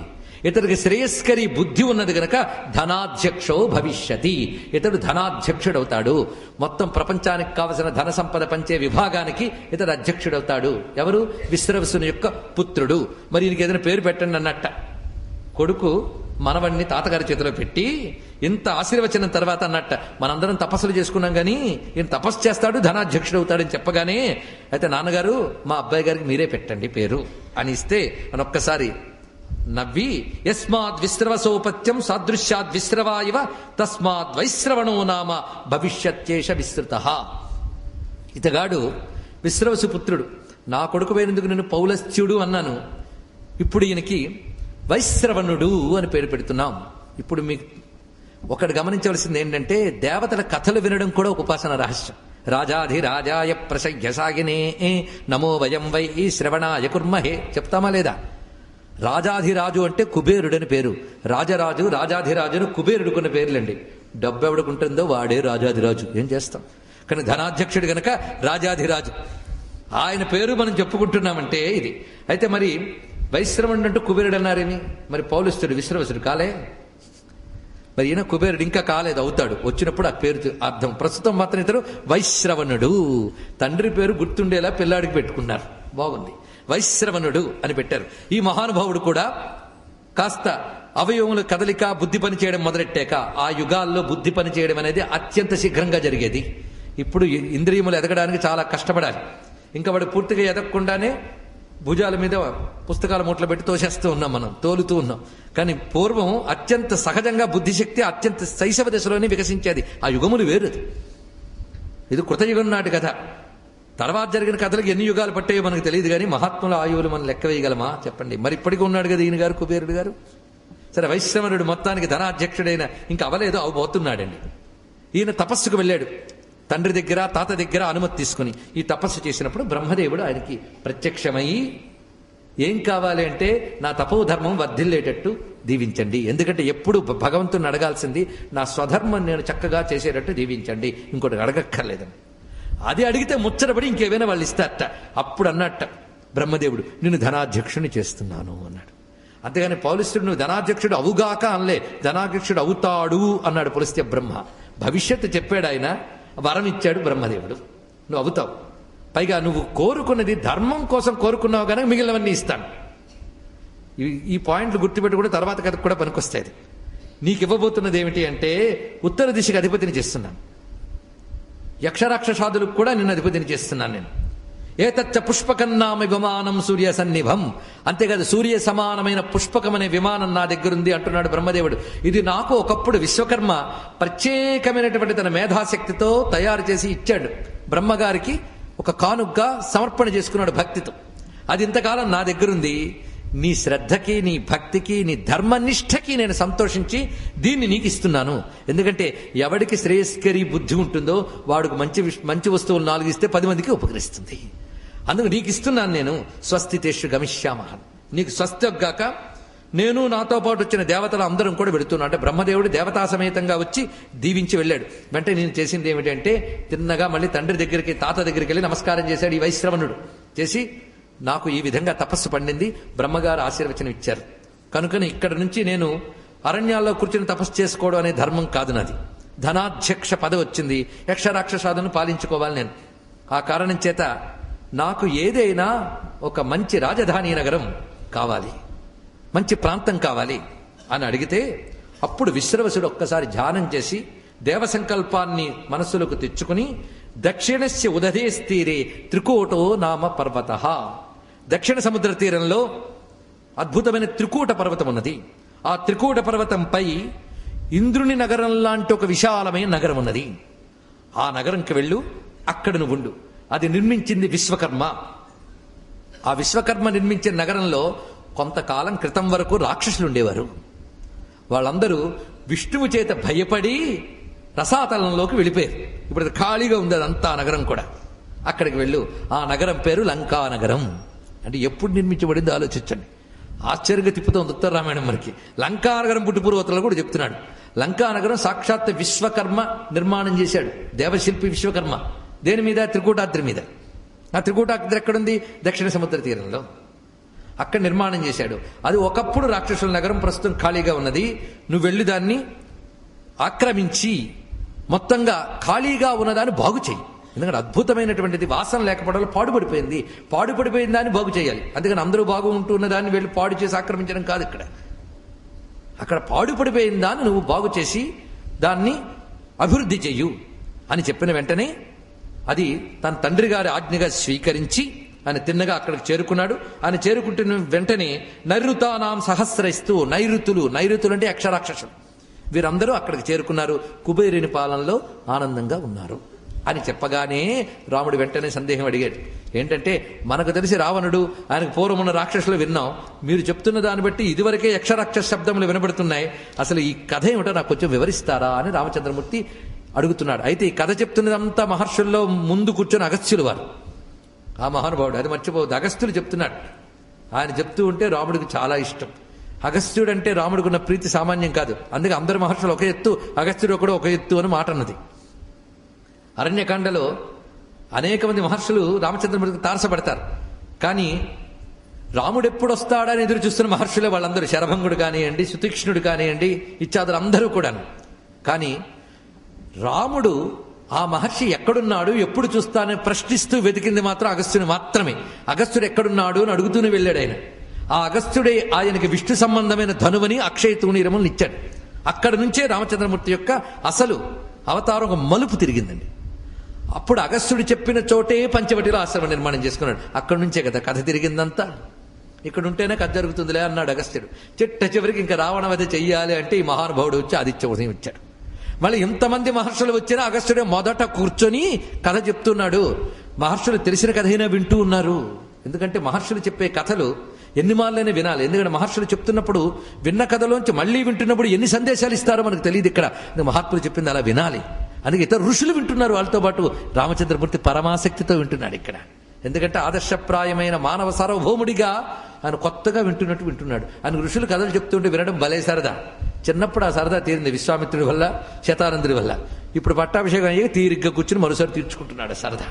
ఇతడికి శ్రేయస్కరి బుద్ధి ఉన్నది గనక ధనాధ్యక్షో భవిష్యతి. ఇతడు ధనాధ్యక్షుడవుతాడు. మొత్తం ప్రపంచానికి కావలసిన ధన సంపద పంచే విభాగానికి ఇతడు అధ్యక్షుడవుతాడు. ఎవరు? విశ్రవసుని యొక్క పుత్రుడు. మరి ఈయనకి ఏదైనా పేరు పెట్టండి అన్నట్ట. కొడుకు మనవణ్ణి తాతగారి చేతిలో పెట్టి ఇంత ఆశీర్వచనం తర్వాత అన్నట్ట, మనందరం తపస్సులు చేసుకున్నాం కానీ ఈయన తపస్సు చేస్తాడు, ధనాధ్యక్షుడు అవుతాడని చెప్పగానే, అయితే నాన్నగారు మా అబ్బాయి గారికి మీరే పెట్టండి పేరు అని ఇస్తే అని ఒక్కసారి నవ్వి, యస్మాద్ విశ్రవసోపత్యం సాదృశ్యాద్ విశ్రవా ఇవ తస్మాద్ వైశ్రవణో నామ భవిష్యత్యేష విస్తృత. ఇతగాడు విశ్రవసు పుత్రుడు. నా కొడుకు పోయినందుకు నేను పౌలస్త్యుడు అన్నాను. ఇప్పుడు ఈయనకి వైశ్రవణుడు అని పేరు పెడుతున్నాం. ఇప్పుడు మీకు ఒకటి గమనించవలసింది ఏంటంటే, దేవతల కథలు వినడం కూడా ఒక ఉపాసన రహస్యం. రాజాధిరాజాయ ప్రసహ్యసాగినే నమో వయం వై శ్రవణాయ కుర్మహే చెప్తామా లేదా? రాజాధిరాజు అంటే కుబేరుడని పేరు. రాజరాజు రాజాధిరాజును కుబేరుడుకున్న పేర్లండి. డబ్బు ఎవడుకుంటుందో వాడే రాజాధిరాజు. ఏం చేస్తాం? కానీ ధనాధ్యక్షుడు గనక రాజాధిరాజు. ఆయన పేరు మనం చెప్పుకుంటున్నామంటే ఇది. అయితే మరి వైశ్రవణుడు అంటూ కుబేరుడు అన్నారేమి? మరి పౌలుస్తుడు విశ్రవసుడు కాలే? మరి ఈయన కుబేరుడు ఇంకా కాలేదు, అవుతాడు. వచ్చినప్పుడు ఆ పేరు అర్థం. ప్రస్తుతం మాత్రం ఇతరు వైశ్రవణుడు. తండ్రి పేరు గుర్తుండేలా పిల్లాడికి పెట్టుకున్నారు. బాగుంది, వైశ్రవణుడు అని పెట్టారు. ఈ మహానుభావుడు కూడా కాస్త అవయవముల కదలిక బుద్ధి పని చేయడం మొదలెట్టాక, ఆ యుగాల్లో బుద్ధి పని చేయడం అనేది అత్యంత శీఘ్రంగా జరిగేది. ఇప్పుడు ఇంద్రియములు ఎదగడానికి చాలా కష్టపడాలి. ఇంకా వాడు పూర్తిగా ఎదగకుండానే భుజాల మీద పుస్తకాల మూటలు పెట్టి తోసేస్తూ ఉన్నాం, మనం తోలుతూ ఉన్నాం. కానీ పూర్వం అత్యంత సహజంగా బుద్ధిశక్తి అత్యంత శైశవ దశలోనే వికసించేది. ఆ యుగములు వేరుది. ఇది కృతయుగం నాటి కథ. తర్వాత జరిగిన కథలకు ఎన్ని యుగాలు పట్టాయో మనకు తెలియదు. కానీ మహాత్ముల ఆయువులు మనం లెక్క వేయగలమా చెప్పండి? మరి ఇప్పటికీ ఉన్నాడు కదా ఈయన గారు, కుబేరుడు గారు. సరే, వైశ్రవణుడు మొత్తానికి ధనాధ్యక్షుడైన ఇంకా అవలేదు, అవబోతున్నాడండి. ఈయన తపస్సుకు వెళ్ళాడు. తండ్రి దగ్గర తాత దగ్గర అనుమతి తీసుకుని ఈ తపస్సు చేసినప్పుడు బ్రహ్మదేవుడు ఆయనకి ప్రత్యక్షమై, ఏం కావాలి అంటే నా తపోధర్మం వర్ధిల్లేటట్టు దీవించండి. ఎందుకంటే ఎప్పుడు భగవంతుని అడగాల్సింది నా స్వధర్మం నేను చక్కగా చేసేటట్టు దీవించండి, ఇంకోటి అడగక్కర్లేదని. అది అడిగితే ముచ్చటపడి ఇంకేమైనా వాళ్ళు ఇస్తారట. అప్పుడు అన్నట్ట బ్రహ్మదేవుడు, నిన్ను ధనాధ్యక్షుని చేస్తున్నాను అన్నాడు. అంతేగాని పౌలిస్తుడు నువ్వు ధనాధ్యక్షుడు అవుగాక అనలే, ధనాధ్యక్షుడు అవుతాడు అన్నాడు పులస్త్య బ్రహ్మ. భవిష్యత్తు చెప్పాడు ఆయన, వరం ఇచ్చాడు బ్రహ్మదేవుడు, నువ్వు అవుతావు. పైగా నువ్వు కోరుకున్నది ధర్మం కోసం కోరుకున్నావు కనుక మిగిలినవన్నీ ఇస్తాను. ఈ పాయింట్లు గుర్తుపెట్టి కూడా తర్వాత కథకు కూడా పనికొస్తాయి. నీకు ఇవ్వబోతున్నది ఏమిటి అంటే, ఉత్తర దిశకు అధిపతిని చేస్తున్నాను. యక్షరాక్షసాదులకు కూడా నిన్ను అధిపతిని చేస్తున్నాను నేను. ఏతచ్చ పుష్పకన్నామ విమానం సూర్య సన్నిభం. అంతేకాదు, సూర్య సమానమైన పుష్పకం అనే విమానం నా దగ్గరుంది అంటున్నాడు బ్రహ్మదేవుడు. ఇది నాకు ఒకప్పుడు విశ్వకర్మ ప్రత్యేకమైనటువంటి తన మేధాశక్తితో తయారు చేసి ఇచ్చాడు. బ్రహ్మగారికి ఒక కానుగ్గా సమర్పణ చేసుకున్నాడు భక్తితో. అది ఇంతకాలం నా దగ్గరుంది. నీ శ్రద్ధకి, నీ భక్తికి, నీ ధర్మనిష్టకి నేను సంతోషించి దీన్ని నీకు ఇస్తున్నాను. ఎందుకంటే ఎవడికి శ్రేయస్కరి బుద్ధి ఉంటుందో వాడికి మంచి వస్తువులు 4 ఇస్తే 10 మందికి ఉపకరిస్తుంది. అందుకు నీకు ఇస్తున్నాను నేను. స్వస్తితేషు గమిష్యామహ, నీకు స్వస్తిగాక. నేను నాతో పాటు వచ్చిన దేవతలు అందరం కూడా వెళుతున్నా. అంటే బ్రహ్మదేవుడు దేవతా సమేతంగా వచ్చి దీవించి వెళ్ళాడు. వెంటనే నేను చేసింది ఏమిటంటే, తిన్నగా మళ్ళీ తండ్రి దగ్గరికి తాత దగ్గరికి వెళ్ళి నమస్కారం చేశాడు ఈ వైశ్రవణుడు. చేసి నాకు ఈ విధంగా తపస్సు పండింది, బ్రహ్మగారు ఆశీర్వచనం ఇచ్చారు కనుకని ఇక్కడ నుంచి నేను అరణ్యాల్లో కూర్చుని తపస్సు చేసుకోవడం అనే ధర్మం కాదు నాది. ధనాధ్యక్ష పదవి వచ్చింది, యక్షరాక్షసాదును పాలించుకోవాలి నేను. ఆ కారణం చేత నాకు ఏదైనా ఒక మంచి రాజధాని నగరం కావాలి, మంచి ప్రాంతం కావాలి అని అడిగితే, అప్పుడు విశ్రవసుడు ఒక్కసారి ధ్యానం చేసి దేవసంకల్పాన్ని మనస్సులోకి తెచ్చుకుని, దక్షిణస్య ఉదధేస్తీరే త్రికూటో నామ పర్వత. దక్షిణ సముద్ర తీరంలో అద్భుతమైన త్రికూట పర్వతం ఉన్నది. ఆ త్రికూట పర్వతంపై ఇంద్రుని నగరం లాంటి ఒక విశాలమైన నగరం ఉన్నది. ఆ నగరంకి వెళ్ళు, అక్కడ నువ్వు ఉండు. అది నిర్మించింది విశ్వకర్మ. ఆ విశ్వకర్మ నిర్మించిన నగరంలో కొంతకాలం క్రితం వరకు రాక్షసులు ఉండేవారు. వాళ్ళందరూ విష్ణువు చేత భయపడి రసాతలంలోకి వెళ్ళిపోయారు. ఇప్పుడు ఖాళీగా ఉంది అదంతా నగరం కూడా. అక్కడికి వెళ్ళు. ఆ నగరం పేరు లంకా నగరం. అంటే ఎప్పుడు నిర్మించబడిందో ఆలోచించండి. ఆశ్చర్యంగా తిప్పుతోంది ఉత్తర రామాయణం మనకి. లంకా నగరం పుట్టుపూర్వతలు కూడా చెప్తున్నాడు. లంకా నగరం సాక్షాత్ విశ్వకర్మ నిర్మాణం చేశాడు. దేవశిల్పి విశ్వకర్మ. దేని మీద? త్రికూటాద్రి మీద. ఆ త్రికూటాద్రి ఎక్కడుంది? దక్షిణ సముద్ర తీరంలో. అక్కడ నిర్మాణం చేశాడు. అది ఒకప్పుడు రాక్షసుల నగరం, ప్రస్తుతం ఖాళీగా ఉన్నది. నువ్వు వెళ్ళి దాన్ని ఆక్రమించి మొత్తంగా ఖాళీగా ఉన్నదాన్ని బాగు చేయి. ఎందుకంటే అద్భుతమైనటువంటిది, వాసన లేకపోవడం పాడుపడిపోయింది. పాడుపడిపోయిన దాన్ని బాగు చేయాలి. అందుకని అందరూ బాగు ఉంటున్న దాన్ని వెళ్ళి పాడు చేసి ఆక్రమించడం కాదు. అక్కడ పాడుపడిపోయిన దాన్ని నువ్వు బాగు చేసి దాన్ని అభివృద్ధి చెయ్యు అని చెప్పిన వెంటనే అది తన తండ్రి గారి ఆజ్ఞగా స్వీకరించి ఆయన తిన్నగా అక్కడికి చేరుకున్నాడు. ఆయన చేరుకుంటున్న వెంటనే నైరుతానాం సహస్రయిస్తూ, నైరుతులు అంటే యక్షరాక్షసులు, వీరందరూ అక్కడికి చేరుకున్నారు. కుబేరుని పాలనలో ఆనందంగా ఉన్నారు అని చెప్పగానే రాముడు వెంటనే సందేహం అడిగాడు. ఏంటంటే, మనకు తెలిసి రావణుడు, ఆయనకు పూర్వం ఉన్న రాక్షసులు విన్నాం. మీరు చెప్తున్న దాన్ని బట్టి ఇదివరకే యక్షరాక్షస శబ్దములు వినబడుతున్నాయి. అసలు ఈ కథ ఏమిటో నాకు కొంచెం వివరిస్తారా అని రామచంద్రమూర్తి అడుగుతున్నాడు. అయితే ఈ కథ చెప్తున్నదంతా మహర్షుల్లో ముందు కూర్చొని అగస్త్యులు వారు. ఆ మహానుభావుడు, అది మర్చిపోవద్దు, అగస్త్యులు చెప్తున్నాడు. ఆయన చెప్తూ ఉంటే రాముడికి చాలా ఇష్టం. అగస్త్యుడు అంటే రాముడికి ఉన్న ప్రీతి సామాన్యం కాదు. అందుకే అందరు మహర్షులు ఒక ఎత్తు, అగస్త్యుడు ఒకడు ఒక ఎత్తు అని మాట అన్నది. అరణ్యకాండలో అనేక మంది మహర్షులు రామచంద్రమూర్తికి తారసపడతారు. కానీ రాముడు ఎప్పుడు వస్తాడని ఎదురు చూస్తున్న మహర్షులే వాళ్ళందరూ. శరభంగుడు కానివ్వండి, సుతీక్ష్ణుడు కానివ్వండి, ఇత్యాదులు అందరూ కూడాను. కానీ రాముడు ఆ మహర్షి ఎక్కడున్నాడు, ఎప్పుడు చూస్తానని ప్రశ్నిస్తూ వెతికింది మాత్రం అగస్త్యుని మాత్రమే. అగస్త్యుడు ఎక్కడున్నాడు అని అడుగుతూనే వెళ్ళాడు ఆయన. ఆ అగస్త్యుడే ఆయనకి విష్ణు సంబంధమైన ధనువని అక్షయ తూణీరములను ఇచ్చాడు. అక్కడి నుంచే రామచంద్రమూర్తి యొక్క అసలు అవతారం ఒక మలుపు తిరిగిందండి. అప్పుడు అగస్త్యుడు చెప్పిన చోటే పంచవటిలో ఆశ్రమం నిర్మాణం చేసుకున్నాడు. అక్కడి నుంచే కదా కథ తిరిగిందంతా. ఇక్కడ ఉంటేనే కథ జరుగుతుందిలే అన్నాడు అగస్త్యుడు. చివరికి ఇంకా రావణ వధ చెయ్యాలి అంటే ఈ మహానుభావుడు వచ్చి ఆదిత్య ఉదయం ఇచ్చాడు. మళ్ళీ ఇంతమంది మహర్షులు వచ్చినా అగస్త్యుడే మొదట కూర్చొని కథ చెప్తున్నాడు. మహర్షులు తెలిసిన కథ అయినా వింటూ ఉన్నారు. ఎందుకంటే మహర్షులు చెప్పే కథలు ఎన్ని మాలైనా వినాలి. ఎందుకంటే మహర్షులు చెప్తున్నప్పుడు విన్న కథలోంచి మళ్ళీ వింటున్నప్పుడు ఎన్ని సందేశాలు ఇస్తారో మనకు తెలియదు. ఇక్కడ మహాత్ములు చెప్పింది అలా వినాలి. అందుకే ఇతర ఋషులు వింటున్నారు వాళ్ళతో పాటు. రామచంద్రమూర్తి పరమాసక్తితో వింటున్నాడు ఇక్కడ. ఎందుకంటే ఆదర్శప్రాయమైన మానవ సార్వభౌముడిగా ఆయన కొత్తగా వింటున్నాడు. ఆయన ఋషులు కథలు చెప్తుంటే వినడం భలే సరదా. చిన్నప్పుడు ఆ సరదా తీరింది విశ్వామిత్రుడి వల్ల, శతానందుడి వల్ల. ఇప్పుడు పట్టాభిషేకం అయ్యి తీరిగ్గా కూర్చుని మరోసారి తీర్చుకుంటున్నాడు సరదా.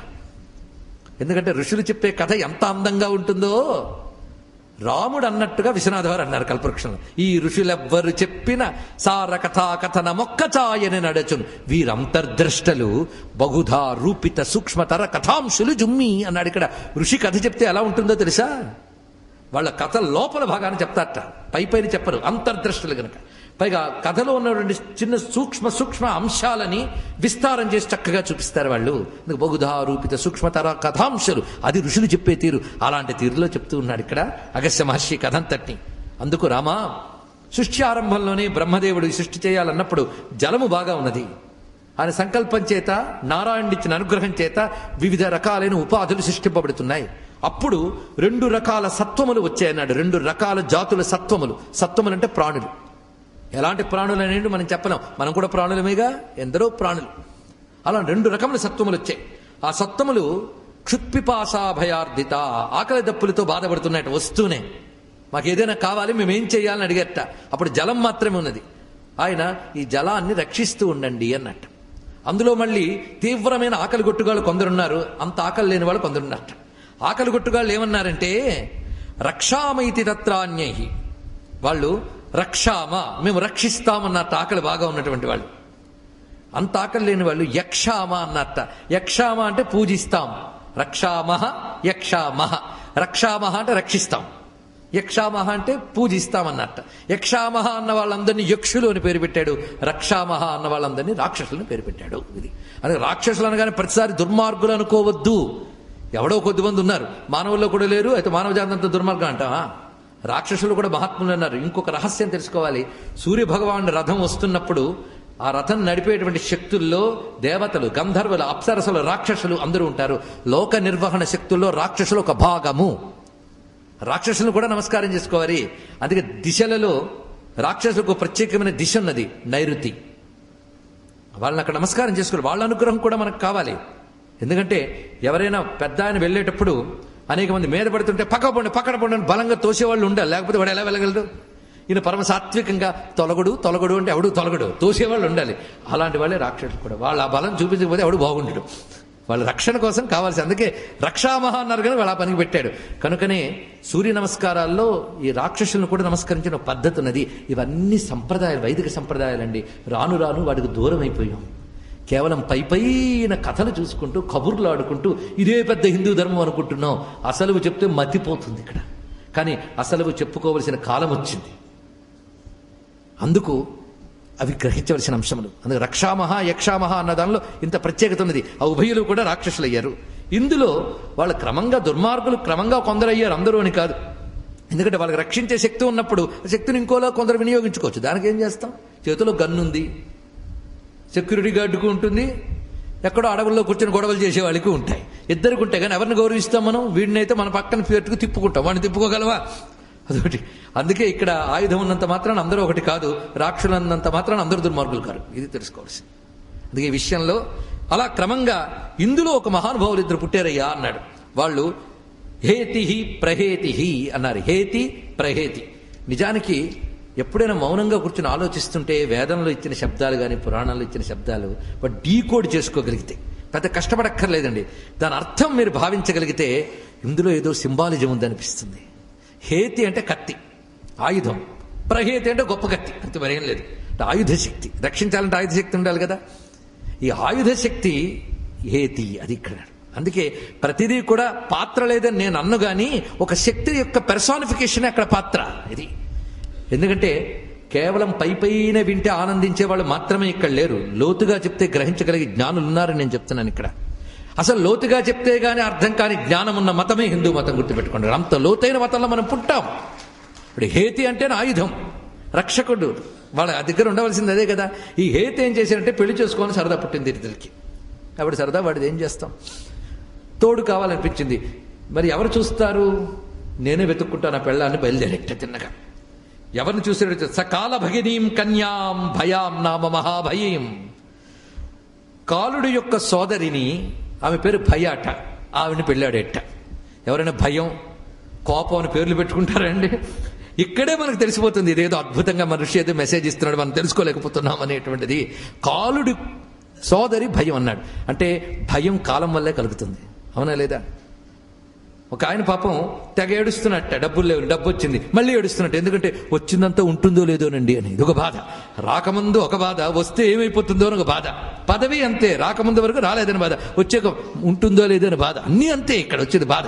ఎందుకంటే ఋషులు చెప్పే కథ ఎంత అందంగా ఉంటుందో రాముడు అన్నట్టుగా విశ్వనాథ వారు అన్నారు కల్పవృక్షంలో. ఈ ఋషులెవ్వరు చెప్పిన సార కథా కథన మొక్కచాయని నడచును వీరంతర్ద్రష్టలు బహుధా రూపిత సూక్ష్మతర కథాంశులు జుమ్మి అన్నాడు. ఇక్కడ ఋషి కథ చెప్తే ఎలా ఉంటుందో తెలుసా? వాళ్ళ కథ లోపల భాగాన్ని చెప్తారట, పైపైన చెప్పరు. అంతర్ద్రష్టలు గనక పైగా కథలో ఉన్నటువంటి చిన్న సూక్ష్మ అంశాలని విస్తారం చేసి చక్కగా చూపిస్తారు వాళ్ళు. బహుధా రూపిత సూక్ష్మతర కథాంశాలు, అది ఋషులు చెప్పే తీరు. అలాంటి తీరులో చెప్తూ ఉన్నాడు ఇక్కడ అగస్త్య మహర్షి కథంతటిని. అందుకు రామా, సృష్టి ఆరంభంలోనే బ్రహ్మదేవుడు సృష్టి చేయాలన్నప్పుడు జలము బాగా ఉన్నది. ఆయన సంకల్పం చేత, నారాయణుడిచ్చిన అనుగ్రహం చేత వివిధ రకాలైన ఉపాధులు సృష్టింపబడుతున్నాయి. అప్పుడు 2 రకాల సత్వములు వచ్చాయన్నాడు. 2 రకాల జాతుల సత్వములు. సత్వములు అంటే ప్రాణులు. ఎలాంటి ప్రాణులు అనేది మనం చెప్పలేం. మనం కూడా ప్రాణులమేగా, ఎందరో ప్రాణులు. అలా 2 రకముల సత్వములు వచ్చాయి. ఆ సత్వములు క్షుత్పిపాసాభయార్ధిత, ఆకలి దప్పులతో బాధపడుతున్నాయట. వస్తూనే మాకు ఏదైనా కావాలి, మేమేం చేయాలని అడిగట. అప్పుడు జలం మాత్రమే ఉన్నది. ఆయన ఈ జలాన్ని రక్షిస్తూ ఉండండి అన్నట్టు. అందులో మళ్ళీ తీవ్రమైన ఆకలి గొట్టుగాళ్ళు కొందరున్నారు, అంత ఆకలి లేని వాళ్ళు కొందరున్నట్ట. ఆకలి గొట్టుగాళ్ళు ఏమన్నారంటే, రక్షామైతి తత్రాన్యై, వాళ్ళు రక్షామ, మేము రక్షిస్తామన్నట్ట. ఆకలి బాగా ఉన్నటువంటి వాళ్ళు. అంత ఆకలి లేని వాళ్ళు యక్షామ అన్నట్ట. యక్షామ అంటే పూజిస్తాం. రక్షామహ యక్షామహ. రక్షామహ అంటే రక్షిస్తాం, యక్షామహ అంటే పూజిస్తామన్నట్ట. యక్షామహ అన్న వాళ్ళందరినీ యక్షులు అని పేరు పెట్టాడు, రక్షామహ అన్న వాళ్ళందరినీ రాక్షసులని పేరు పెట్టాడు. ఇది అదే రాక్షసులు అనగానే ప్రతిసారి దుర్మార్గులు అనుకోవద్దు. ఎవడో కొద్దిమంది ఉన్నారు, మానవుల్లో కూడా లేరు. అయితే మానవ జాతంతో దుర్మార్గం అంటావా? రాక్షసులు కూడా మహాత్ములు అన్నారు. ఇంకొక రహస్యం తెలుసుకోవాలి. సూర్యభగవానుడి రథం వస్తున్నప్పుడు ఆ రథం నడిపేటువంటి శక్తుల్లో దేవతలు, గంధర్వులు, అప్సరసులు, రాక్షసులు అందరూ ఉంటారు. లోక నిర్వహణ శక్తుల్లో రాక్షసులు ఒక భాగము. రాక్షసులను కూడా నమస్కారం చేసుకోవాలి. అందుకే దిశలలో రాక్షసులకు ప్రత్యేకమైన దిశ ఉన్నది, నైరుతి. వాళ్ళని అక్కడ నమస్కారం చేసుకోవాలి. వాళ్ళ అనుగ్రహం కూడా మనకు కావాలి. ఎందుకంటే ఎవరైనా పెద్ద ఆయన వెళ్ళేటప్పుడు అనేక మంది మీద పడుతుంటే పక్కన పండి అని బలంగా తోసేవాళ్ళు ఉండాలి, లేకపోతే వాడు ఎలా వెళ్ళగలడు? ఈయన పరమ సాత్వికంగా తొలగడు అంటే ఎవడు తొలగడు, తోసేవాళ్ళు ఉండాలి. అలాంటి వాళ్ళే రాక్షసులు కూడా. వాళ్ళు ఆ బలం చూపించకపోతే ఎవడు బాగుండడు. వాళ్ళ రక్షణ కోసం కావాల్సి, అందుకే రక్షామహ అన్నారు కానీ వాళ్ళు ఆ పనికి పెట్టాడు. కనుకనే సూర్య నమస్కారాల్లో ఈ రాక్షసులను కూడా నమస్కరించిన పద్ధతి ఉన్నది. ఇవన్నీ సంప్రదాయాలు, వైదిక సంప్రదాయాలండి. రాను రాను వాటికి దూరం అయిపోయాం. కేవలం పైన కథలు చూసుకుంటూ కబుర్లు ఆడుకుంటూ ఇదే పెద్ద హిందూ ధర్మం అనుకుంటున్నాం. అసలు చెప్తే మతిపోతుంది ఇక్కడ. కానీ అసలు చెప్పుకోవలసిన కాలం వచ్చింది. అందుకు అవి గ్రహించవలసిన అంశములు. అందుకే రక్షామహ యక్షామహ అన్న దానిలో ఇంత ప్రత్యేకత ఉన్నది. ఆ ఉభయులు కూడా రాక్షసులు అయ్యారు. ఇందులో వాళ్ళు క్రమంగా దుర్మార్గులు క్రమంగా కొందరు అయ్యారు, అందరూ అని కాదు. ఎందుకంటే వాళ్ళకి రక్షించే శక్తి ఉన్నప్పుడు శక్తిని ఇంకోలా కొందరు వినియోగించుకోవచ్చు. దానికి ఏం చేస్తాం? చేతిలో గన్నుంది, సెక్యూరిటీ గార్డుకు ఉంటుంది, ఎక్కడో అడవుల్లో కూర్చొని గొడవలు చేసే వాళ్ళకి ఉంటాయి. ఇద్దరికి ఉంటాయి. కానీ ఎవరిని గౌరవిస్తాం మనం? వీడినైతే మన పక్కన పెట్టుకు తిప్పుకుంటాం. వాడిని తిప్పుకోగలవా? అదొకటి. అందుకే ఇక్కడ ఆయుధం ఉన్నంత మాత్రాన అందరూ ఒకటి కాదు, రాక్షసులు అన్నంత మాత్రాన అందరూ దుర్మార్గులు కాదు. ఇది తెలుసుకోవాల్సింది. అందుకే ఈ విషయంలో అలా క్రమంగా ఇందులో ఒక మహానుభావులు ఇద్దరు పుట్టారయ్యా అన్నాడు. వాళ్ళు హేతి ప్రహేతి అన్నారు. హేతి ప్రహేతి. నిజానికి ఎప్పుడైనా మౌనంగా కూర్చొని ఆలోచిస్తుంటే వేదంలో ఇచ్చిన శబ్దాలు కానీ పురాణాల్లో ఇచ్చిన శబ్దాలు వాడు డీకోడ్ చేసుకోగలిగితే పెద్ద కష్టపడక్కర్లేదండి. దాని అర్థం మీరు భావించగలిగితే ఇందులో ఏదో సింబాలిజం ఉందనిపిస్తుంది. హేతి అంటే కత్తి, ఆయుధం. ప్రహేతి అంటే గొప్ప కత్తి, అంత మరేం లేదు. ఆయుధ శక్తి, రక్షించాలంటే ఆయుధ శక్తి ఉండాలి కదా. ఈ ఆయుధ శక్తి హేతి, అది ఇక్కడ. అందుకే ప్రతిదీ కూడా పాత్ర లేదని నేను అన్ను గాని ఒక శక్తి యొక్క పెర్సానిఫికేషన్ అక్కడ పాత్ర ఇది. ఎందుకంటే కేవలం పైన వింటే ఆనందించే వాళ్ళు మాత్రమే ఇక్కడ లేరు. లోతుగా చెప్తే గ్రహించగలిగే జ్ఞానులు ఉన్నారని నేను చెప్తున్నాను ఇక్కడ. అసలు లోతుగా చెప్తే గానీ అర్థం కాని జ్ఞానం ఉన్న మతమే హిందూ మతం, గుర్తుపెట్టుకోండి. అంత లోతైన మతంలో మనం పుట్టాం. ఇప్పుడు హేతి అంటే ఆయుధం, రక్షకుడు. వాళ్ళ దగ్గర ఉండవలసింది అదే కదా. ఈ హేతి ఏం చేశారంటే పెళ్లి చేసుకొని సరదా పుట్టింది ఇద్దరికి. కాబట్టి సరదా వాడిది ఏం చేస్తాం, తోడు కావాలనిపించింది. మరి ఎవరు చూస్తారు? నేనే వెతుక్కుంటాను ఆ పెళ్ళాన్ని. బయలుదేరెట్ట తిన్నగా. ఎవరిని చూసాడు? సకాల భగినీం కన్యాం భయాం నామ మహాభయీం. కాలుడు యొక్క సోదరిని, ఆమె పేరు భయాట, ఆవిని పెళ్ళాడేట. ఎవరైనా భయం కోపం అని పేర్లు పెట్టుకుంటారండి? ఇక్కడే మనకు తెలిసిపోతుంది ఇదేదో అద్భుతంగా మనిషి ఏదో మెసేజ్ ఇస్తున్నాడు, మనం తెలుసుకోలేకపోతున్నాం అనేటువంటిది. కాలుడి సోదరి భయం అన్నాడు. అంటే భయం కాలం వల్లే కలుగుతుంది, అవునా లేదా? ఒక ఆయన పాపం తెగ ఏడుస్తున్నట్ట, డబ్బులు లేవు, డబ్బు వచ్చింది, మళ్ళీ ఏడుస్తున్నట్టు. ఎందుకంటే వచ్చిందంతా ఉంటుందో లేదోనండి అని. ఇది ఒక బాధ. రాకముందు ఒక బాధ, వస్తే ఏమైపోతుందో అని ఒక బాధ. పదవి అంతే, రాకముందు వరకు రాలేదని బాధ, వచ్చాక ఉంటుందో లేదో అని బాధ. అన్నీ అంతే ఇక్కడ వచ్చేది బాధ.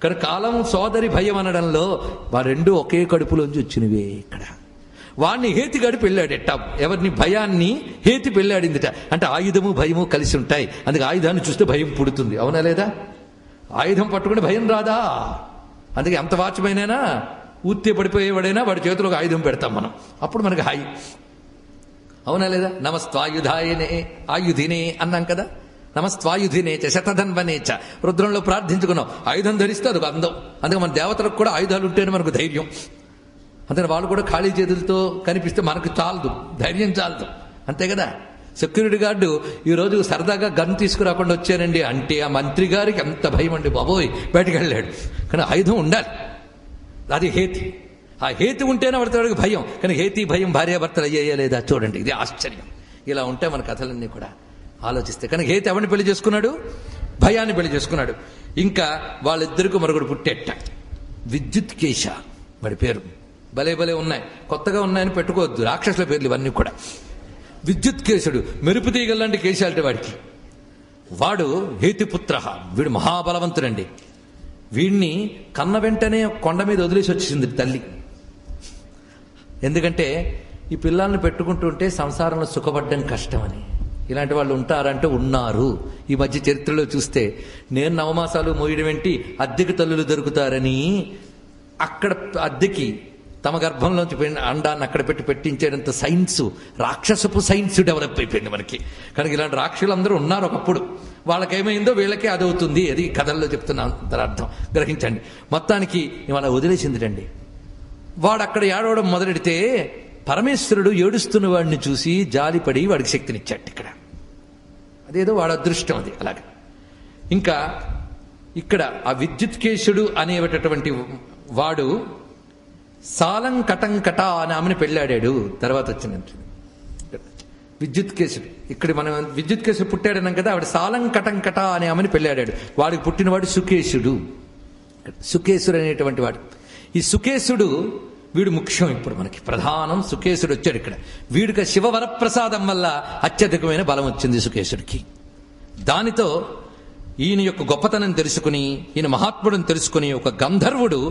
కానీ కాలం సోదరి భయం అనడంలో ఆ రెండు ఒకే కడుపులోంచి వచ్చినవే ఇక్కడ. వాణ్ణి హేతిగాడి పెళ్ళాడెట్ట. ఎవరిని? భయాన్ని హేతి పెళ్ళాడిందిట. అంటే ఆయుధము భయము కలిసి ఉంటాయి. అందుకే ఆయుధాన్ని చూస్తే భయం పుడుతుంది, అవునా లేదా? ఆయుధం పట్టుకుని భయం రాదా? అందుకే అంత వాచ్మైనా ఊత్తే పడిపోయేవాడైనా వాడి చేతిలో ఒక ఆయుధం పెడతాం మనం, అప్పుడు మనకి హాయి, అవునా లేదా? నమస్త్వాయుధాయనే ఆయుధినే అన్నాం కదా. నమస్త్వాయుధినేచ శతధన్వనేచ రుద్రంలో ప్రార్థించుకున్నాం. ఆయుధం ధరిస్తే అదొక అందం. అందుకే మన దేవతలకు కూడా ఆయుధాలు ఉంటేనే మనకు ధైర్యం. అందుకని వాళ్ళు కూడా ఖాళీ చేతులతో కనిపిస్తే మనకు చాలదు, ధైర్యం చాలదు, అంతే కదా. సెక్యూరిటీ గార్డు ఈరోజు సరదాగా గన్ తీసుకురాకుండా వచ్చానండి అంటే ఆ మంత్రి గారికి ఎంత భయం అండి బాబోయ్, బయటకు వెళ్ళాడు. కానీ ఆయుధం ఉండాలి, అది హేతి. ఆ హేతి ఉంటేనే వాడికి భయం. కానీ హేతి భయం భార్యాభర్తలు అయ్యాయా లేదా చూడండి, ఇది ఆశ్చర్యం. ఇలా ఉంటే మన కథలన్నీ కూడా ఆలోచిస్తే. కానీ హేతి ఎవరిని పెళ్లి చేసుకున్నాడు? భయాన్ని పెళ్లి చేసుకున్నాడు. ఇంకా వాళ్ళిద్దరికీ మరొకడు పుట్టేట, విద్యుత్ కేశ వాడి పేరు. భలే భలే ఉన్నాయి, కొత్తగా ఉన్నాయని పెట్టుకోవద్దు, రాక్షసుల పేర్లు ఇవన్నీ కూడా. విద్యుత్ కేశుడు, మెరుపు తీగల్లాంటి కేశాలంటే వాడికి. వాడు హేతిపుత్ర, వీడు మహాబలవంతుడండి. వీడిని కన్న వెంటనే కొండ మీద వదిలేసి వచ్చింది తల్లి. ఎందుకంటే ఈ పిల్లల్ని పెట్టుకుంటుంటే సంసారంలో సుఖపడ్డం కష్టమని. ఇలాంటి వాళ్ళు ఉంటారంటే ఉన్నారు. ఈ మధ్య చరిత్రలో చూస్తే నేను నవమాసాలు మోయడం ఏంటి, అద్దెకి తల్లులు దొరుకుతారని అక్కడ అద్దెకి తమ గర్భంలోంచి అండాన్ని అక్కడ పెట్టించేటంత సైన్స్, రాక్షసపు సైన్స్ డెవలప్ అయిపోయింది మనకి. కనుక ఇలాంటి రాక్షసులు అందరూ ఉన్నారు ఒకప్పుడు. వాళ్ళకేమైందో వీళ్ళకే అదవుతుంది. అది కథల్లో చెప్తున్న అర్థం గ్రహించండి. మొత్తానికి ఇవాళ వదిలేసిందిటండి. వాడు అక్కడ ఏడవడం మొదలెడితే పరమేశ్వరుడు ఏడుస్తున్న వాడిని చూసి జాలిపడి వాడికి శక్తినిచ్చాడు ఇక్కడ. అదేదో వాడు అదృష్టం అది. అలాగే ఇంకా ఇక్కడ ఆ విద్యుత్కేశుడు అనేటటువంటి వాడు సాలంకటంకట అని ఆమెను పెళ్ళాడాడు. తర్వాత వచ్చిందంటే విద్యుత్కేశుడు, ఇక్కడ మనం విద్యుత్కేశుడు పుట్టాడన్నాం కదా, ఆవిడ సాలంకటంకట అనే ఆమెను పెళ్ళాడాడు. వాడికి పుట్టినవాడు సుకేశుడు. సుకేశుడు అనేటువంటి వాడు. ఈ సుకేశుడు వీడు ముఖ్యం. ఇప్పుడు మనకి ప్రధానం సుకేశుడు వచ్చాడు ఇక్కడ. వీడికి శివవరప్రసాదం వల్ల అత్యధికమైన బలం వచ్చింది సుకేశుడికి. దానితో ఈయన యొక్క గొప్పతనం తెలుసుకుని, ఈయన మహాత్ముడిని తెలుసుకుని, ఒక గంధర్వుడు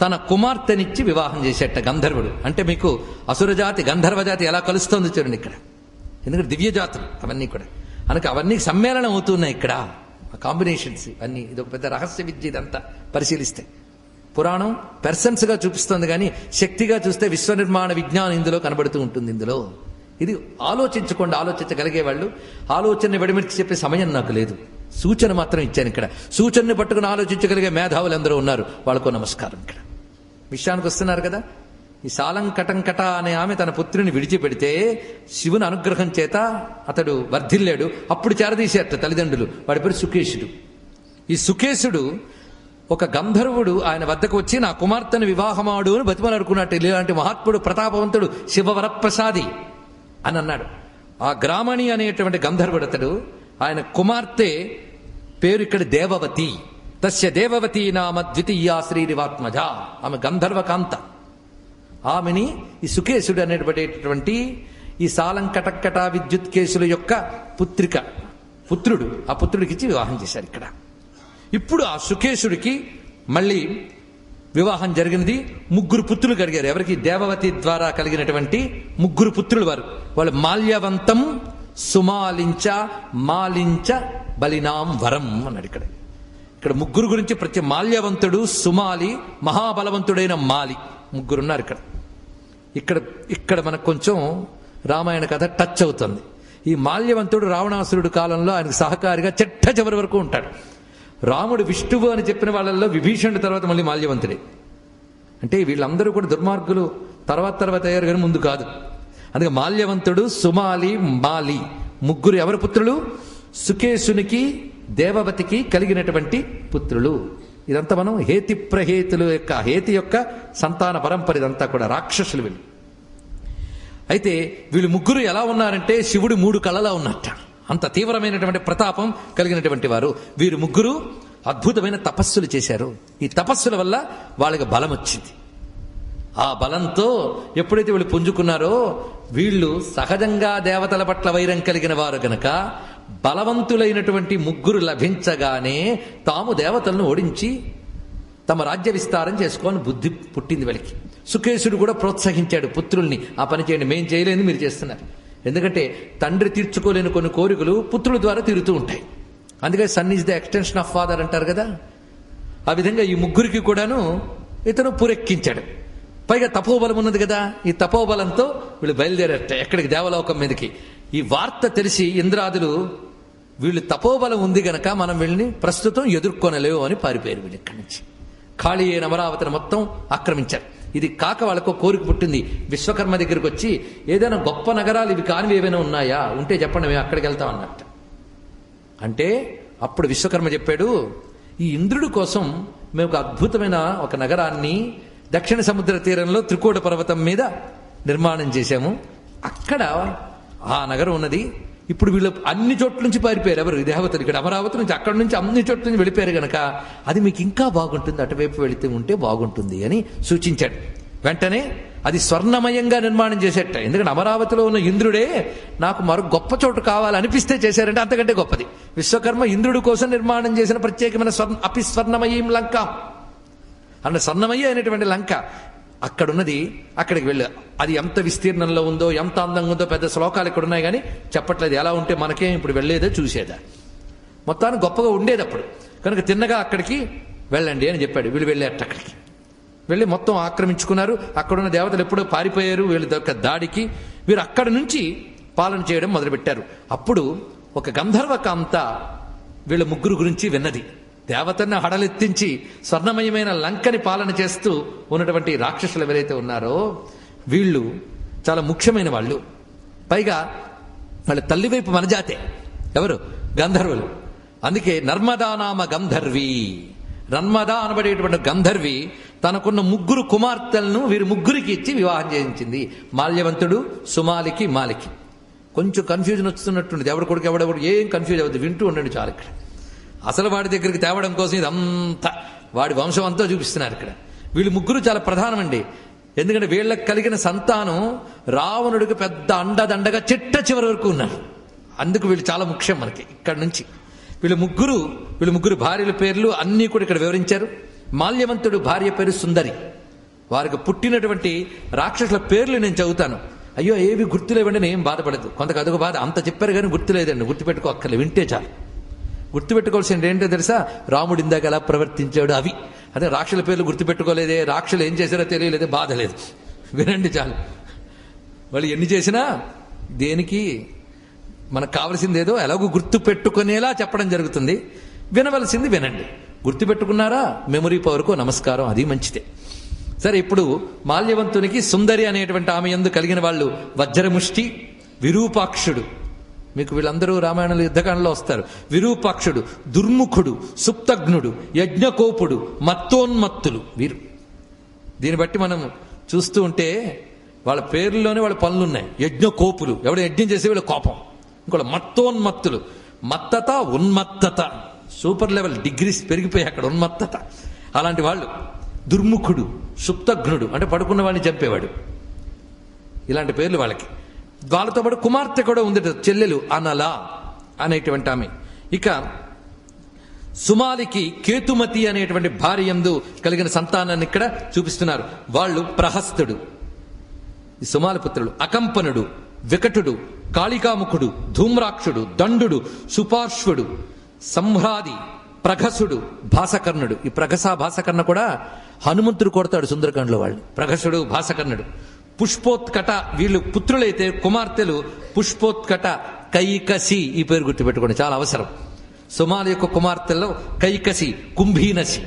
తన కుమార్తెనిచ్చి వివాహం చేసేట. గంధర్వుడు అంటే మీకు అసురజాతి గంధర్వజాతి ఎలా కలుస్తోంది చూడండి ఇక్కడ. ఎందుకంటే దివ్యజాతులు అవన్నీ కూడా, అనక అవన్నీ సమ్మేళనం అవుతున్నాయి ఇక్కడ, కాంబినేషన్స్ అన్నీ. ఇది ఒక పెద్ద రహస్య విద్య ఇదంతా పరిశీలిస్తే. పురాణం పెర్సన్స్ గా చూపిస్తుంది, కానీ శక్తిగా చూస్తే విశ్వనిర్మాణ విజ్ఞానం ఇందులో కనబడుతూ ఉంటుంది. ఇందులో ఇది ఆలోచించకుండా ఆలోచించగలిగే వాళ్ళు, ఆలోచనని వెడిమిర్చి చెప్పే సమయం నాకు లేదు, సూచన మాత్రం ఇచ్చాను ఇక్కడ. సూచనని పట్టుకుని ఆలోచించగలిగే మేధావులు ఎందరో ఉన్నారు, వాళ్ళకు నమస్కారం. ఇక్కడ విషయానికి వస్తున్నారు కదా. ఈ సాలంకటంకట అనే ఆమె తన పుత్రుని విడిచిపెడితే శివుని అనుగ్రహం చేత అతడు వర్ధిల్లాడు. అప్పుడు చేరదీసేట తల్లిదండ్రులు. వాడి పేరు సుకేశుడు. ఈ సుకేశుడు ఒక గంధర్వుడు ఆయన వద్దకు వచ్చి నా కుమార్తెను వివాహమాడు అని బతిమలాడుకున్నట్టు. ఇలాంటి మహాత్ముడు ప్రతాపవంతుడు శివవరప్రసాది అని అన్నాడు. ఆ గ్రామణి అనేటువంటి గంధర్వుడు అతడు. ఆయన కుమార్తె పేరు ఇక్కడ దేవవతి. తస్య దేవవతి నామ ద్వితీయా శ్రీరివాత్మజ. ఆమె గంధర్వకాంత. ఆమెని ఈ సుకేశుడు అనేటటువంటి ఈ సాలంకటంకట విద్యుత్కేశుల యొక్క పుత్రుడు, ఆ పుత్రుడికిచ్చి వివాహం చేశారు ఇక్కడ. ఇప్పుడు ఆ సుకేశుడికి మళ్ళీ వివాహం జరిగినది. 3 పుత్రులు కలిగారు. ఎవరికి? దేవవతి ద్వారా కలిగినటువంటి 3 పుత్రులు వారు. వాళ్ళు మాల్యవంతం, సుమాలించ, మాలించ, బలినాం వరం అన్నాడు ఇక్కడ. ఇక్కడ 3 గురించి మాల్యవంతుడు, సుమాలి, మహాబలవంతుడైన మాలి, 3 ఉన్నారు ఇక్కడ. ఇక్కడ మనకు కొంచెం రామాయణ కథ టచ్ అవుతుంది. ఈ మాల్యవంతుడు రావణాసురుడు కాలంలో ఆయనకు సహకారిగా చిట్ట చివరి వరకు ఉంటాడు. రాముడు విష్ణువు అని చెప్పిన వాళ్ళల్లో విభీషణుడి తర్వాత మళ్ళీ మాల్యవంతుడే. అంటే వీళ్ళందరూ కూడా దుర్మార్గులు తర్వాత అయ్యారు, కానీ ముందు కాదు. అందుకే మాల్యవంతుడు, సుమాలి, మాలి 3 ఎవరి పుత్రులు? సుకేశునికి, దేవవతికి కలిగినటువంటి పుత్రులు. ఇదంతా మనం హేతి ప్రహేతులు యొక్క హేతి యొక్క సంతాన పరంపర. ఇదంతా కూడా రాక్షసులు వీళ్ళు. అయితే వీళ్ళు 3 ఎలా ఉన్నారంటే శివుడు 3 కళలా ఉన్నట్ట. అంత తీవ్రమైనటువంటి ప్రతాపం కలిగినటువంటి వారు. వీరు 3 అద్భుతమైన తపస్సులు చేశారు. ఈ తపస్సుల వల్ల వాళ్ళకి బలం వచ్చింది. ఆ బలంతో ఎప్పుడైతే వీళ్ళు పుంజుకున్నారో, వీళ్ళు సహజంగా దేవతల పట్ల వైరం కలిగిన వారు గనక బలవంతులైనటువంటి 3 లభించగానే తాము దేవతలను ఓడించి తమ రాజ్య విస్తారం చేసుకోని బుద్ధి పుట్టింది వీళ్ళకి. సుకేశుడు కూడా ప్రోత్సహించాడు పుత్రుల్ని, ఆ పని చేయండి, మేం చేయలేని మీరు చేస్తున్నారు. ఎందుకంటే తండ్రి తీర్చుకోలేని కొన్ని కోరికలు పుత్రుల ద్వారా తీరుతూ ఉంటాయి. అందుకే son is the extension of father అంటారు కదా. ఆ విధంగా ఈ 3 కూడాను ఇతను పురెక్కించాడు. పైగా తపోబలం ఉన్నది కదా. ఈ తపోబలంతో వీళ్ళు బయలుదేరట ఎక్కడికి? దేవలోకం మీదకి. ఈ వార్త తెలిసి ఇంద్రాదులు వీళ్ళు తపోబలం ఉంది గనక మనం వీళ్ళని ప్రస్తుతం ఎదుర్కొనలేవు అని పారిపోయారు. వీళ్ళు ఇక్కడి నుంచి ఖాళీ అయిన అమరావతిని మొత్తం ఆక్రమించారు. ఇది కాక వాళ్ళకు కోరిక పుట్టింది. విశ్వకర్మ దగ్గరికి వచ్చి ఏదైనా గొప్ప నగరాలు ఇవి కానివి ఏవైనా ఉన్నాయా, ఉంటే చెప్పండి, మేము అక్కడికి వెళ్తాం అన్నట్టు. అంటే అప్పుడు విశ్వకర్మ చెప్పాడు, ఈ ఇంద్రుడి కోసం మేము ఒక అద్భుతమైన ఒక నగరాన్ని దక్షిణ సముద్ర తీరంలో త్రికూట పర్వతం మీద నిర్మాణం చేశాము. అక్కడ ఆ నగరం ఉన్నది. ఇప్పుడు వీళ్ళు అన్ని చోట్ల నుంచి పారిపోయారు. ఎవరు? దేవతలు. ఇక్కడ అమరావతి నుంచి, అక్కడి నుంచి, అన్ని చోట్ల నుంచి వెళ్ళిపోయారు గనక అది మీకు ఇంకా బాగుంటుంది, అటువైపు వెళితే ఉంటే బాగుంటుంది అని సూచించాడు. వెంటనే అది స్వర్ణమయంగా నిర్మాణం చేసేట. ఎందుకంటే అమరావతిలో ఉన్న ఇంద్రుడే నాకు మరో గొప్ప చోటు కావాలనిపిస్తే చేశారంటే అంతకంటే గొప్పది. విశ్వకర్మ ఇంద్రుడి కోసం నిర్మాణం చేసిన ప్రత్యేకమైన స్వర్ణమయీం లంక అన్న స్వర్ణమయ్య అయినటువంటి లంక అక్కడున్నది. అక్కడికి వెళ్ళా. అది ఎంత విస్తీర్ణంలో ఉందో, ఎంత అందంగా ఉందో పెద్ద శ్లోకాలు ఇక్కడ ఉన్నాయి, కానీ చెప్పట్లేదు. ఎలా ఉంటే మనకేం ఇప్పుడు వెళ్ళేదా చూసేదా, మొత్తానికి గొప్పగా ఉండేది అప్పుడు. కనుక తిన్నగా అక్కడికి వెళ్ళండి అని చెప్పాడు. వీళ్ళు వెళ్ళారట. అక్కడికి వెళ్ళి మొత్తం ఆక్రమించుకున్నారు. అక్కడున్న దేవతలు ఎప్పుడో పారిపోయారు వీళ్ళు దాడికి. వీరు అక్కడి నుంచి పాలన చేయడం మొదలుపెట్టారు. అప్పుడు ఒక గంధర్వకాంత వీళ్ళ 3 గురించి విన్నది. దేవతను హడలెత్తించి స్వర్ణమయమైన లంకని పాలన చేస్తూ ఉన్నటువంటి రాక్షసులు ఎవరైతే ఉన్నారో వీళ్ళు చాలా ముఖ్యమైన వాళ్ళు. పైగా వాళ్ళ తల్లివైపు మన జాతే. ఎవరు? గంధర్వులు. అందుకే నర్మదా నామ గంధర్వి, నర్మదా అనబడేటువంటి గంధర్వి తనకున్న 3 కుమార్తెలను వీరి ముగ్గురికి ఇచ్చి వివాహం చేయించింది. మాల్యవంతుడు, సుమాలికి, మాలికి. కొంచెం కన్ఫ్యూజన్ వస్తున్నట్టుండేది, ఎవడ కొడుకు ఎవడెవడు, ఏం కన్ఫ్యూజ్ అవ్వద్దు, వింటూ ఉండండి చాలు. ఇక్కడ అసలు వాడి దగ్గరికి తేవడం కోసం ఇదంతా వాడి వంశం అంతా చూపిస్తున్నారు. ఇక్కడ వీళ్ళు ముగ్గురు చాలా ప్రధానమండి. ఎందుకంటే వీళ్ళకి కలిగిన సంతానం రావణుడికి పెద్ద అండదండగా చిట్ట చివరి వరకు ఉన్నారు. అందుకు వీళ్ళు చాలా ముఖ్యం మనకి. ఇక్కడ నుంచి వీళ్ళు ముగ్గురు భార్యల పేర్లు అన్నీ కూడా ఇక్కడ వివరించారు. మాల్యవంతుడు భార్య పేరు సుందరి. వారికి పుట్టినటువంటి రాక్షసుల పేర్లు నేను చదువుతాను. అయ్యో ఏవి గుర్తులేవండి, నేను ఏం బాధపడదు. కొంతకు అదొక బాధ, అంత చెప్పారు కానీ గుర్తులేదండి. గుర్తుపెట్టుకో అక్కర్లే, వింటే చాలు. గుర్తుపెట్టుకోవాల్సింది ఏంటో తెలుసా? రాముడు ఇందాక ఎలా ప్రవర్తించాడు అవి. అదే రాక్షసుల పేర్లు గుర్తుపెట్టుకోలేదే, రాక్షసులు ఏం చేశారో తెలియలేదే, బాధ లేదు, వినండి చాలు. వాళ్ళు ఎన్ని చేసినా దేనికి మనకు కావలసింది ఏదో ఎలాగో గుర్తు పెట్టుకునేలా చెప్పడం జరుగుతుంది. వినవలసింది వినండి. గుర్తుపెట్టుకున్నారా? మెమరీ పవర్కు నమస్కారం, అది మంచిదే. సరే, ఇప్పుడు మాల్యవంతునికి సుందరి అనేటువంటి ఆమె యందు కలిగిన వాళ్ళు వజ్రముష్టి, విరూపాక్షుడు. మీకు వీళ్ళందరూ రామాయణంలో యుద్ధకాండలో వస్తారు. విరూపాక్షుడు, దుర్ముఖుడు, సుప్తఘ్నుడు, యజ్ఞకోపుడు, మత్తోన్మత్తులు వీరు. దీన్ని బట్టి మనం చూస్తూ ఉంటే వాళ్ళ పేర్లలోనే వాళ్ళ పనులున్నాయి. యజ్ఞకోపులు, ఎవడు యజ్ఞం చేసే వీళ్ళ కోపం. ఇంకోటి మత్తోన్మత్తులు, మత్తత, ఉన్మత్తత, సూపర్ లెవెల్ డిగ్రీస్ పెరిగిపోయి అక్కడ ఉన్మత్తత. అలాంటి వాళ్ళు. దుర్ముఖుడు, సుప్తఘ్నుడు అంటే పడుకున్న వాడిని చంపేవాడు. ఇలాంటి పేర్లు వాళ్ళకి. వాళ్ళతో పాటు కుమార్తె కూడా ఉంది, చెల్లెలు అనల అనేటువంటి ఆమె. ఇక సుమాలికి కేతుమతి అనేటువంటి భార్య యందు కలిగిన సంతానాన్ని ఇక్కడ చూపిస్తున్నారు. వాళ్ళు ప్రహస్తుడు, ఈ సుమాలి పుత్రుడు, అకంపనుడు, వికటుడు, కాళికాముఖుడు, ధూమ్రాక్షుడు, దండుడు, సుపార్శ్వుడు, సంహ్రాది, ప్రఘసుడు, భాసకర్ణుడు. ఈ ప్రఘస భాసకర్ణ కూడా హనుమంతుడు కొడతాడు సుందరకాండలో వాళ్ళు. ప్రఘసుడు, భాసకర్ణుడు. పుష్పోత్కట, వీళ్ళు పుత్రులైతే కుమార్తెలు పుష్పోత్కట, కైకసి. ఈ పేరు గుర్తుపెట్టుకోండి, చాలా అవసరం. సుమాలి యొక్క కుమార్తెల్లో కైకసి, కుంభీనసి,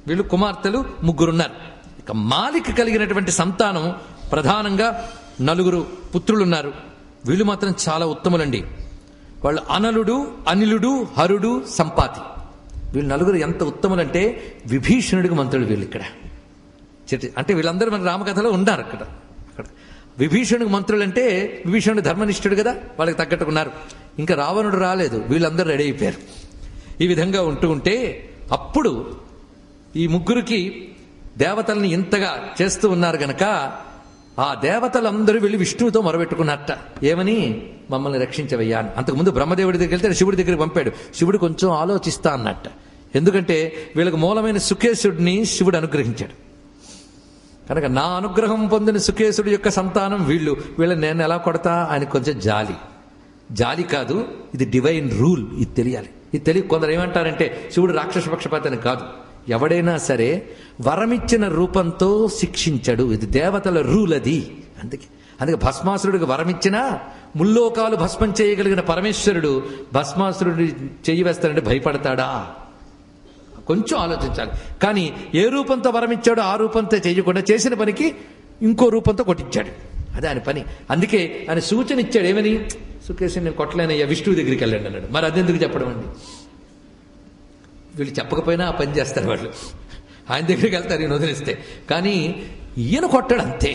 వీళ్ళు కుమార్తెలు 3 ఉన్నారు. ఇక మాలికి కలిగినటువంటి సంతానం ప్రధానంగా 4 పుత్రులున్నారు. వీళ్ళు మాత్రం చాలా ఉత్తములండి. వాళ్ళు అనలుడు, అనిలుడు, హరుడు, సంపాతి. వీళ్ళు 4 ఎంత ఉత్తములంటే విభీషణుడికి మంత్రులు వీళ్ళు. ఇక్కడ అంటే వీళ్ళందరూ మన రామకథలో ఉన్నారు. అక్కడ విభీషణుడికి మంత్రులు అంటే విభీషణుడు ధర్మనిష్ఠుడు కదా, వాళ్ళకి తగ్గట్టుకున్నారు. ఇంకా రావణుడు రాలేదు, వీళ్ళందరూ రెడీ అయిపోయారు. ఈ విధంగా ఉంటే అప్పుడు ఈ ముగ్గురికి దేవతల్ని ఇంతగా చేస్తూ ఉన్నారు గనక ఆ దేవతలందరూ వెళ్ళి విష్ణువుతో మొరబెట్టుకున్నట్ట. ఏమని? మమ్మల్ని రక్షించవయ్యా అని. అంతకుముందు బ్రహ్మదేవుడి దగ్గరికి వెళ్తే శివుడి దగ్గరికి పంపాడు. శివుడు కొంచెం ఆలోచిస్తా అన్నట్ట. ఎందుకంటే వీళ్ళకి మూలమైన సుకేశుడిని శివుడు అనుగ్రహించాడు కనుక నా అనుగ్రహం పొందిన సుకేశుడి యొక్క సంతానం వీళ్ళని నేను ఎలా కొడతా? ఆయనకు కొంచెం జాలి కాదు, ఇది డివైన్ రూల్. ఇది తెలియాలి. ఇది తెలియ కొందరు ఏమంటారంటే శివుడు రాక్షస పక్షపాతని కాదు. ఎవడైనా సరే వరమిచ్చిన రూపంతో శిక్షించడు. ఇది దేవతల రూల్ అది. అందుకే భస్మాసురుడికి వరమిచ్చినా ముల్లోకాలు భస్మం చేయగలిగిన పరమేశ్వరుడు భస్మాసురుడి చెయ్యి వేస్తాడంటే భయపడతాడా? కొంచెం ఆలోచించాలి. కానీ ఏ రూపంతో వరమిచ్చాడో ఆ రూపంతో చేయకుండా చేసిన పనికి ఇంకో రూపంతో కొట్టించాడు. అదే ఆయన పని. అందుకే ఆయన సూచన ఇచ్చాడు. ఏమని? సుకేశం నేను కొట్టలేనయ్యా, విష్ణువు దగ్గరికి వెళ్ళండి అన్నాడు. మరి అదెందుకు చెప్పడం అండి? వీళ్ళు చెప్పకపోయినా ఆ పని చేస్తారు వాళ్ళు. ఆయన దగ్గరికి వెళ్తారు ఈయన వదిలిస్తే. కానీ ఈయన కొట్టాడు అంతే,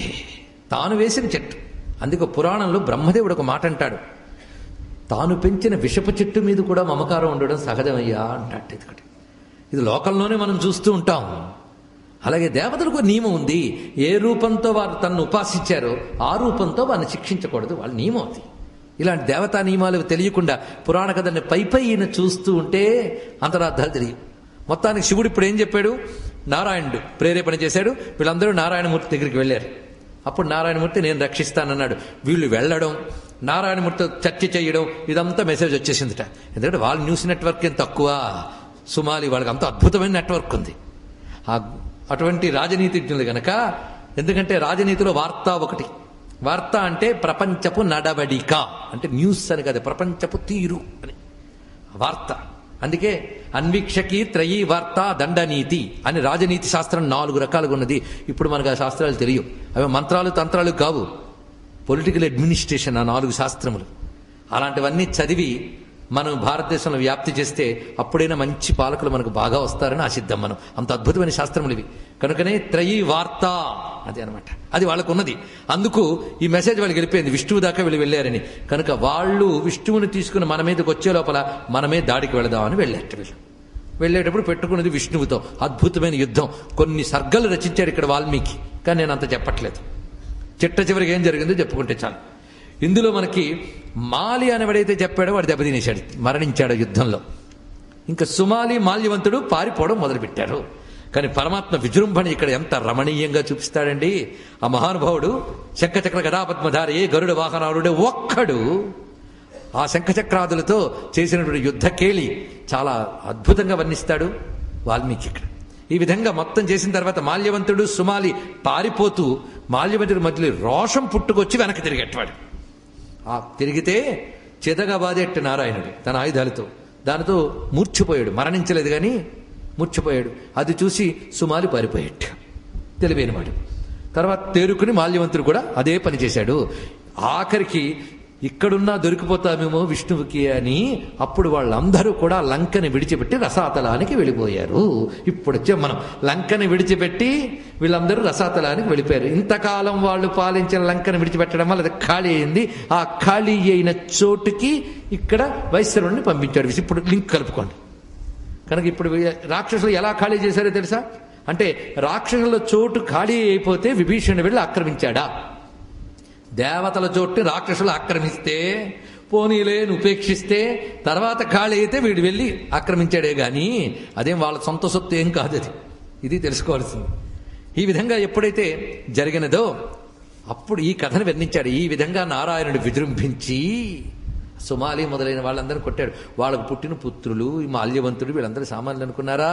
తాను వేసిన చెట్టు. అందుకే పురాణంలో బ్రహ్మదేవుడు ఒక మాట అంటాడు, తాను పెంచిన విషపు చెట్టు మీద కూడా మమకారం ఉండడం సహజమయ్యా అంటాడు. ఇది లోకంలోనే మనం చూస్తూ ఉంటాం. అలాగే దేవతలకు నియమం ఉంది. ఏ రూపంతో వారు తనను ఉపాసించారో ఆ రూపంతో వారిని శిక్షించకూడదు, వాళ్ళ నియమం అది. ఇలాంటి దేవతా నియమాలు తెలియకుండా పురాణ కథని పైన చూస్తూ ఉంటే అంతరార్థాలు తెలియవు. మొత్తానికి శివుడు ఇప్పుడు ఏం చెప్పాడు? నారాయణుడు ప్రేరేపణ చేశాడు. వీళ్ళందరూ నారాయణమూర్తి దగ్గరికి వెళ్ళారు. అప్పుడు నారాయణమూర్తి నేను రక్షిస్తానన్నాడు. వీళ్ళు వెళ్ళడం, నారాయణమూర్తితో చర్చ చేయడం, ఇదంతా మెసేజ్ వచ్చేసిందిట. ఎందుకంటే వాళ్ళ న్యూస్ నెట్వర్క్ ఏం తక్కువ. సుమాలి వాళ్ళకి అంత అద్భుతమైన నెట్వర్క్ ఉంది. అటువంటి రాజనీతిజ్ఞులు గనక. ఎందుకంటే రాజనీతిలో వార్త ఒకటి. వార్త అంటే ప్రపంచపు నడవడిక, అంటే న్యూస్ అని కాదు, ప్రపంచపు తీరు అని వార్త. అందుకే అన్వీక్షకి త్రయీ వార్త దండనీతి అని రాజనీతి శాస్త్రం 4 రకాలుగా ఉన్నది. ఇప్పుడు మనకు ఆ శాస్త్రాలు తెలియవు. అవి మంత్రాలు తంత్రాలు కావు, పొలిటికల్ అడ్మినిస్ట్రేషన్ ఆ 4 శాస్త్రములు. అలాంటివన్నీ చదివి మనం భారతదేశంలో వ్యాప్తి చేస్తే అప్పుడైనా మంచి పాలకులు మనకు బాగా వస్తారని ఆశిద్దాం మనం. అంత అద్భుతమైన శాస్త్రములు ఇవి. కనుకనే త్రయీ వార్త అది అనమాట. అది వాళ్ళకు ఉన్నది. అందుకు ఈ మెసేజ్ వాళ్ళకి వెళ్ళిపోయింది, విష్ణువు దాకా వీళ్ళు వెళ్ళారని. కనుక వాళ్ళు విష్ణువుని తీసుకుని మన మీదకి వచ్చే లోపల మనమే దాడికి వెళదామని వెళ్ళారు. వీళ్ళు వెళ్ళేటప్పుడు పెట్టుకున్నది విష్ణువుతో అద్భుతమైన యుద్ధం. కొన్ని సర్గలు రచించాడు ఇక్కడ వాల్మీకి, కానీ నేను అంత చెప్పట్లేదు. చిట్ట చివరికి ఏం జరిగిందో చెప్పుకుంటే చాలు. ఇందులో మనకి మాలి అనేవాడైతే చెప్పాడో వాడు దెబ్బతినేశాడు, మరణించాడు యుద్ధంలో. ఇంకా సుమాలి మాల్యవంతుడు పారిపోవడం మొదలుపెట్టారు. కానీ పరమాత్మ విజృంభణ ఇక్కడ ఎంత రమణీయంగా చూపిస్తాడండి. ఆ మహానుభావుడు శంఖచక్ర గదాపద్మధారి గరుడ వాహనారుడే ఒక్కడు ఆ శంఖచక్రాదులతో చేసినటువంటి యుద్ధకేళి చాలా అద్భుతంగా వర్ణిస్తాడు వాల్మీకి ఇక్కడ. ఈ విధంగా మొత్తం చేసిన తర్వాత మాల్యవంతుడు సుమాలి పారిపోతూ మాల్యవంతుడి మధ్యలో రోషం పుట్టుకొచ్చి వెనక్కి తిరిగేటవాడు. ఆ తిరిగితే చితగా బాధెట్టు నారాయణుడు తన ఆయుధాలతో. దానితో మూర్చిపోయాడు, మరణించలేదు కానీ మూర్చిపోయాడు. అది చూసి సుమాలి పారిపోయాడు, తెలివైనవాడు. తర్వాత తేరుకుని మాల్యవంతుడు కూడా అదే పని చేశాడు. ఆఖరికి ఇక్కడున్నా దొరికిపోతామేమో విష్ణువుకి అని అప్పుడు వాళ్ళందరూ కూడా లంకని విడిచిపెట్టి రసాతలానికి వెళ్ళిపోయారు. ఇప్పుడు వచ్చే మనం లంకని విడిచిపెట్టి వీళ్ళందరూ రసాతలానికి వెళ్ళిపోయారు. ఇంతకాలం వాళ్ళు పాలించిన లంకని విడిచిపెట్టడం వల్ల అది ఖాళీ అయింది. ఆ ఖాళీ అయిన చోటుకి ఇక్కడ వైశ్రవుణ్ణి పంపించాడు. ఇప్పుడు లింక్ కలుపుకోండి. కనుక ఇప్పుడు రాక్షసులు ఎలా ఖాళీ చేశారో తెలుసా? అంటే రాక్షసుల చోటు ఖాళీ అయిపోతే విభీషణుడు వెళ్ళి ఆక్రమించాడా? దేవతల చోటుని రాక్షసులు ఆక్రమిస్తే పోనీలేని ఉపేక్షిస్తే తర్వాత ఖాళీ అయితే వీడు వెళ్ళి ఆక్రమించాడే గాని అదేం వాళ్ళ సొంత సొత్తు ఏం కాదు. ఇది తెలుసుకోవాల్సింది. ఈ విధంగా ఎప్పుడైతే జరిగినదో అప్పుడు ఈ కథను వర్ణించాడు. ఈ విధంగా నారాయణుడు విజృంభించి సుమాలి మొదలైన వాళ్ళందరూ కొట్టాడు. వాళ్ళకు పుట్టిన పుత్రులు ఈ మాల్యవంతుడు వీళ్ళందరూ సామాన్యులు అనుకున్నారా?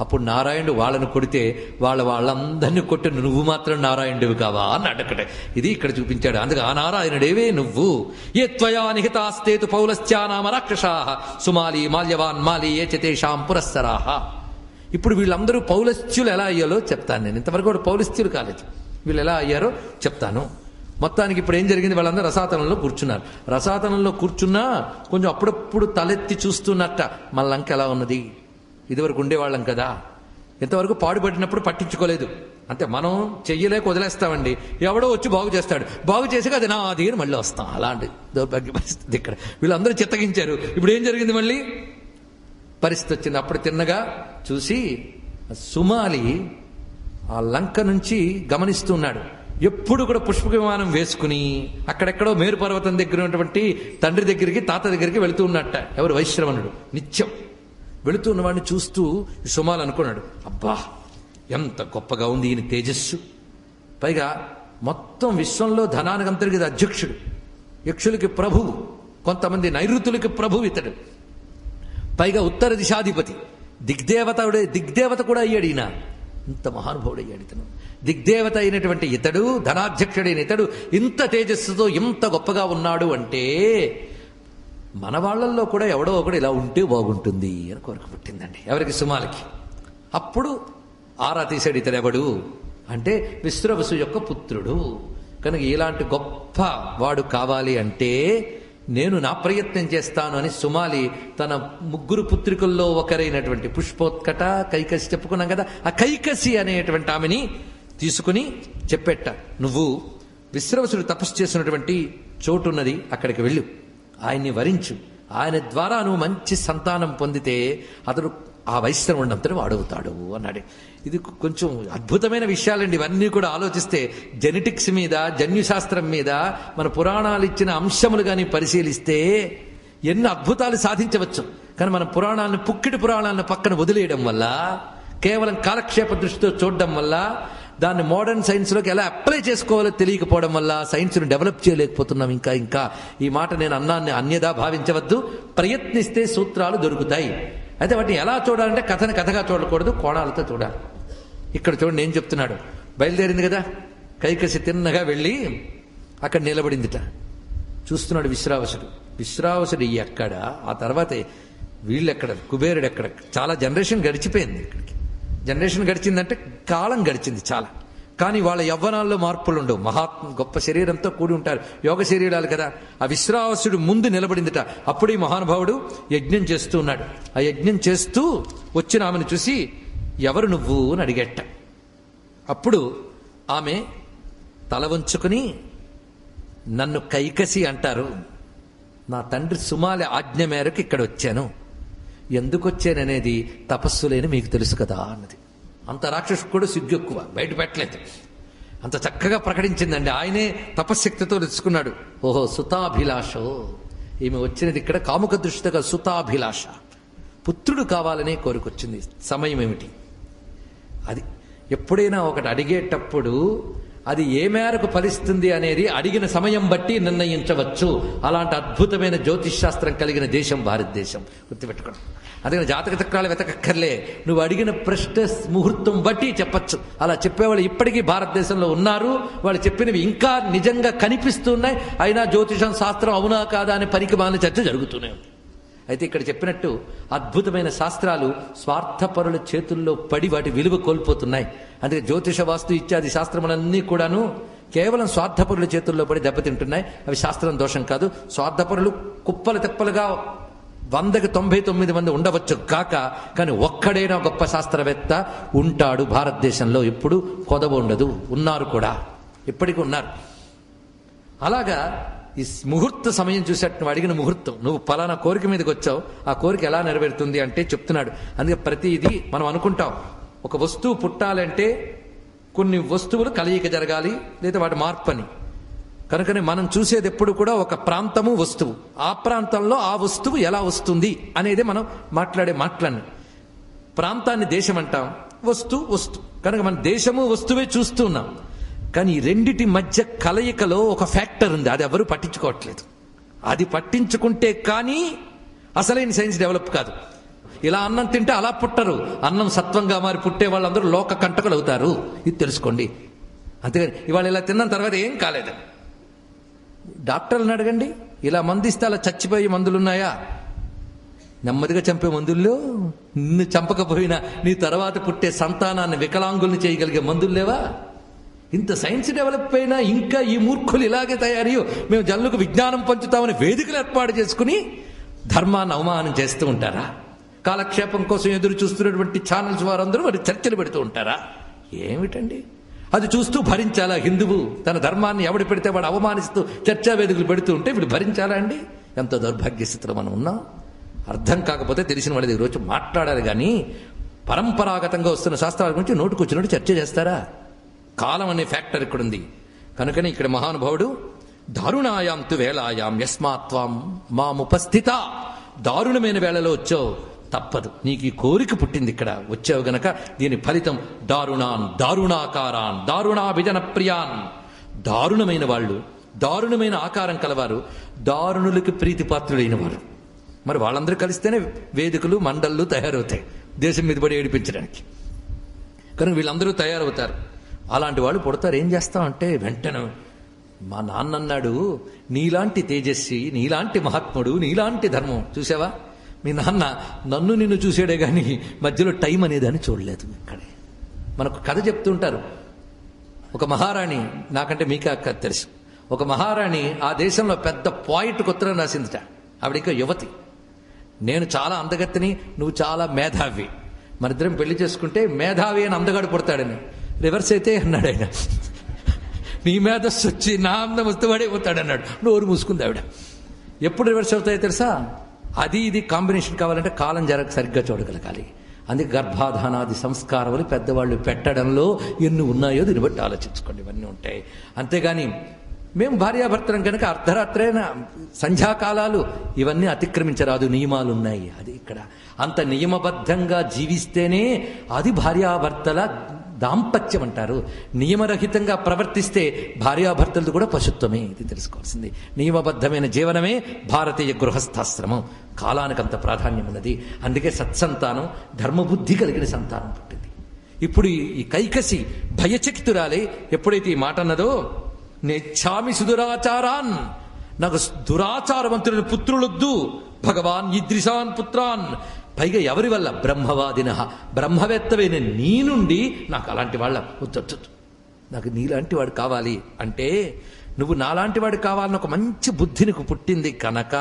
అప్పుడు నారాయణుడు వాళ్ళను కొడితే వాళ్ళందరినీ కొట్టిన నువ్వు మాత్రం నారాయణుడివి కావా అన్నాడు అక్కడ. ఇది ఇక్కడ చూపించాడు. అందుకే ఆ నారాయణుడేవే నువ్వు. ఏ త్వయా నిహితాస్తేతు పౌలశ్చానామ రాక్షసాః సుమాలి మాల్యవాన్ మాలి ఏ చేతేషాం పురస్సరాః. ఇప్పుడు వీళ్ళందరూ పౌలశ్చులు ఎలా అయ్యాలో చెప్తాను నేను. ఇంతవరకు కూడా పౌలశ్చులు కాలేదు. వీళ్ళు ఎలా అయ్యారో చెప్తాను. మొత్తానికి ఇప్పుడు ఏం జరిగింది, వాళ్ళందరూ రసాతనంలో కూర్చున్నారు. రసాతనంలో కూర్చున్నా కొంచెం అప్పుడప్పుడు తలెత్తి చూస్తున్నట్ట మన లంక ఎలా ఉన్నది. ఇదివరకు ఉండేవాళ్ళం కదా, ఇంతవరకు పాడుపడినప్పుడు పట్టించుకోలేదు. అంతే, మనం చెయ్యలేక వదిలేస్తామండి. ఎవడో వచ్చి బాగు చేస్తాడు, బాగు చేసాక అది నాది అని మళ్ళీ వస్తాం. అలాంటి దౌర్భాగ్య పరిస్థితి ఇక్కడ. వీళ్ళందరూ చిత్తగించారు. ఇప్పుడు ఏం జరిగింది, మళ్ళీ పరిస్థితి వచ్చింది. అప్పుడు తిన్నగా చూసి సుమాలి ఆ లంక నుంచి గమనిస్తున్నాడు. ఎప్పుడు కూడా పుష్పక విమానం వేసుకుని అక్కడెక్కడో మేరు పర్వతం దగ్గర ఉన్నటువంటి తండ్రి దగ్గరికి తాత దగ్గరికి వెళుతూ ఉన్నట్ట. ఎవరు? వైశ్రవణుడు. నిత్యం వెళుతూ ఉన్నవాడిని చూస్తూ సుమాలు అనుకున్నాడు, అబ్బా ఎంత గొప్పగా ఉంది ఈయన తేజస్సు. పైగా మొత్తం విశ్వంలో ధనానికంతరికి అధ్యక్షుడు, యక్షులకి ప్రభువు, కొంతమంది నైరుతులకి ప్రభువు ఇతడు. పైగా ఉత్తర దిశాధిపతి, దిగ్దేవత కూడా అయ్యాడు ఈయన. ఇంత మహానుభావుడు అయ్యాడు ఇతను. దిగ్దేవత అయినటువంటి ఇతడు, ధనాధ్యక్షుడైన ఇతడు ఇంత తేజస్సుతో ఇంత గొప్పగా ఉన్నాడు అంటే మన వాళ్ళల్లో కూడా ఎవడో ఒకడు ఇలా ఉంటే బాగుంటుంది అని కోరిక పుట్టిందండి. ఎవరికి? సుమాలకి. అప్పుడు ఆరా తీశాడు. ఇతడెవడు అంటే విశ్రవసు యొక్క పుత్రుడు. కనుక ఇలాంటి గొప్ప వాడు కావాలి అంటే నేను నా ప్రయత్నం చేస్తాను అని సుమాలి తన ముగ్గురు పుత్రికల్లో ఒకరైనటువంటి పుష్పోత్కట, కైకసి చెప్పుకున్నాం కదా, ఆ కైకసి అనేటువంటి ఆమెని తీసుకుని చెప్పెట్ట, నువ్వు విశ్రవసుడు తపస్సు చేసినటువంటి చోటున్నది, అక్కడికి వెళ్ళు, ఆయన్ని వరించు, ఆయన ద్వారా నువ్వు మంచి సంతానం పొందితే అతడు ఆ వైశ్రవుడంతటి వాడవుతాడు అన్నాడు. ఇది కొంచెం అద్భుతమైన విషయాలండి. ఇవన్నీ కూడా ఆలోచిస్తే జెనెటిక్స్ మీద, జన్యుశాస్త్రం మీద మన పురాణాలు ఇచ్చిన అంశములు కానీ పరిశీలిస్తే ఎన్ని అద్భుతాలు సాధించవచ్చు. కానీ మన పురాణాలను, పుక్కిటి పురాణాలను పక్కన వదిలేయడం వల్ల, కేవలం కాలక్షేప దృష్టితో చూడడం వల్ల, దాన్ని మోడర్న్ సైన్స్లోకి ఎలా అప్లై చేసుకోవాలో తెలియకపోవడం వల్ల సైన్స్ను డెవలప్ చేయలేకపోతున్నాం. ఇంకా ఈ మాట నేను అన్నాన్ని అన్యదా భావించవద్దు. ప్రయత్నిస్తే సూత్రాలు దొరుకుతాయి. అయితే వాటిని ఎలా చూడాలంటే కథని కథగా చూడకూడదు, కోణాలతో చూడాలి. ఇక్కడ చూడండి ఏం చెప్తున్నాడు. బయలుదేరింది కదా, కైకసి తిన్నగా వెళ్ళి అక్కడ నిలబడిందిట. చూస్తున్నాడు విశ్రావసుడు ఎక్కడ, ఆ తర్వాత వీళ్ళెక్కడ, కుబేరుడు ఎక్కడ. చాలా జనరేషన్ గడిచిపోయింది. ఇక్కడికి జనరేషన్ గడిచిందంటే కాలం గడిచింది చాలా. కానీ వాళ్ళ యవ్వనాల్లో మార్పులు ఉండవు. గొప్ప శరీరంతో కూడి ఉంటారు, యోగ శరీరాలు కదా. ఆ విశ్రావసుడు ముందు నిలబడిందిట. అప్పుడు ఈ మహానుభావుడు యజ్ఞం చేస్తూ ఉన్నాడు. ఆ యజ్ఞం చేస్తూ వచ్చిన ఆమెను చూసి ఎవరు నువ్వు అని అడిగేట. అప్పుడు ఆమె తల వంచుకుని నన్ను కైకసి అంటారు, నా తండ్రి సుమాలి ఆజ్ఞ మేరకు ఇక్కడ వచ్చాను, ఎందుకు వచ్చాననేది తపస్సు లేని మీకు తెలుసు కదా అన్నది. అంత రాక్షసు కూడా సిగ్గు ఎక్కువ, బయట పెట్టలేదు. అంత చక్కగా ప్రకటించిందండి. ఆయనే తపశ్శక్తితో తెచ్చుకున్నాడు. ఓహో సుతాభిలాషో, ఈమె వచ్చినది ఇక్కడ కాముక దృష్టిగా సుతాభిలాష, పుత్రుడు కావాలనే కోరికొచ్చింది. సమయం ఏమిటి? అది ఎప్పుడైనా ఒకటి అడిగేటప్పుడు అది ఏ మేరకు ఫలిస్తుంది అనేది అడిగిన సమయం బట్టి నిర్ణయించవచ్చు. అలాంటి అద్భుతమైన జ్యోతిష్ శాస్త్రం కలిగిన దేశం భారతదేశం, గుర్తుపెట్టుకోండి. అందుకని జాతక చక్రాలు వెతకక్కర్లే, నువ్వు అడిగిన ప్రశ్న ముహూర్తం బట్టి చెప్పచ్చు. అలా చెప్పేవాళ్ళు ఇప్పటికీ భారతదేశంలో ఉన్నారు. వాళ్ళు చెప్పినవి ఇంకా నిజంగా కనిపిస్తున్నాయి. అయినా జ్యోతిషం శాస్త్రం అవునా కాదా అనే పనికి మాలిన చర్చ జరుగుతూనే ఉంది. అయితే ఇక్కడ చెప్పినట్టు అద్భుతమైన శాస్త్రాలు స్వార్థపరుల చేతుల్లో పడి వాటి విలువ కోల్పోతున్నాయి. అందుకే జ్యోతిష వాస్తు ఇత్యాది శాస్త్రములన్నీ కూడాను కేవలం స్వార్థపరుల చేతుల్లో పడి దెబ్బతింటున్నాయి. అవి శాస్త్రం దోషం కాదు. స్వార్థపరులు కుప్పలు తెప్పలుగా 100కి 99 మంది ఉండవచ్చు కాక, కానీ ఒక్కడైనా గొప్ప శాస్త్రవేత్త ఉంటాడు భారతదేశంలో. ఎప్పుడు కొదవ ఉండదు. ఉన్నారు కూడా, ఇప్పటికీ ఉన్నారు. అలాగా ఈ ముహూర్త సమయం చూసేట్టు నువ్వు అడిగిన ముహూర్తం, నువ్వు పలానా కోరిక మీదకి వచ్చావు, ఆ కోరిక ఎలా నెరవేరుతుంది అంటే చెప్తున్నాడు. అందుకే ప్రతిదీ మనం అనుకుంటాం, ఒక వస్తువు పుట్టాలంటే కొన్ని వస్తువులు కలయిక జరగాలి, లేదా వాటి మార్పు అని. కనుకనే మనం చూసేది ఎప్పుడు కూడా ఒక ప్రాంతము వస్తువు, ఆ ప్రాంతంలో ఆ వస్తువు ఎలా వస్తుంది అనేది మనం మాట్లాడే మాటలన్నీ. ప్రాంతాన్ని దేశం అంటాం, వస్తువు. కనుక మన దేశము వస్తువే చూస్తూ ఉన్నాం. కానీ ఈ రెండిటి మధ్య కలయికలో ఒక ఫ్యాక్టర్ ఉంది, అది ఎవరు పట్టించుకోవట్లేదు. అది పట్టించుకుంటే కానీ అసలైన సైన్స్ డెవలప్ కాదు. ఇలా అన్నం తింటే అలా పుట్టరు, అన్నం సత్వంగా మారి పుట్టే వాళ్ళందరూ లోక కంటకులు అవుతారు. ఇది తెలుసుకోండి. అంతేగాని ఇవాళ ఇలా తిన్న తర్వాత ఏం కాలేదని డాక్టర్లను అడగండి. ఇలా మందిస్తే అలా చచ్చిపోయే మందులున్నాయా? నెమ్మదిగా చంపే మందుల్లో నిన్ను చంపకపోయినా నీ తర్వాత పుట్టే సంతానాన్ని వికలాంగుల్ని చేయగలిగే మందులు లేవా? ఇంత సైన్స్ డెవలప్ అయినా ఇంకా ఈ మూర్ఖులు ఇలాగే తయారయ్యో, మేము జనులకు విజ్ఞానం పంచుతామని వేదికలు ఏర్పాటు చేసుకుని ధర్మాన్ని అవమానం చేస్తూ ఉంటారా? కాలక్షేపం కోసం ఎదురు చూస్తున్నటువంటి ఛానల్స్ వారందరూ వారి చర్చలు పెడుతూ ఉంటారా? ఏమిటండి అది చూస్తూ భరించాలా? హిందువు తన ధర్మాన్ని ఎవడు పెడితే వాడు అవమానిస్తూ చర్చా వేదికలు పెడుతూ ఉంటే వీడు భరించాలా అండి? ఎంత దౌర్భాగ్య స్థితిలో మనం ఉన్నాం. అర్థం కాకపోతే తెలిసిన వాళ్ళ దగ్గర వచ్చి మాట్లాడాలి. కానీ పరంపరాగతంగా వస్తున్న శాస్త్రాల గురించి నోటుకొచ్చినట్టు చర్చ చేస్తారా? కాలం అనే ఫ్యాక్టర్ ఇక్కడుంది. కనుకనే ఇక్కడ మహానుభావుడు దారుణాయాంతు వేళాయాం యస్మాత్వం మాముపస్థిత, దారుణమైన వేళలో వచ్చావు, తప్పదు, నీకు ఈ కోరిక పుట్టింది, ఇక్కడ వచ్చావు గనక దీని ఫలితం దారుణాన్ దారుణాకారాన్ దారుణాభిజన ప్రియాన్. దారుణమైన వాళ్ళు, దారుణమైన ఆకారం కలవారు, దారుణులకి ప్రీతిపాత్రులైన వారు. మరి వాళ్ళందరూ కలిస్తేనే వేదికలు మండళ్ళు తయారవుతాయి దేశం మీద పడి ఏడిపించడానికి. కనుక వీళ్ళందరూ తయారవుతారు. అలాంటి వాళ్ళు పుడతారు. ఏం చేస్తామంటే వెంటనే మా నాన్న అన్నాడు, నీలాంటి తేజస్వి, నీలాంటి మహాత్ముడు, నీలాంటి ధర్మం చూసావా? మీ నాన్న నన్ను నిన్ను చూసాడే కానీ మధ్యలో టైం అనేదాన్ని చూడలేదు. ఇక్కడే మనకు కథ చెప్తుంటారు. ఒక మహారాణి, నాకంటే మీకే అక్క తెలుసు, ఒక మహారాణి ఆ దేశంలో పెద్ద పాయింట్కి ఉత్తరం రాసిందిట. ఆవిడ ఇంకా యువతి. నేను చాలా అందగత్తిని, నువ్వు చాలా మేధావి, మనిద్దరం పెళ్లి చేసుకుంటే మేధావి అని అందగాడు పుడతాడని. రివర్స్ అయితే అన్నాడు ఆయన, నీ మేధస్సు వచ్చి నా అందం వస్తే వాడే పోతాడన్నాడు. నోరు మూసుకుంది ఆవిడ. ఎప్పుడు రివర్స్ అవుతాయో తెలుసా? అది ఇది కాంబినేషన్ కావాలంటే కాలం సరిగ్గా చూడగలగాలి. అందుకే గర్భాధానాది సంస్కారములు పెద్దవాళ్ళు పెట్టడంలో ఎన్ని ఉన్నాయో దీన్ని బట్టి ఆలోచించుకోండి. ఇవన్నీ ఉంటాయి. అంతేగాని మేము భార్యాభర్తలం కనుక అర్ధరాత్రైన సంధ్యాకాలాలు ఇవన్నీ అతిక్రమించరాదు, నియమాలు ఉన్నాయి. అది ఇక్కడ అంత నియమబద్ధంగా జీవిస్తేనే అది భార్యాభర్తల దాంపత్యం అంటారు. నియమరహితంగా ప్రవర్తిస్తే భార్యాభర్తలది కూడా పశుత్వమే. ఇది తెలుసుకోవాల్సింది. నియమబద్ధమైన జీవనమే భారతీయ గృహస్థాశ్రమం. కాలానికి అంత ప్రాధాన్యం ఉన్నది. అందుకే సత్సంతానం, ధర్మబుద్ధి కలిగిన సంతానం పుట్టింది. ఇప్పుడు ఈ కైకసి భయచకితురాలే ఎప్పుడైతే ఈ మాట అన్నదో, నేచ్ఛామి సుదురాచారాన్, నాకు దురాచారవంతులను పుత్రులొద్దు, భగవాన్ ఈదృశాన్ పుత్రాన్, పైగా ఎవరి వల్ల? బ్రహ్మవాదిన, బ్రహ్మవేత్తవైన నీ నుండి నాకు అలాంటి వాళ్ళ వద్దొద్దు. నాకు నీలాంటి వాడు కావాలి అంటే, నువ్వు నాలాంటి వాడు కావాలని ఒక మంచి బుద్ధి నీకు పుట్టింది కనుక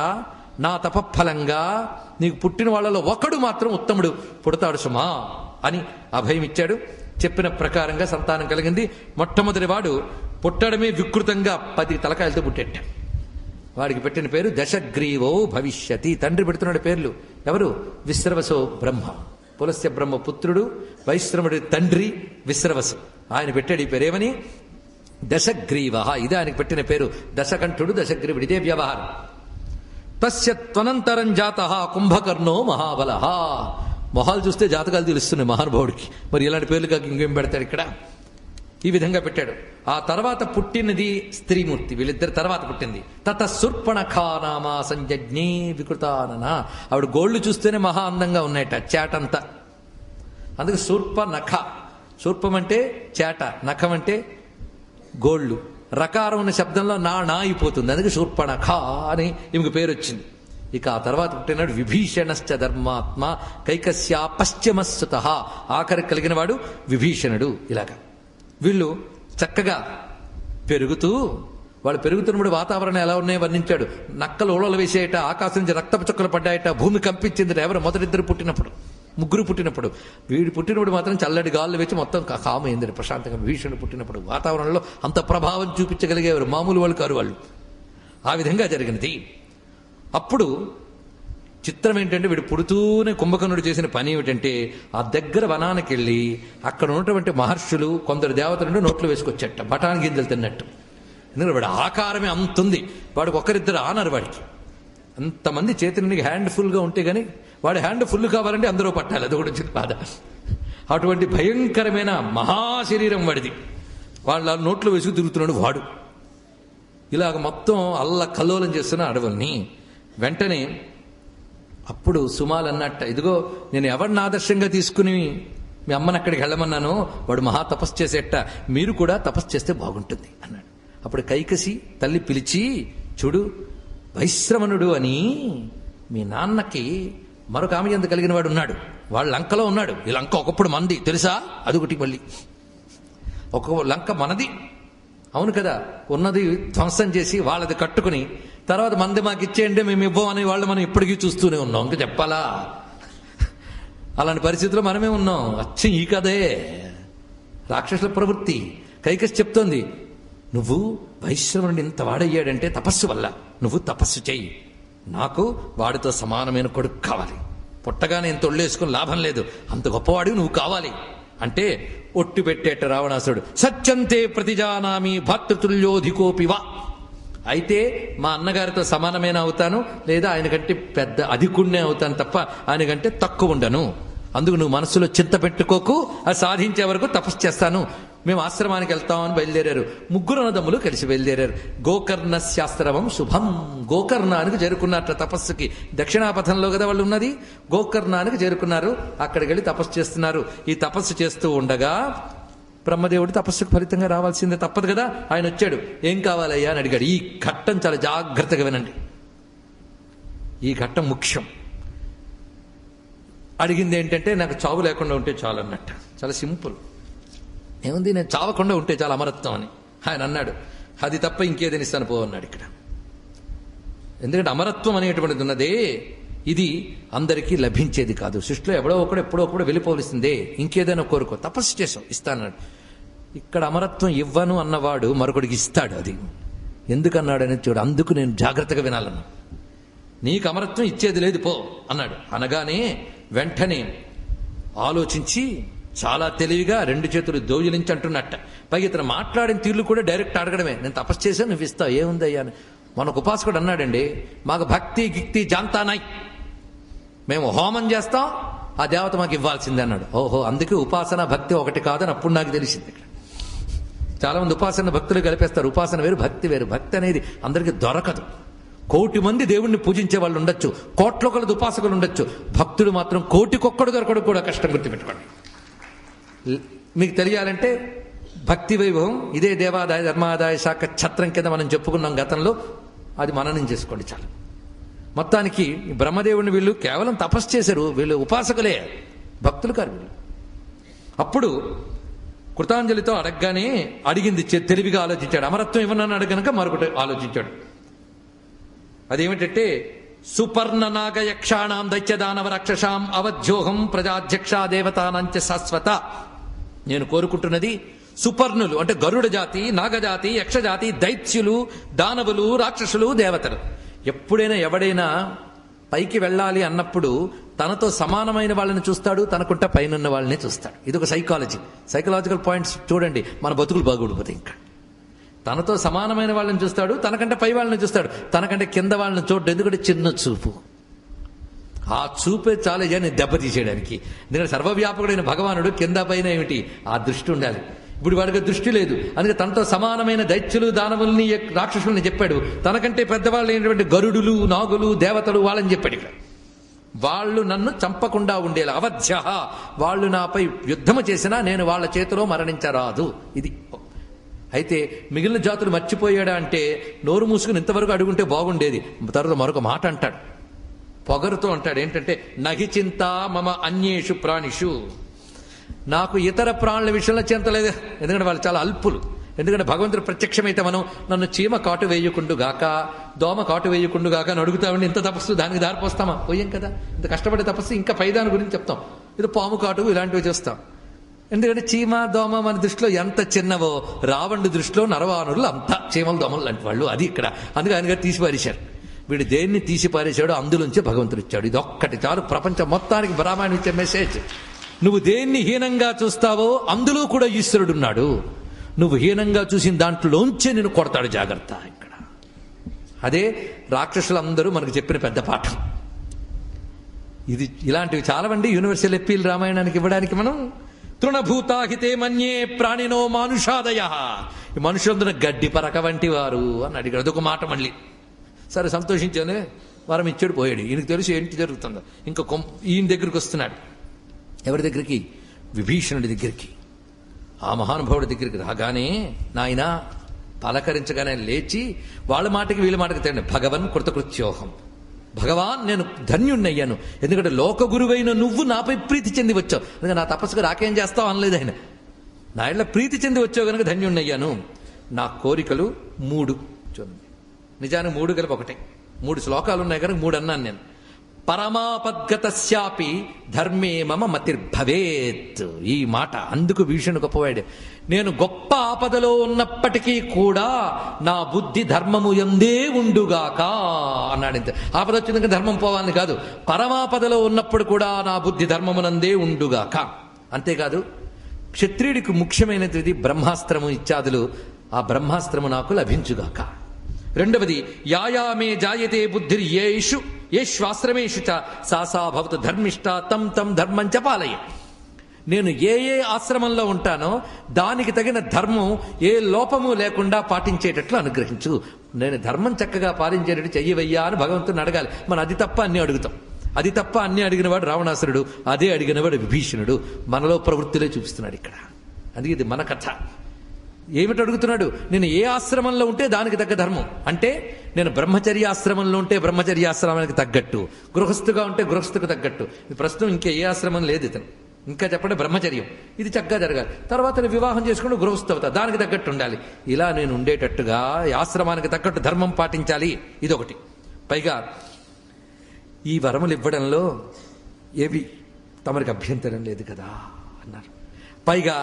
నా తపఫలంగా నీకు పుట్టిన వాళ్ళలో ఒకడు మాత్రం ఉత్తముడు పుడతాడు సుమా అని అభయం ఇచ్చాడు. చెప్పిన ప్రకారంగా సంతానం కలిగింది. మొట్టమొదటి వాడు పుట్టడమే వికృతంగా 10 తలకాయలతో పుట్టేట. వాడికి పెట్టిన పేరు దశగ్రీవో భవిష్యతి. తండ్రి పెడుతున్నాడు పేర్లు. ఎవరు? విశ్రవసో బ్రహ్మ. పులస్య బ్రహ్మ పుత్రుడు, వైశ్రవుడి తండ్రి విశ్రవసు. ఆయన పెట్టాడు ఈ పేరేమని? దశగ్రీవ. ఇదే ఆయనకు పెట్టిన పేరు. దశకంఠుడు, దశగ్రీవుడు, ఇదే వ్యవహారం. తస్య త్వనంతరం జాత కుంభకర్ణో మహాబల. మొహాలు చూస్తే జాతకాలు తెలుస్తున్నాయి మహానుభావుడికి. మరి ఇలాంటి పేర్లు కాక ఇంకేం పెడతాడు ఇక్కడ? ఈ విధంగా పెట్టాడు. ఆ తర్వాత పుట్టినది స్త్రీమూర్తి. వీళ్ళిద్దరు తర్వాత పుట్టింది. తత శూర్పణఖా నామా సంజజ్ఞే వికృతానన. ఆవిడ గోళ్లు చూస్తేనే మహా అందంగా ఉన్నాయట, చేటంతా. అందుకే శూర్పనఖ. శూర్పం అంటే చేట, నఖం అంటే గోళ్లు. రకారం ఉన్న శబ్దంలో నా అయిపోతుంది. అందుకే శూర్పణఖ అని ఈమెకు పేరు వచ్చింది. ఇక ఆ తర్వాత పుట్టినాడు విభీషణశ్చ ధర్మాత్మ కైకస్యా పశ్చిమస్సుత. ఆఖరి కలిగిన వాడు విభీషణుడు. ఇలాగా వీళ్ళు చక్కగా పెరుగుతూ, వాళ్ళు పెరుగుతున్నప్పుడు వాతావరణం ఎలా ఉన్నాయో వర్ణించాడు. నక్కలు ఓడలు వేసేయట, ఆకాశం నుంచి రక్తపు చుక్కలు పడ్డాయట, భూమి కంపించింది. ఎవరు? మొదటిద్దరు పుట్టినప్పుడు, ముగ్గురు పుట్టినప్పుడు. వీడు పుట్టినప్పుడు మాత్రం చల్లటి గాళ్ళు వేసి మొత్తం కామైంది ప్రశాంతంగా. భీషణుడు పుట్టినప్పుడు వాతావరణంలో అంత ప్రభావం చూపించగలిగేవారు, మామూలు వాళ్ళు కారు వాళ్ళు. ఆ విధంగా జరిగినది. అప్పుడు చిత్రం ఏంటంటే, వీడు పుడుతూనే కుంభకర్ణుడు చేసిన పని ఏమిటంటే, ఆ దగ్గర వనానికి వెళ్ళి అక్కడ ఉన్నటువంటి మహర్షులు కొందరు దేవతలను నోట్లు వేసుకొచ్చట, బఠాన్ గింజలు తిన్నట్టు. ఎందుకంటే వాడు ఆకారమే అంతుంది. వాడికి ఒకరిద్దరు ఆనరు. వాడికి అంతమంది చేతిని హ్యాండ్ ఫుల్గా ఉంటే గానీ వాడు హ్యాండ్ ఫుల్ కావాలంటే అందరూ పట్టాలి. అది కూడా వచ్చింది బాధ. అటువంటి భయంకరమైన మహాశరీరం వాడిది. వాళ్ళ నోట్లు వేసుకు తిరుగుతున్నాడు వాడు. ఇలాగ మొత్తం అల్ల కల్లోలం చేస్తున్న అడవుల్ని. వెంటనే అప్పుడు సుమాలు అన్నట్ట, ఇదిగో నేను ఎవరిని ఆదర్శంగా తీసుకుని మీ అమ్మని అక్కడికి వెళ్ళమన్నాను, వాడు మహా తపస్సు చేసేట, మీరు కూడా తపస్సు చేస్తే బాగుంటుంది అన్నాడు. అప్పుడు కైకసి తల్లి పిలిచి, చూడు వైశ్రవణుడు అని మీ నాన్నకి మరొక ఆమె ఎంత కలిగిన వాడు ఉన్నాడు, వాడు లంకలో ఉన్నాడు. ఈ లంక ఒకప్పుడు మంది తెలుసా? అదొకటి మళ్ళీ ఒక లంక మనది, అవును కదా, ఉన్నది ధ్వంసం చేసి వాళ్ళది కట్టుకుని తర్వాత మంది మాకు ఇచ్చేయండి మేము ఇవ్వం అని వాళ్ళు మనం ఇప్పటికీ చూస్తూనే ఉన్నాం. ఇంకా చెప్పాలా? అలాంటి పరిస్థితుల్లో మనమే ఉన్నాం. అచ్చం ఈ కదే రాక్షసుల ప్రవృత్తి. కైకసి చెప్తోంది, నువ్వు వైశ్రవణుడు ఇంత వాడయ్యాడంటే తపస్సు వల్ల. నువ్వు తపస్సు చెయ్యి, నాకు వాడితో సమానమైన కొడుకు కావాలి. పుట్టగానే ఇంత ఒళ్ళేసుకుని లాభం లేదు, అంత గొప్పవాడివి నువ్వు కావాలి అంటే ఒట్టు పెట్టేట రావణాసుడు. సత్యంతే ప్రతిజానామి భాతృతుల్యోధికోపివా. అయితే మా అన్నగారితో సమానమైన అవుతాను, లేదా ఆయనకంటే పెద్ద అధికుణ్ణే అవుతాను తప్ప ఆయనకంటే తక్కువ ఉండను. అందుకు నువ్వు మనసులో చింత పెట్టుకోకు, అది సాధించే వరకు తపస్సు చేస్తాను. మేము ఆశ్రమానికి వెళ్తామని బయలుదేరారు. ముగ్గురు అన్నదమ్ములు కలిసి బయలుదేరారు. గోకర్ణ శాస్త్రవం శుభం. గోకర్ణానికి చేరుకున్నట్ల తపస్సుకి. దక్షిణాపథంలో కదా వాళ్ళు ఉన్నది. గోకర్ణానికి చేరుకున్నారు. అక్కడికి వెళ్ళి తపస్సు చేస్తున్నారు. ఈ తపస్సు చేస్తూ ఉండగా బ్రహ్మదేవుడు తపస్సుకు ఫలితంగా రావాల్సిందే, తప్పదు కదా. ఆయన వచ్చాడు. ఏం కావాలయ్యా అని అడిగాడు. ఈ ఘట్టం చాలా జాగ్రత్తగా వినండి, ఈ ఘట్టం ముఖ్యం. అడిగింది ఏంటంటే, నాకు చావు లేకుండా ఉంటే చాలు అన్నట్ట. చాలా సింపుల్. ఏముంది, నేను చావకుండా ఉంటే చాలా అమరత్వం అని. ఆయన అన్నాడు, అది తప్ప ఇంకేదని ఇస్తాను పో అన్నాడు ఇక్కడ. ఎందుకంటే అమరత్వం అనేటువంటిది ఉన్నదే, ఇది అందరికీ లభించేది కాదు. సృష్టిలో ఎప్పుడో ఒకడు వెళ్ళిపోవలసిందే. ఇంకేదైనా కోరుకో, తపస్సు చేసావు ఇస్తానన్నాడు. ఇక్కడ అమరత్వం ఇవ్వను అన్నవాడు మరొకడికి ఇస్తాడు. అది ఎందుకన్నాడని చూడు. అందుకు నేను జాగ్రత్తగా వినాలన్నా. నీకు అమరత్వం ఇచ్చేది లేదు పో అన్నాడు. అనగానే వెంటనే ఆలోచించి చాలా తెలివిగా 2 చేతులు దోజిలించి అంటున్నట్ట. పైగా ఇతను మాట్లాడిన తీర్లు కూడా డైరెక్ట్ అడగడమే. నేను తపస్సు చేశాను, నువ్వు ఇస్తావు, ఏముందయ్యా అని. మనకు ఉపాసకుడు అన్నాడండి, మాకు భక్తి గిక్తి జాంతానాయ్, మేము హోమం చేస్తాం, ఆ దేవత మాకు ఇవ్వాల్సిందే అన్నాడు. ఓహో, అందుకే ఉపాసన భక్తి ఒకటి కాదని అప్పుడు నాకు తెలిసింది. చాలా మంది ఉపాసన భక్తులు కలిపేస్తారు. ఉపాసన వేరు, భక్తి వేరు. భక్తి అనేది అందరికీ దొరకదు. 1,000,000 మంది దేవుణ్ణి పూజించే వాళ్ళు ఉండొచ్చు, 1,00,000 కొలది ఉపాసకులు ఉండొచ్చు. భక్తుడు మాత్రం 1,000,000 దొరకడు కూడా కష్టం. గుర్తుపెట్టుకోండి. మీకు తెలియాలంటే భక్తి వైభవం ఇదే దేవాదాయ ధర్మాదాయ శాఖ ఛత్రం కింద మనం చెప్పుకున్నాం గతంలో. అది మననం చేసుకోండి చాలు. మొత్తానికి బ్రహ్మదేవుని వీళ్ళు కేవలం తపస్సు చేశారు. వీళ్ళు ఉపాసకులే, భక్తులు కారు వీళ్ళు. అప్పుడు కృతాంజలితో అడగగానే అడిగింది తెలివిగా ఆలోచించాడు. అమరత్వం ఇవ్వనని అడగనక మరొకటి ఆలోచించాడు. అదేమిటంటే సుపర్ణనాగ యక్షాణం దైత్యదానవ రాక్షసాం అవధ్యోహం ప్రజాధ్యక్ష దేవతానంచ శాశ్వత. నేను కోరుకుంటున్నది సుపర్ణులు అంటే గరుడ జాతి, నాగజాతి, యక్షజాతి, దైత్యులు, దానవులు, రాక్షసులు, దేవతలు. ఎప్పుడైనా ఎవడైనా పైకి వెళ్ళాలి అన్నప్పుడు తనతో సమానమైన వాళ్ళని చూస్తాడు, తనకుంట పైన వాళ్ళని చూస్తాడు. ఇది ఒక సైకలాజికల్ పాయింట్స్ చూడండి, మన బతుకులు బాగుడిపోతాయి. ఇంకా తనతో సమానమైన వాళ్ళని చూస్తాడు, తనకంటే పై వాళ్ళని చూస్తాడు, తనకంటే కింద వాళ్ళని చూడడం. ఎందుకంటే చిన్న చూపు. ఆ చూపే చాలు నేను దెబ్బతీసేయడానికి. ఎందుకంటే సర్వవ్యాపకుడైన భగవానుడు కింద పైన ఏమిటి ఆ దృష్టి ఉండాలి. ఇప్పుడు వాడికి దృష్టి లేదు. అందుకే తనతో సమానమైన దైత్యులు, దానవుల్ని, రాక్షసుల్ని చెప్పాడు. తనకంటే పెద్దవాళ్ళు అయినటువంటి గరుడులు, నాగులు, దేవతలు వాళ్ళని చెప్పాడు. ఇక్కడ వాళ్ళు నన్ను చంపకుండా ఉండేలా అవధ్య, వాళ్ళు నాపై యుద్ధము చేసినా నేను వాళ్ళ చేతిలో మరణించరాదు. ఇది అయితే మిగిలిన జాతులు మర్చిపోయాడా అంటే నోరు మూసుకుని ఇంతవరకు అడుగుంటే బాగుండేది. తర్వాత మరొక మాట అంటాడు, పొగరుతో అంటాడు. ఏంటంటే నహి చింత మమ అన్యేషు ప్రాణిషు, నాకు ఇతర ప్రాణుల విషయంలో చింత లేదు. ఎందుకంటే వాళ్ళు చాలా అల్పులు. ఎందుకంటే భగవంతుడు ప్రత్యక్షమైతే మనం నన్ను చీమ కాటు వేయకుండుగాక, దోమ కాటు వేయకుండుగాక అని అడుగుతామండి. ఇంత తపస్సు దానికి దారిపోస్తామా? పోయాం కదా. ఇంత కష్టపడే తపస్సు ఇంకా పైదాని గురించి చెప్తాం. ఇది పాము కాటు ఇలాంటివి చేస్తాం. ఎందుకంటే చీమ, దోమ మన దృష్టిలో ఎంత చిన్నవో రావణుడి దృష్టిలో నరవానులు అంతా చీమలు, దోమలు లాంటి వాళ్ళు. అది ఇక్కడ. అందుకే ఆయన గారు తీసి పారేశారు. వీడు దేన్ని తీసి పారేశాడో అందులోంచి భగవంతుడు ఇచ్చాడు. ఇది ఒక్కటి చాలు ప్రపంచం మొత్తానికి రామాయణం ఇచ్చే మెసేజ్. నువ్వు దేన్ని హీనంగా చూస్తావో అందులో కూడా ఈశ్వరుడున్నాడు. నువ్వు హీనంగా చూసిన దాంట్లోంచే నేను కొడతాడు. జాగ్రత్త. ఇక్కడ అదే రాక్షసులందరూ మనకు చెప్పిన పెద్ద పాఠం. ఇది ఇలాంటివి చాలామంది యూనివర్సల్ ఎప్పీల్ రామాయణానికి ఇవ్వడానికి మనం తృణభూతాహితే మన్యే ప్రాణినో మానుషాదయ, ఈ మనుషులందరూ గడ్డి పరక వంటి వారు అని అడిగాడు. అదొక మాట. మళ్ళీ సరే సంతోషించానే, వరం ఇచ్చాడు, పోయాడు. ఈయనకు తెలుసు ఏంటి జరుగుతుందో. ఇంకా ఈయన దగ్గరికి వస్తున్నాడు. ఎవరి దగ్గరికి? విభీషణుడి దగ్గరికి. ఆ మహానుభావుడి దగ్గరికి రాగానే నాయన పలకరించగానే లేచి వాళ్ళ మాటకి వీళ్ళ మాటకి తేండి. భగవన్ కృతకృత్యోహం, భగవాన్ నేను ధన్యుణ్ణయ్యాను. ఎందుకంటే లోక గురువైన నువ్వు నాపై ప్రీతి చెంది వచ్చావు. అందుకే నా తపస్సుకు రాకేం చేస్తావు అనలేదు ఆయన. నా ఇళ్ళ ప్రీతి చెంది వచ్చావు కనుక ధన్యుణ్ణయ్యాను. నా కోరికలు 3. నిజానికి 3 కలిపి ఒకటే. 3 శ్లోకాలు ఉన్నాయి కనుక 3 అన్నాను నేను. పరమాపద్గతస్యాపి ధర్మే మమ మతిర్భవేత్. ఈ మాట అందుకు భీషణుడు గొప్పవాడు. నేను గొప్ప ఆపదలో ఉన్నప్పటికీ కూడా నా బుద్ధి ధర్మము యందే ఉండుగాక అన్నాడు. ఇంత ఆపద వచ్చింది ధర్మం పోవాలని కాదు, పరమాపదలో ఉన్నప్పుడు కూడా నా బుద్ధి ధర్మమునందే ఉండుగాక. అంతేకాదు క్షత్రియుడికి ముఖ్యమైనది బ్రహ్మాస్త్రము ఇత్యాదులు. ఆ బ్రహ్మాస్త్రము నాకు లభించుగాక. రెండవది యాయామే జాయతే బుద్ధిర్ ఏ శ్వాశ్రమేషు చ సాసా భవతు ధర్మిష్ట తం ధర్మం చ పాలయ. నేను ఏ ఆశ్రమంలో ఉంటానో దానికి తగిన ధర్మం ఏ లోపము లేకుండా పాటించేటట్లు అనుగ్రహించు. నేను ధర్మం చక్కగా పాలించేటట్టు చెయ్యవయ్యా అని భగవంతుని అడగాలి. మనం అది తప్ప అన్ని అడుగుతాం. అది తప్ప అన్ని అడిగినవాడు రావణాసురుడు, అదే అడిగినవాడు విభీషణుడు. మనలో ప్రవృత్తిలో చూపిస్తున్నాడు ఇక్కడ. అది ఇది మన కథ. ఏమిటి అడుగుతున్నాడు? నేను ఏ ఆశ్రమంలో ఉంటే దానికి తగ్గ ధర్మం. అంటే నేను బ్రహ్మచర్యాశ్రమంలో ఉంటే బ్రహ్మచర్యాశ్రమానికి తగ్గట్టు, గృహస్థుగా ఉంటే గృహస్థుకు తగ్గట్టు. ప్రస్తుతం ఇంకా ఏ ఆశ్రమం లేదు ఇతను. ఇంకా చెప్పండి బ్రహ్మచర్యం ఇది చక్కగా జరగాలి. తర్వాత వివాహం చేసుకుని గృహస్థు అవుతా, దానికి తగ్గట్టు ఉండాలి. ఇలా నేను ఉండేటట్టుగా ఆశ్రమానికి తగ్గట్టు ధర్మం పాటించాలి. ఇదొకటి. పైగా ఈ వరములు ఇవ్వడంలో ఏవి తమరికి అభ్యంతరం లేదు కదా అన్నారు. పైగా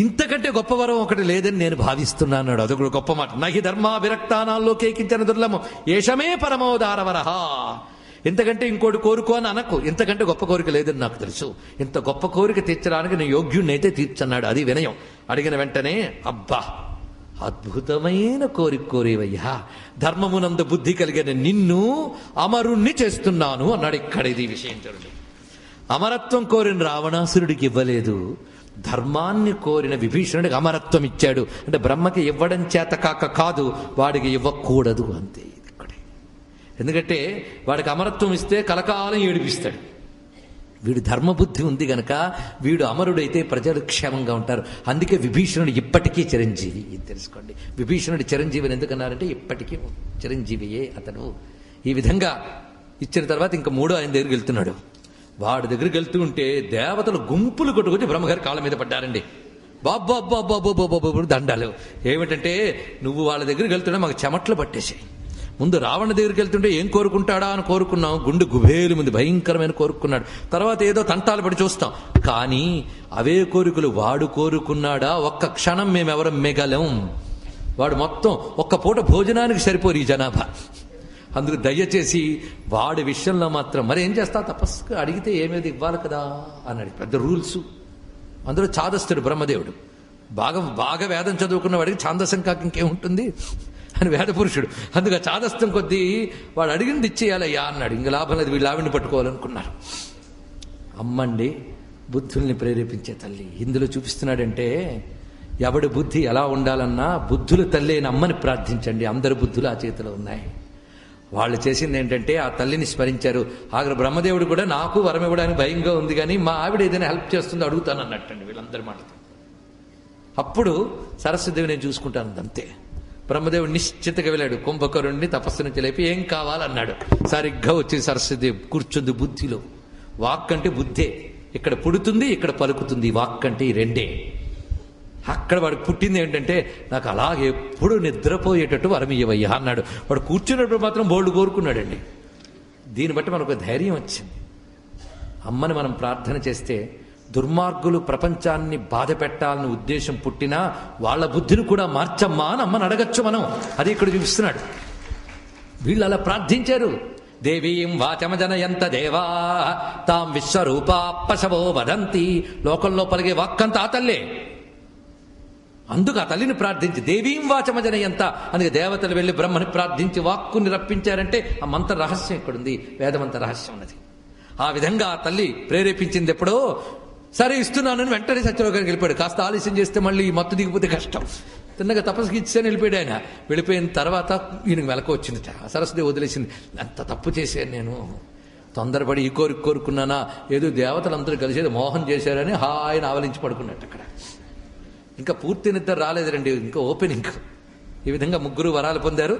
ఇంతకంటే గొప్ప వరం ఒకటి లేదని నేను భావిస్తున్నాను. అదొకటి గొప్ప మాట. నహి ధర్మా విరక్తానాల్లో కేకించిన దుర్లభం ఏషమే పరమోదారవరహ. ఇంతకంటే ఇంకోటి కోరుకో అని అనకు. ఇంతకంటే గొప్ప కోరిక లేదని నాకు తెలుసు. ఇంత గొప్ప కోరిక తీర్చడానికి నేను యోగ్యుణ్ణైతే తీర్చన్నాడు. అది వినయం. అడిగిన వెంటనే అబ్బా అద్భుతమైన కోరిక కోరేవయ్యా, ధర్మమునందు బుద్ధి కలిగిన నిన్ను అమరుణ్ణి చేస్తున్నాను అన్నాడు. ఇక్కడ ఇది విషయం చూడండి. అమరత్వం కోరిన రావణాసురుడికి ఇవ్వలేదు, ధర్మాన్ని కోరిన విభీషణుడికి అమరత్వం ఇచ్చాడు. అంటే బ్రహ్మకి ఇవ్వడం చేత కాదు, వాడికి ఇవ్వకూడదు అంతే. ఇక్కడే ఎందుకంటే వాడికి అమరత్వం ఇస్తే కలకాలం ఏడిపిస్తాడు. వీడు ధర్మబుద్ధి ఉంది గనక వీడు అమరుడైతే ప్రజలు క్షేమంగా ఉంటారు. అందుకే విభీషణుడు ఇప్పటికీ చిరంజీవి. ఇది తెలుసుకోండి. విభీషణుడు చిరంజీవిని ఎందుకన్నారంటే ఇప్పటికీ చిరంజీవియే అతను. ఈ విధంగా ఇచ్చిన తర్వాత ఇంకా 3 ఆయన దగ్గరికి వెళ్తున్నాడు. వాడి దగ్గరికి వెళ్తూ ఉంటే దేవతలు గుంపులు కొట్టుకొచ్చి బ్రహ్మగారి కాళ్ళ మీద పడ్డారండి. బాబ్బు దండాలు. ఏమిటంటే నువ్వు వాళ్ళ దగ్గరికి వెళ్తుంటే మాకు చెమట్లు పట్టేసాయి. ముందు రావణ దగ్గరికి వెళ్తుంటే ఏం కోరుకుంటాడా అని కోరుకున్నాం, గుండె గుబేలు ముందు భయంకరమైన కోరుకున్నాడు. తర్వాత ఏదో తంటాలు పడి చూస్తాం, కానీ అవే కోరికలు వాడు కోరుకున్నాడా ఒక్క క్షణం మేమెవరం మిగలం. వాడు మొత్తం ఒక్క పూట భోజనానికి సరిపోరు ఈ జనాభా. అందుకు దయచేసి వాడి విషయంలో మాత్రం మరి ఏం చేస్తా, తపస్సు అడిగితే ఏమేది ఇవ్వాలి కదా అన్నాడు. పెద్ద రూల్స్. అందులో ఛాదస్తుడు బ్రహ్మదేవుడు, బాగా వేదం చదువుకున్న వాడికి ఛాందసం కాక ఇంకేముంటుంది అని వేద పురుషుడు. అందుకు ఛాదస్తం కొద్దీ వాడు అడిగింది ఇచ్చేయాలయ్యా అన్నాడు. ఇంక లాభం లేదు, వీళ్ళు ఆవిడ్ని పట్టుకోవాలనుకున్నారు. అమ్మండి బుద్ధుల్ని ప్రేరేపించే తల్లి. ఇందులో చూపిస్తున్నాడంటే ఎవడి బుద్ధి ఎలా ఉండాలన్నా బుద్ధుల తల్లి అయిన అమ్మని ప్రార్థించండి. అందరి బుద్ధులు ఆ చేతిలో ఉన్నాయి. వాళ్ళు చేసింది ఏంటంటే ఆ తల్లిని స్మరించారు. ఆఖరి బ్రహ్మదేవుడు కూడా నాకు వరం ఇవ్వడానికి భయంగా ఉంది, కానీ మా ఆవిడ ఏదైనా హెల్ప్ చేస్తుందో అడుగుతాను అన్నట్టండి వీళ్ళందరి మాటతో. అప్పుడు సరస్వతిదేవి నేను చూసుకుంటాను అంతే. బ్రహ్మదేవుడు నిశ్చితగా వెళ్ళాడు, కుంభకరుణ్ణి తపస్సు నుంచి లేపి ఏం కావాలన్నాడు. సరిగ్గా వచ్చింది సరస్వతిదేవి కూర్చుంది బుద్ధిలో. వాక్ అంటే బుద్ధే, ఇక్కడ పుడుతుంది ఇక్కడ పలుకుతుంది. వాక్ అంటే ఈ రెండే. అక్కడ వాడికి పుట్టింది ఏంటంటే నాకు అలాగే ఎప్పుడు నిద్రపోయేటట్టు వరమియ్యవయ్యా అన్నాడు. వాడు కూర్చున్నప్పుడు మాత్రం బోల్డ్ కోరుకున్నాడండి. దీన్ని బట్టి మనకు ధైర్యం వచ్చింది. అమ్మని మనం ప్రార్థన చేస్తే దుర్మార్గులు ప్రపంచాన్ని బాధ పెట్టాలని ఉద్దేశం పుట్టినా వాళ్ళ బుద్ధిని కూడా మార్చమ్మా అని అమ్మని అడగచ్చు మనం. అది ఇక్కడ చూపిస్తున్నాడు. వీళ్ళు అలా ప్రార్థించారు. దేవీం వాచమజనయంత దేవా తాం విశ్వరూపా పశవో వదంతి. లోకంలో పలిగే వాక్కంతా ఆ తల్లే. అందుకు ఆ తల్లిని ప్రార్థించి దేవీం వాచమజనయంత, అందుకే దేవతలు వెళ్ళి బ్రహ్మని ప్రార్థించి వాక్కుని రప్పించారంటే ఆ మంత్ర రహస్యం ఎక్కడుంది, వేదమంత రహస్యం ఉన్నది. ఆ విధంగా ఆ తల్లి ప్రేరేపించింది. ఎప్పుడో సరే ఇస్తున్నానని వెంటనే సత్యలోకానికి వెళ్ళిపోయాడు. కాస్త ఆలస్యం చేస్తే మళ్ళీ మత్తు దిగిపోతే కష్టం. తిన్నగా తపస్సుకి ఇచ్చాను వెళ్ళిపోయాడు ఆయన. వెళ్ళిపోయిన తర్వాత ఈయనకు వెలక వచ్చిందిట. సరస్వతి వదిలేసింది, అంత తప్పు చేశాను నేను, తొందరపడి ఈ కోరుకున్నానా, ఏదో దేవతలందరూ కలిసేది మోహం చేశారని హాయిని ఆవలించి పడుకున్నట్టు అక్కడ. ఇంకా పూర్తి నిద్ర రాలేదు రండి, ఇంకా ఓపెనింగ్. ఈ విధంగా ముగ్గురు వరాలు పొందారు.